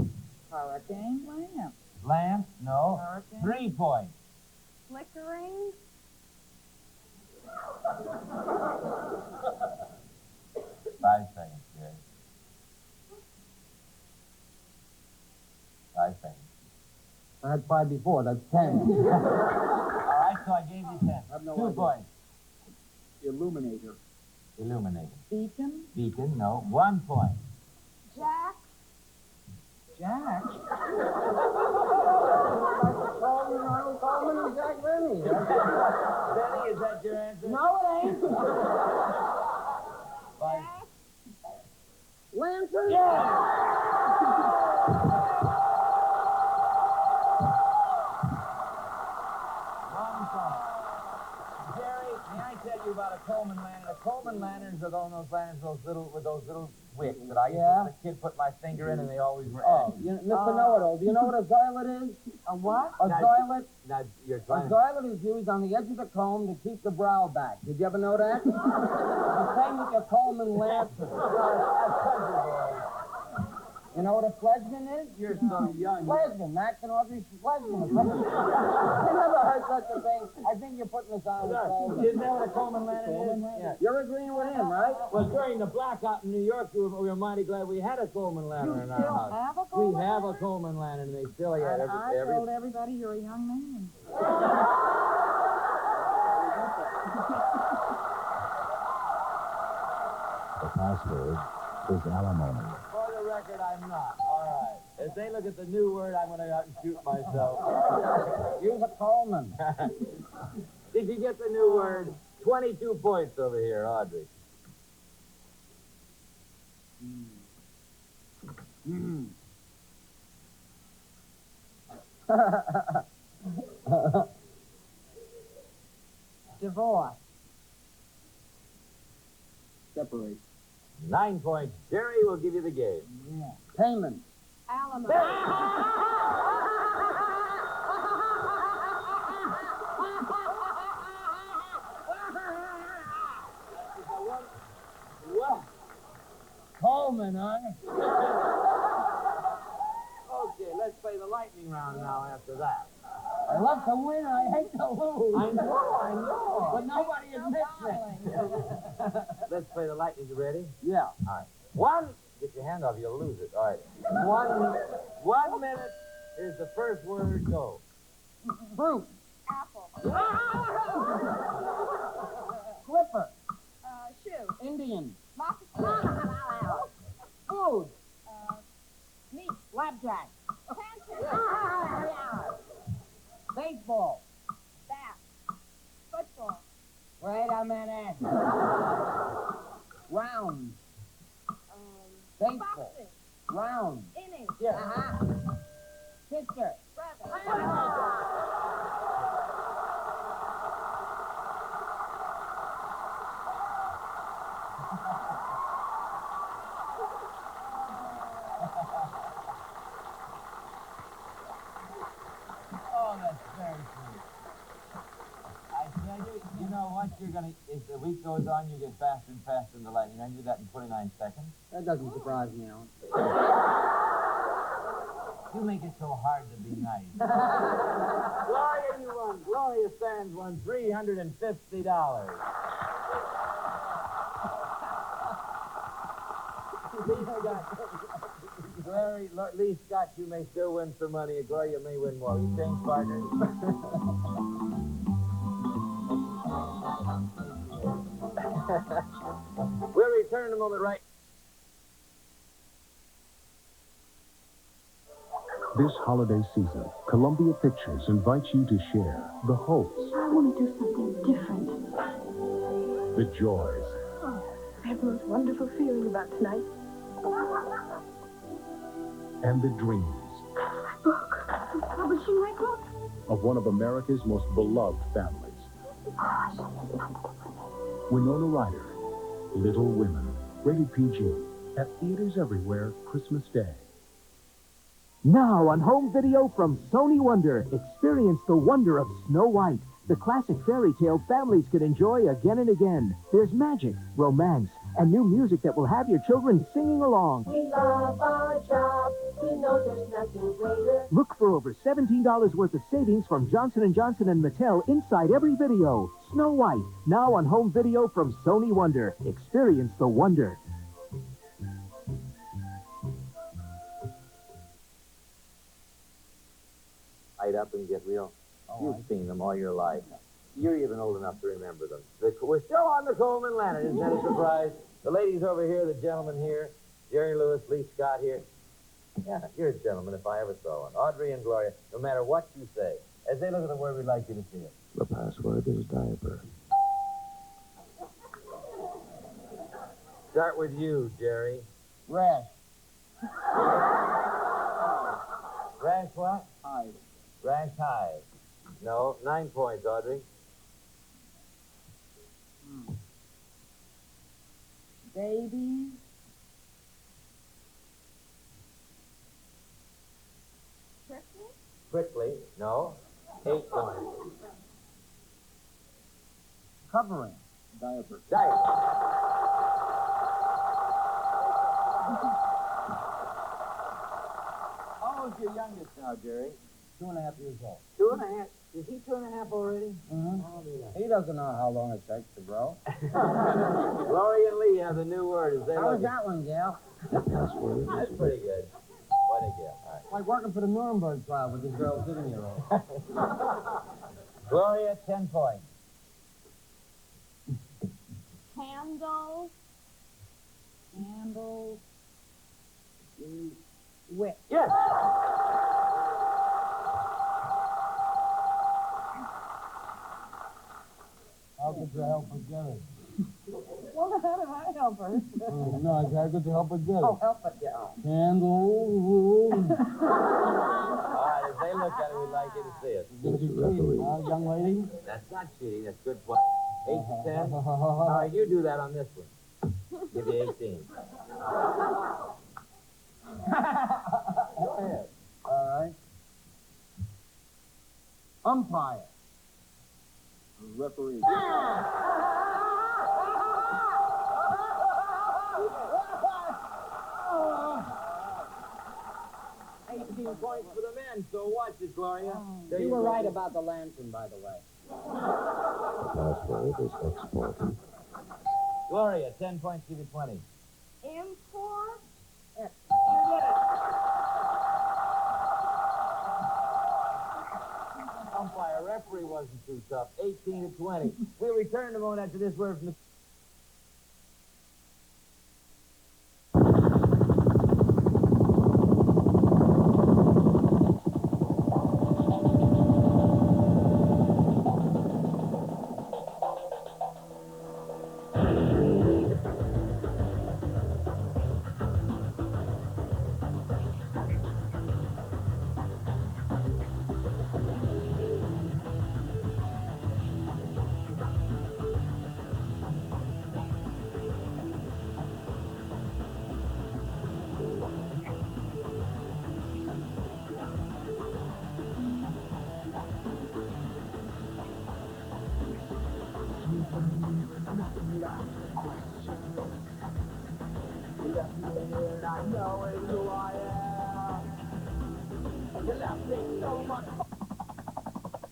Hurricane lamp. Lamp, no. Hurricane. 3 points. Flickering. 5 seconds, Jerry. 5 seconds. I had 5 before. That's 10. All right, so I gave you 10. I have no 2 idea. points. Illuminator. Illuminator. Beacon. Beacon, no. 1 point. Jack. Jack. Ronald Coleman and Jack Benny. Benny, is that your answer? No, it ain't. 5. Lantern? Wrong song. Jerry, may I tell you about a Coleman lantern? A Coleman lanterns are those lanterns with those little wicks that I used to, as a kid, put my finger in and they always were. Oh, Mr. Know-It-All, do you know what a xylet is? A what? A xylet? Now, you're A trying to... xylet is used on the edge of the comb to keep the brow back. Did you ever know that? The same with your Coleman lantern. You know what a Flesman is? You're so young. Flesman, Max and Audrey Flesman. I never heard such a thing. I think you're putting us on with Coleman. Isn't that what a Coleman Lantern is? Yeah. You're agreeing with him, right? Well, during the blackout in New York, we were mighty glad we had a Coleman Lantern in our still house. have a Coleman We have a Coleman Lantern, and they still have And I told everybody you're a young man. The password is alimony. For the record, I'm not. All right. If they look at the new word, I'm going to go out and shoot myself. Use a Coleman. Did you get the new word? 22 points over here, Audrey. Divorce. Separate. 9 points. Jerry will give you the game. Yeah. Payment. Alimony. What? Coleman, huh? Okay, let's play the lightning round now after that. I love to win. I hate to lose. I know. But nobody admits it. Let's play the lightning. You ready? Yeah. All right. One. Get your hand off. You'll lose it. All right. 1 minute is the first word. Go. Fruit. Apple. Clipper. Shoe. Indian. Moccasin. Food. Meat. Flapjack. Panther. Baseball. Bat. Football. Right on that ass. Round. Baseball. Boxing. Round. Inning. Yeah. Pitcher. Brother. Oh, that's very sweet. I tell you, you know what? You're gonna. As the week goes on, you get faster and faster in the lightning. I did that in 29 seconds. That doesn't surprise me, Alan. You make it so hard to be nice. Gloria, you won. Gloria Sands won $350. Larry, Lee Scott, you may still win some money. Gloria may win more. We change partners. We'll return in a moment, right? This holiday season, Columbia Pictures invites you to share the hopes, I want to do something different. the joys, I have the most wonderful feeling about tonight. and the dreams Book. I'm publishing my book. of one of America's most beloved families. Winona Ryder, Little Women, rated PG, at theaters everywhere Christmas Day. Now on home video from Sony Wonder, experience the wonder of Snow White, the classic fairy tale families could enjoy again and again. There's magic, romance, and new music that will have your children singing along. We love our job. We know there's nothing greater. Look for over $17 worth of savings from Johnson & Johnson and Mattel inside every video. Snow White, now on home video from Sony Wonder. Experience the wonder. Light up and get real. You've seen them all your life. You're even old enough to remember them. We're still on the Coleman Lantern. Isn't that a surprise? The ladies over here, the gentlemen here, Jerry Lewis, Lee Scott here. Yeah, you're a gentleman if I ever saw one. Audrey and Gloria, no matter what you say, as they look at the word, we'd like you to see it. The password is diaper. Start with you, Jerry. Rash. Rash what? Hide. Rash high. No, 9 points, Audrey. Baby. Quickly. No. 8 points. Covering. Diaper. Dice. now, Jerry? 2.5 years old. 2.5. Is he 2.5 already? Mm-hmm. He doesn't know how long it takes to grow. Gloria and Lee have the new word. As they How look was that one, Gail? That's pretty good. What a Gail. All right. Like working for the Nuremberg trial with this girl sitting here. Gloria, 10 points. Candle. Wick. Yes. How could you help but get it? Well, how did I help her? No, I said, how could you help but get it? Oh, help it, yeah. Candle. All right, as they look at it, we'd like you to see it. Did you cheat, young lady? That's not cheating. That's good play. 8 to 10. All right, you do that on this one. Give you 18. Go ahead. All right. Umpire. Referee. 18 points for the men, so watch it, Gloria. You were right about the lantern, by the way. Password is exported. Gloria, 10 points, give you 20. Import. Umpire, referee wasn't too tough. 18 to 20. We'll return in a moment after this word from the...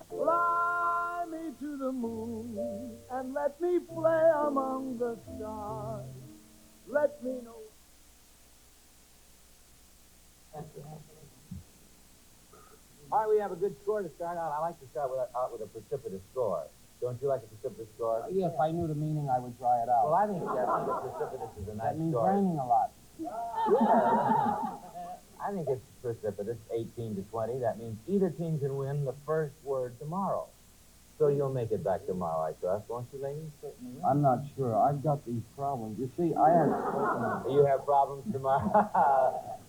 Fly me to the moon and let me play among the stars. Let me know. All right, we have a good score to start out. I like to start out with a precipitous score. Don't you like a precipitous score? Yes, if I knew the meaning, I would try it out. Well, I think a precipitous is a nice That means score. raining a lot. I think it's precipitous, 18 to 20. That means either team can win the first word tomorrow. So you'll make it back tomorrow, I trust, won't you, ladies? I'm not sure. I've got these problems. You see, I had spoken... You have problems tomorrow?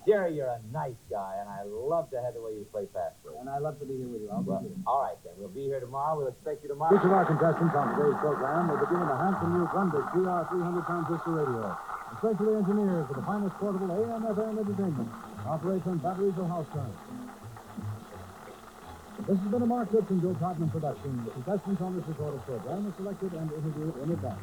Jerry, you're a nice guy, and I love to have the way you play fastball. And I love to be here with you. I'll be here. All right, then. We'll be here tomorrow. We'll expect you tomorrow. Each of our contestants on today's program will be given a handsome new Grundig 3R 300 transistor radio, especially engineered for the finest portable AM/FM entertainment, operates on batteries or house current. This has been a Mark Goodson, Joe Todman production. The contestants on this recorded program are selected and interviewed in advance.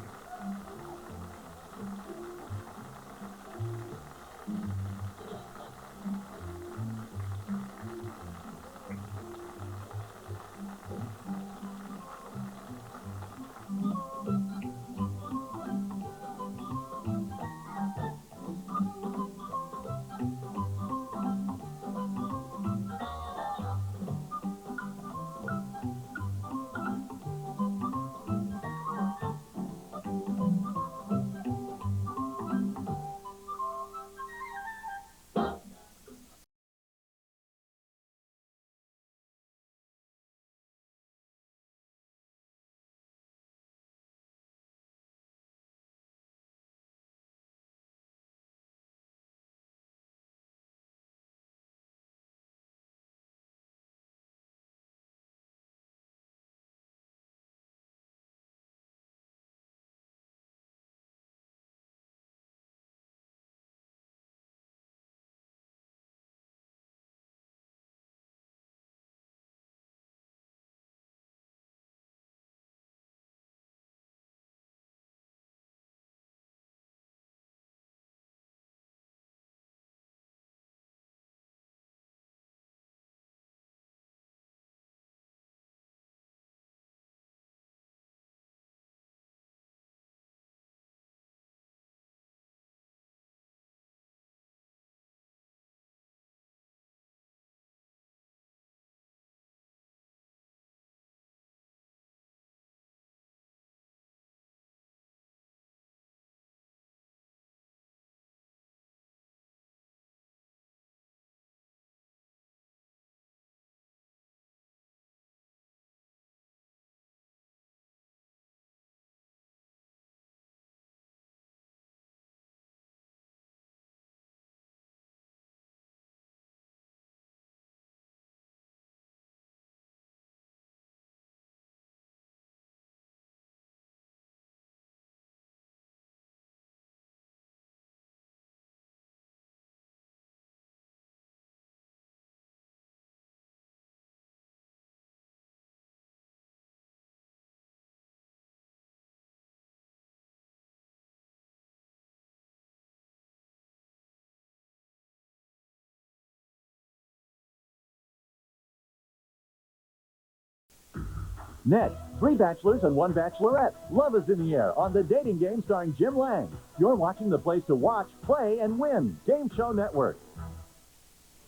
Next, 3 bachelors and 1 bachelorette. Love is in the air on The Dating Game starring Jim Lang. You're watching the place to watch, play, and win. Game Show Network.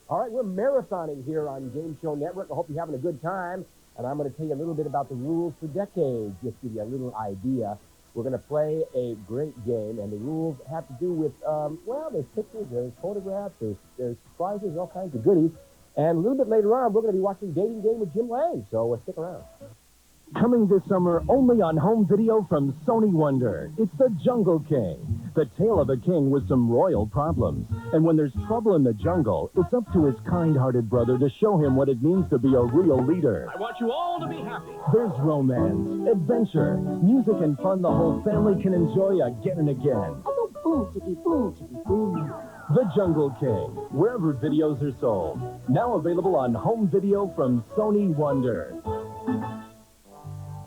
All right, we're marathoning here on Game Show Network. I hope you're having a good time. And I'm going to tell you a little bit about the rules for decades, just to give you a little idea. We're going to play a great game, and the rules have to do with, well, there's pictures, there's photographs, there's prizes, all kinds of goodies. And a little bit later on, we're going to be watching Dating Game with Jim Lang, so stick around. Coming this summer only on home video from Sony Wonder. It's The Jungle King. The tale of a king with some royal problems. And when there's trouble in the jungle, it's up to his kind-hearted brother to show him what it means to be a real leader. I want you all to be happy. There's romance, adventure, music and fun the whole family can enjoy again and again. Boom, chicky, boom, chicky, boom. The Jungle King, wherever videos are sold. Now available on home video from Sony Wonder.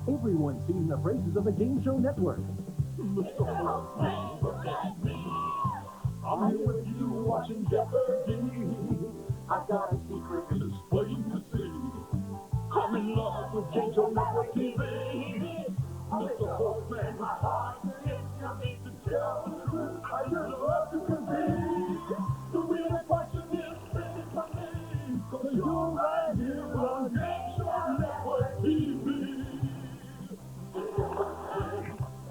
Everyone's seen the faces of the Game Show Network. I'm with you watching Jeopardy. I got a secret and it's plain to see. I'm in love with Game Show Network TV. Mr. Postman, my heart skips. You need to tell the truth. I just love to compete. The real question is, bring it for me. 'Cause you're right here on Game Show Network TV.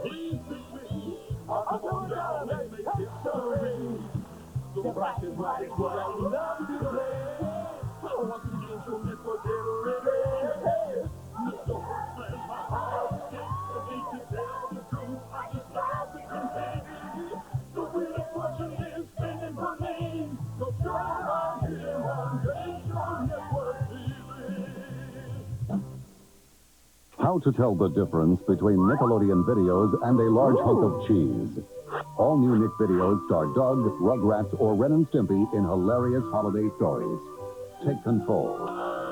Please be me. I'll come down and make history. The right is right is what I love to play. I want to get your network every day. Mr. Postman, my heart skips. I need to tell the truth. I just love to compete. The real question is spinning for me. So you're right here on Game Show Network TV. How to tell the difference between Nickelodeon videos and a large hunk of cheese. All new Nick videos star Doug, Rugrats, or Ren and Stimpy in hilarious holiday stories. Take control.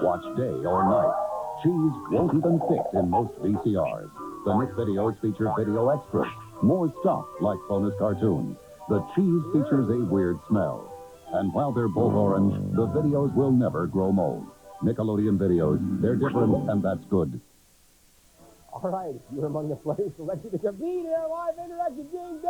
Watch day or night. Cheese won't even fit in most VCRs. The Nick videos feature video extras. More stuff like bonus cartoons. The cheese features a weird smell. And while they're both orange, the videos will never grow mold. Nickelodeon videos, they're different, and that's good. All right, you're among the players selected to compete in our live interactive game.